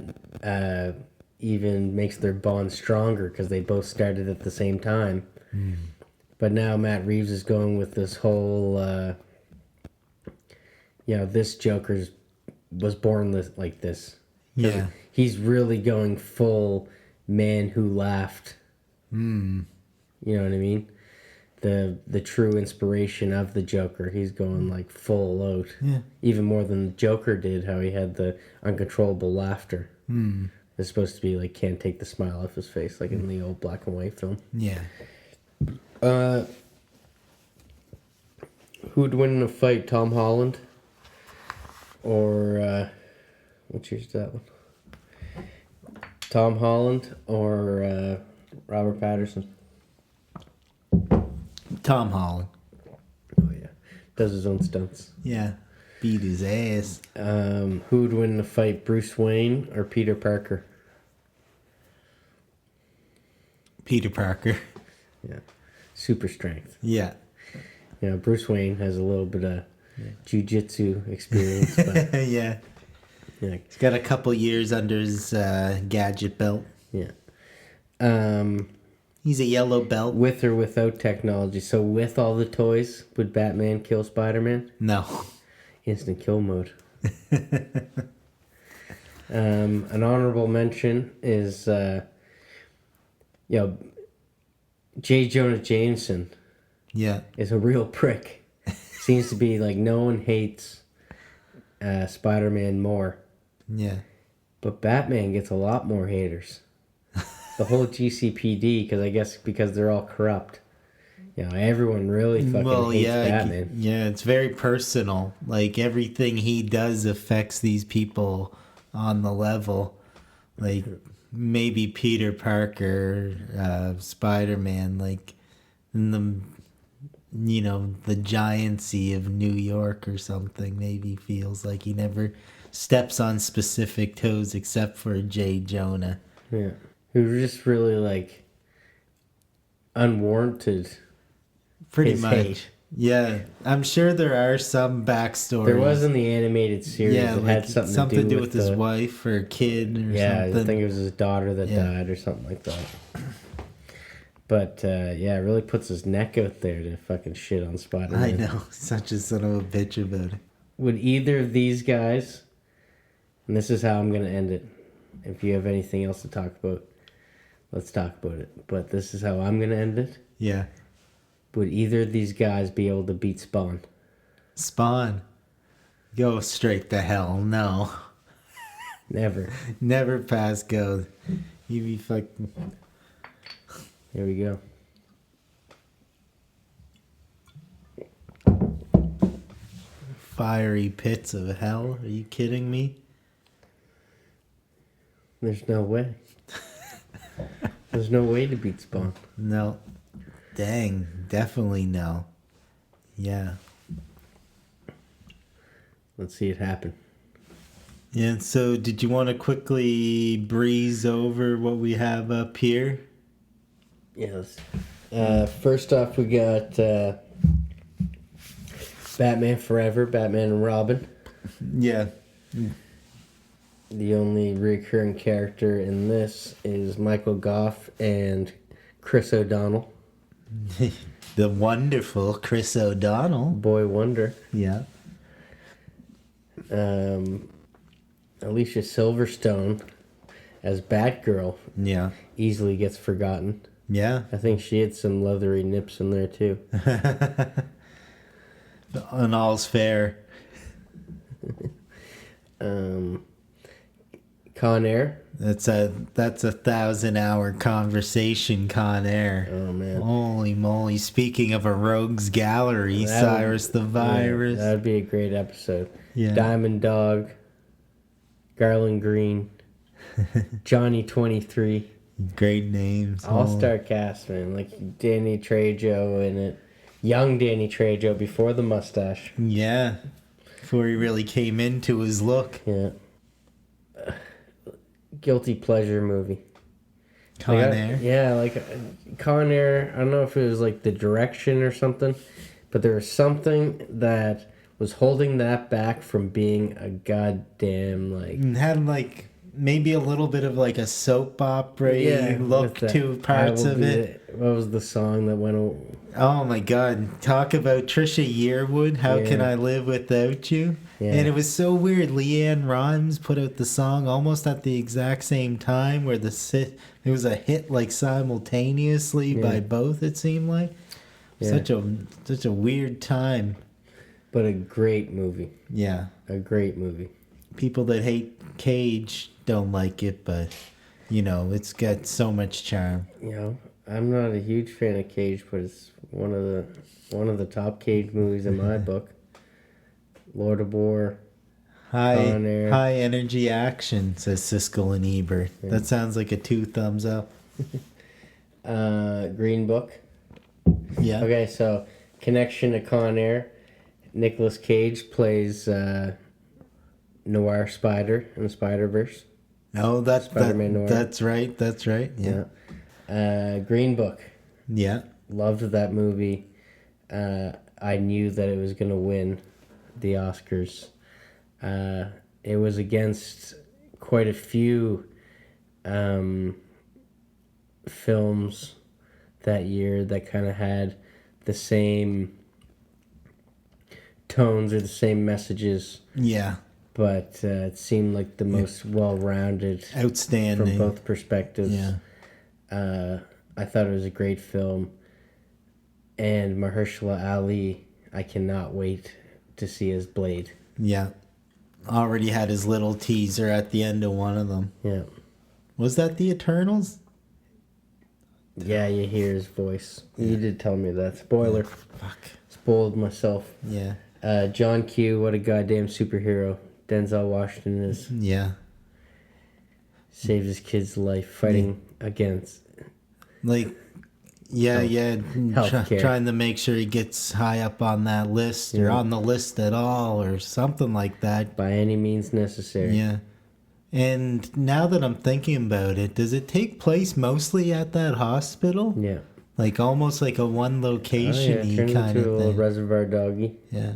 S3: even makes their bond stronger because they both started at the same time. But now Matt Reeves is going with this whole, this Joker was born like this.
S1: Yeah.
S3: He's really going full man who laughed. You know what I mean? The true inspiration of the Joker. He's going like full out.
S1: Yeah.
S3: Even more than the Joker did, how he had the uncontrollable laughter. It's supposed to be like can't take the smile off his face, like in the old black and white film.
S1: Yeah.
S3: Who'd win in a fight, Tom Holland? Or what's yours that one? Tom Holland or Robert Pattinson?
S1: Tom Holland.
S3: Oh yeah, does his own stunts.
S1: Yeah. Beat his ass.
S3: Who would win in a fight, Bruce Wayne or Peter Parker?
S1: Peter Parker.
S3: Yeah, super strength.
S1: Yeah.
S3: You know, Bruce Wayne has a little bit of jiu-jitsu experience, but
S1: Yeah.
S3: yeah,
S1: He's got a couple years under his gadget belt.
S3: yeah.
S1: He's a yellow belt.
S3: With or without technology. So with all the toys, would Batman kill Spider-Man?
S1: No.
S3: Instant kill mode. An honorable mention is, J. Jonah Jameson
S1: Yeah.
S3: is a real prick. Seems to be like no one hates Spider-Man more.
S1: Yeah.
S3: But Batman gets a lot more haters. The whole GCPD, because they're all corrupt. You know, everyone really fucking hates Batman.
S1: Yeah, it's very personal. Like, everything he does affects these people on the level. Like, maybe Peter Parker, Spider-Man, like, in the, the giancy of New York or something, maybe feels like he never steps on specific toes except for J. Jonah.
S3: Yeah. Who just really, like, unwarranted.
S1: Pretty
S3: His
S1: much.
S3: hate.
S1: Yeah. I'm sure there are some backstories.
S3: There was in the animated series that
S1: like
S3: had something to do with
S1: his wife or kid or
S3: yeah,
S1: something.
S3: I think it was his daughter that died or something like that. But, it really puts his neck out there to fucking shit on Spider-Man.
S1: I know. Such a son of a bitch about it.
S3: Would either of these guys, and this is how I'm going to end it. If you have anything else to talk about, let's talk about it. But this is how I'm going to end it.
S1: Yeah.
S3: Would either of these guys be able to beat Spawn?
S1: Spawn. Go straight to hell. No.
S3: Never.
S1: Never pass go. You be fucking...
S3: Here we go.
S1: Fiery pits of hell. Are you kidding me?
S3: There's no way. There's no way to beat Spawn.
S1: No. Dang. Definitely no. Yeah.
S3: Let's see it happen.
S1: Yeah, so did you want to quickly breeze over what we have up here?
S3: Yes. First off, we got Batman Forever, Batman and Robin.
S1: Yeah.
S3: The only recurring character in this is Michael Goff and Chris O'Donnell.
S1: The wonderful Chris O'Donnell.
S3: Boy Wonder.
S1: Yeah.
S3: Alicia Silverstone as Batgirl
S1: Yeah.
S3: easily gets forgotten.
S1: Yeah.
S3: I think she had some leathery nips in there too.
S1: And all's fair.
S3: Con Air.
S1: That's a 1,000-hour conversation, Con Air.
S3: Oh man.
S1: Holy moly. Speaking of a rogues gallery, Cyrus the Virus.
S3: Yeah, that would be a great episode.
S1: Yeah.
S3: Diamond Dog, Garland Green, Johnny 23.
S1: Great names.
S3: All-star cast, man. Like Danny Trejo in it. Young Danny Trejo before the mustache.
S1: Yeah. Before he really came into his look.
S3: Yeah. Guilty pleasure movie.
S1: Con Air.
S3: Yeah, like Con Air. I don't know if it was like the direction or something, but there was something that was holding that back from being a goddamn like.
S1: And had like maybe a little bit of like a soap opera look
S3: with
S1: to parts of it.
S3: What was the song that went?
S1: Oh my God! Talk about Trisha Yearwood. How can I live without you?
S3: Yeah.
S1: And it was so weird. Leanne Rhymes put out the song almost at the exact same time, where it was a hit like simultaneously by both. It seemed like such a weird time.
S3: But a great movie.
S1: Yeah,
S3: a great movie.
S1: People that hate Cage don't like it, but it's got so much charm.
S3: I'm not a huge fan of Cage, but it's one of the top Cage movies in my book. Lord of War,
S1: high energy action, says Siskel and Ebert. Yeah. That sounds like a 2 thumbs up.
S3: Green Book.
S1: Yeah.
S3: Okay, so connection to Con Air. Nicolas Cage plays Noir Spider in the Spider-Verse.
S1: Oh,
S3: Spider-Man Noir.
S1: That's right. That's right. Yeah.
S3: Green Book.
S1: Yeah.
S3: Loved that movie. I knew that it was going to win the Oscars. It was against quite a few films that year that kind of had the same tones or the same messages.
S1: Yeah.
S3: But it seemed like the most well-rounded.
S1: Outstanding.
S3: From both perspectives.
S1: Yeah.
S3: I thought it was a great film. And Mahershala Ali, I cannot wait to see his Blade.
S1: Yeah. Already had his little teaser at the end of one of them.
S3: Yeah.
S1: Was that the Eternals?
S3: Yeah, you hear his voice. Yeah. You did tell me that. Spoiler.
S1: Fuck.
S3: Spoiled myself.
S1: Yeah.
S3: John Q, what a goddamn superhero. Denzel Washington is.
S1: Yeah.
S3: Saved his kid's life fighting against.
S1: Like, trying to make sure he gets high up on that list or on the list at all or something like that.
S3: By any means necessary.
S1: Yeah. And now that I'm thinking about it, does it take place mostly at that hospital?
S3: Yeah.
S1: Like almost like a one location-y kind of thing.
S3: A little Reservoir Doggy.
S1: Yeah.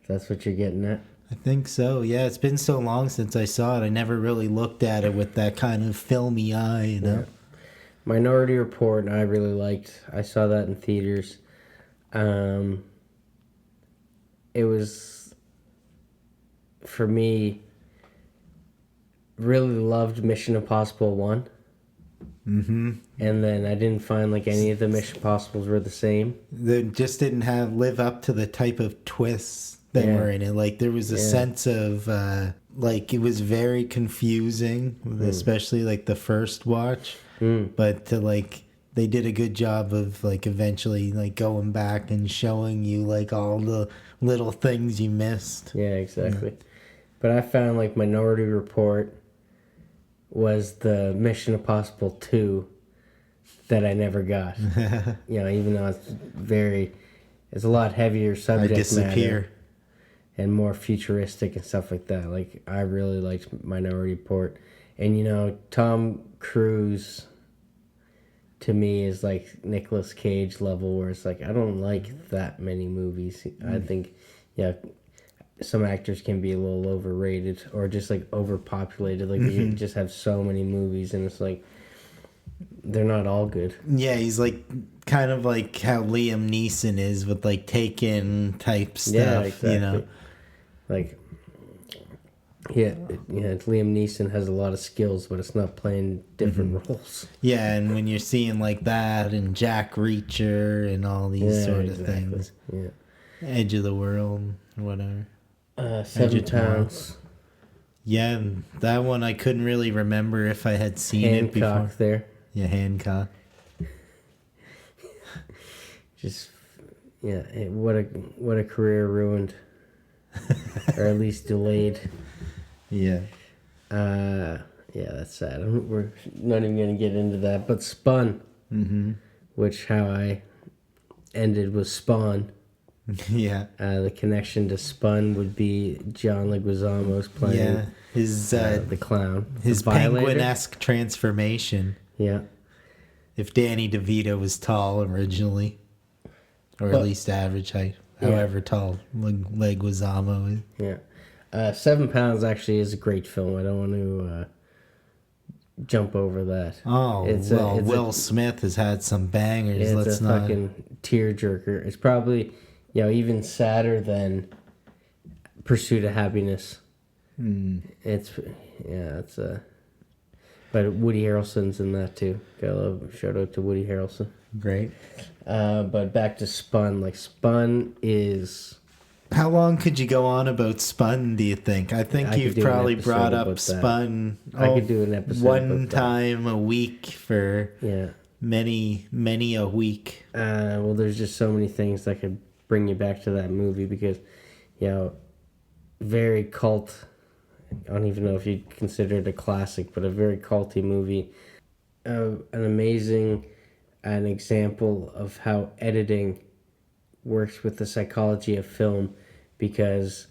S3: If that's what you're getting at.
S1: I think so. Yeah, it's been so long since I saw it. I never really looked at it with that kind of filmy eye,
S3: Yeah. Minority Report, I really liked. I saw that in theaters. It was, for me, really loved Mission Impossible 1.
S1: Mm-hmm.
S3: And then I didn't find like any of the Mission Impossibles were the same.
S1: They just didn't live up to the type of twists that were in it. Like there was a sense of like it was very confusing, especially like the first watch. But they did a good job of like eventually like going back and showing you like all the little things you missed.
S3: Yeah, exactly. Yeah. But I found like Minority Report was the Mission Impossible 2 that I never got. Even though it's a lot heavier subject matter and more futuristic and stuff like that. Like I really liked Minority Report. And Tom Cruise to me is like Nicolas Cage level, where it's like I don't like that many movies. I think some actors can be a little overrated or just like overpopulated. Like you just have so many movies and it's like they're not all good.
S1: Yeah, he's like kind of like how Liam Neeson is with like Taken type stuff.
S3: Yeah, exactly. Like Liam Neeson has a lot of skills, but it's not playing different roles.
S1: Yeah, and when you're seeing like that and Jack Reacher and all these sort of things.
S3: Yeah.
S1: Edge of the World, whatever.
S3: 7 Pounds.
S1: Yeah, that one I couldn't really remember if I had seen it before.
S3: Hancock there.
S1: Yeah, Hancock.
S3: Just, what a career ruined. Or at least delayed.
S1: Yeah.
S3: That's sad. We're not even going to get into that. But Spun, which how I ended was Spawn.
S1: Yeah.
S3: The connection to Spun would be John Leguizamo's playing
S1: his
S3: the clown.
S1: His penguin-esque transformation.
S3: Yeah.
S1: If Danny DeVito was tall originally. Or at least average height. However tall Leguizamo is.
S3: Yeah. £7 actually is a great film. I don't want to jump over that.
S1: Oh, Will Smith has had some bangers.
S3: It's
S1: Let's
S3: a
S1: not.
S3: fucking tearjerker. It's probably, even sadder than Pursuit of Happiness. It's a. But Woody Harrelson's in that too. Gotta love, shout out to Woody Harrelson.
S1: Great.
S3: But back to Spun. Like, Spun is.
S1: How long could you go on about Spun, do you think? I think
S3: I
S1: you've
S3: could do an
S1: probably
S3: episode
S1: brought up
S3: about that.
S1: Spun
S3: I could do an episode
S1: one
S3: about that.
S1: time a week for
S3: Yeah.
S1: many a week.
S3: Well, there's just so many things that could bring you back to that movie because, very cult. I don't even know if you'd consider it a classic, but a very culty movie. An amazing an example of how editing works with the psychology of film, because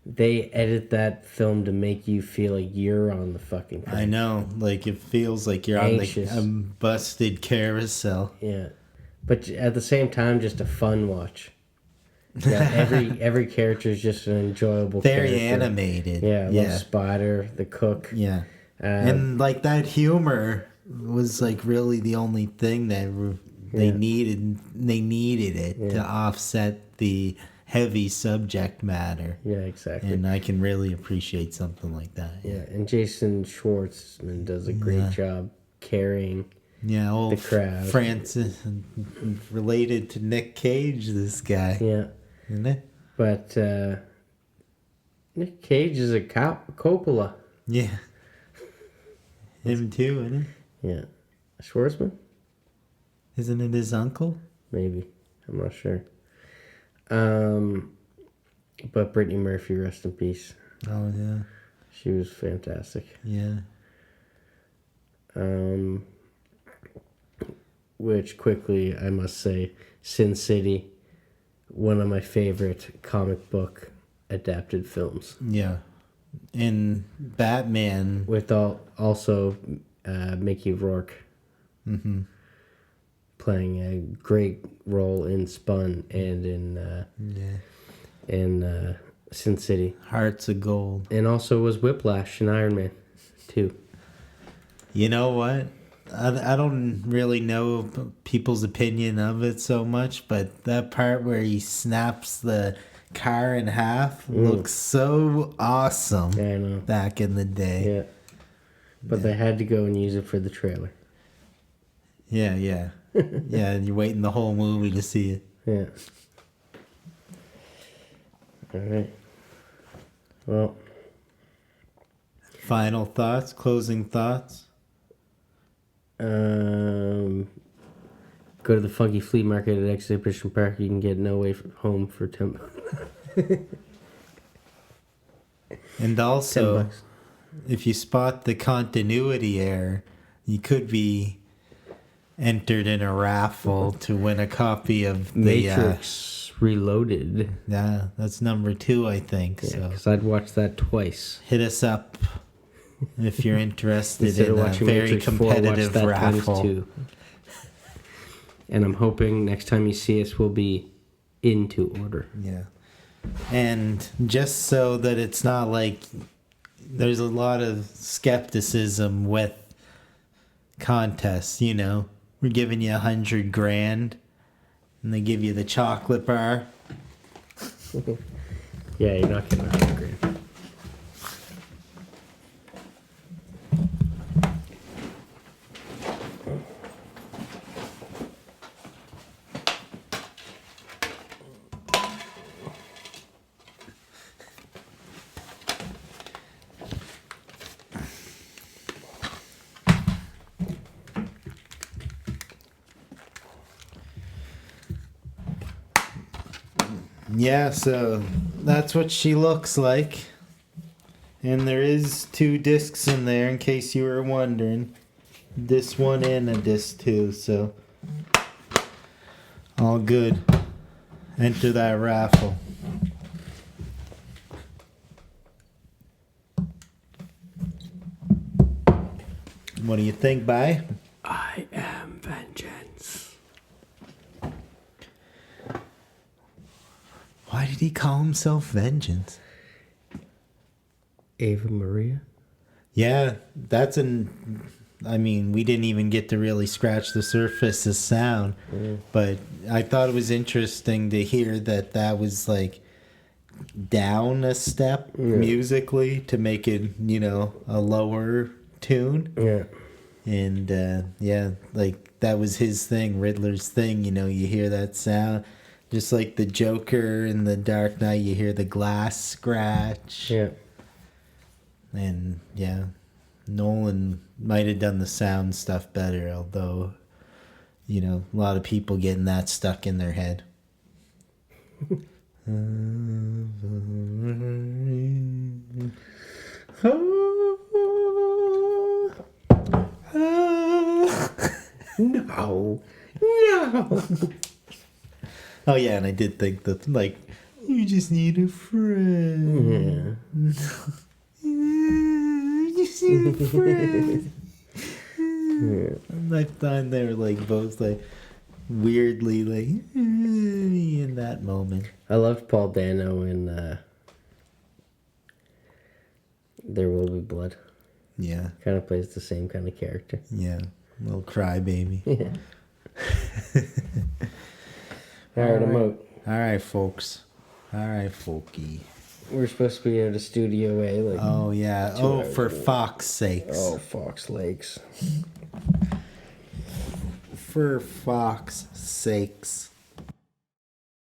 S3: they edit that film to make you feel like you're on the fucking thing.
S1: I know, like it feels like you're
S3: Anxious.
S1: on the busted carousel.
S3: Yeah, but at the same time, just a fun watch. Every character is just an enjoyable
S1: Very
S3: character.
S1: animated.
S3: Yeah, Spider, the cook.
S1: Yeah. And like that humor was like really the only thing that they needed. They needed it to offset the heavy subject matter.
S3: Yeah, exactly.
S1: And I can really appreciate something like that.
S3: Yeah, and Jason Schwartzman does a great job carrying.
S1: Yeah, old
S3: the crowd.
S1: Francis, related to Nick Cage, this guy.
S3: Yeah.
S1: Isn't it?
S3: But Nick Cage is a Coppola.
S1: Yeah. Him too, isn't it?
S3: Yeah. Schwartzman?
S1: Isn't it his uncle?
S3: Maybe. I'm not sure. But Brittany Murphy, rest in peace.
S1: Oh, yeah.
S3: She was fantastic.
S1: Yeah.
S3: Which, quickly, I must say, Sin City, one of my favorite comic book adapted films.
S1: Yeah. And Batman.
S3: With also Mickey Rourke playing a great role in Spun and in Sin City.
S1: Hearts of Gold.
S3: And also was Whiplash in Iron Man 2.
S1: You know what? I don't really know people's opinion of it so much, but that part where he snaps the car in half looks so awesome.
S3: Yeah, I know.
S1: Back in the day.
S3: Yeah. But they had to go and use it for the trailer.
S1: Yeah. Yeah, and you're waiting the whole movie to see it.
S3: Yeah. All right. Well.
S1: Final thoughts, closing thoughts?
S3: Go to the Funky Flea Market at Exhibition Park. You can get No Way Home for 10
S1: And also,
S3: $10.
S1: if you spot the continuity error, you could be entered in a raffle to win a copy of the
S3: Matrix Reloaded.
S1: Yeah, that's number 2, I think.
S3: Yeah,
S1: so
S3: because I'd watched that twice.
S1: hit us up if you're interested
S3: Instead
S1: in
S3: of
S1: a
S3: watching
S1: very
S3: Matrix 4,
S1: competitive
S3: watch that
S1: raffle.
S3: times 2. And I'm hoping next time you see us, we'll be into order.
S1: Yeah. And just so that it's not like there's a lot of skepticism with contests, We're giving you $100,000 and they give you the chocolate bar.
S3: Yeah, you're not getting $100,000.
S1: Yeah, so that's what she looks like. And there is 2 discs in there, in case you were wondering. Disc 1 and a disc 2, so all good. Enter that raffle. What do you think, Bye?
S3: I am vengeance.
S1: Why did he call himself Vengeance?
S3: Ava Maria.
S1: Yeah, I mean, we didn't even get to really scratch the surface of sound, but I thought it was interesting to hear that that was like down a step musically to make it, a lower tune.
S3: Yeah.
S1: And yeah, like that was his thing, Riddler's thing. You hear that sound, just like the Joker in the Dark Knight. You hear the glass scratch.
S3: Yeah.
S1: And yeah, Nolan might have done the sound stuff better, although, a lot of people getting that stuck in their head.
S3: No. No.
S1: Oh yeah, and I did think that, like, you just need a friend.
S3: Yeah.
S1: You just need a friend. And I thought they were like both like weirdly like in that moment.
S3: I loved Paul Dano in There Will Be Blood.
S1: Yeah,
S3: Kind of plays the same kind of character.
S1: yeah, little crybaby.
S3: Yeah. All right, I'm out.
S1: All right, folks. All right, folky.
S3: We're supposed to be at a Studio A. Like,
S1: Oh yeah.
S3: 2
S1: Oh,
S3: hours
S1: for
S3: away.
S1: Fox sakes.
S3: Oh, Fox Lakes.
S1: For Fox sakes.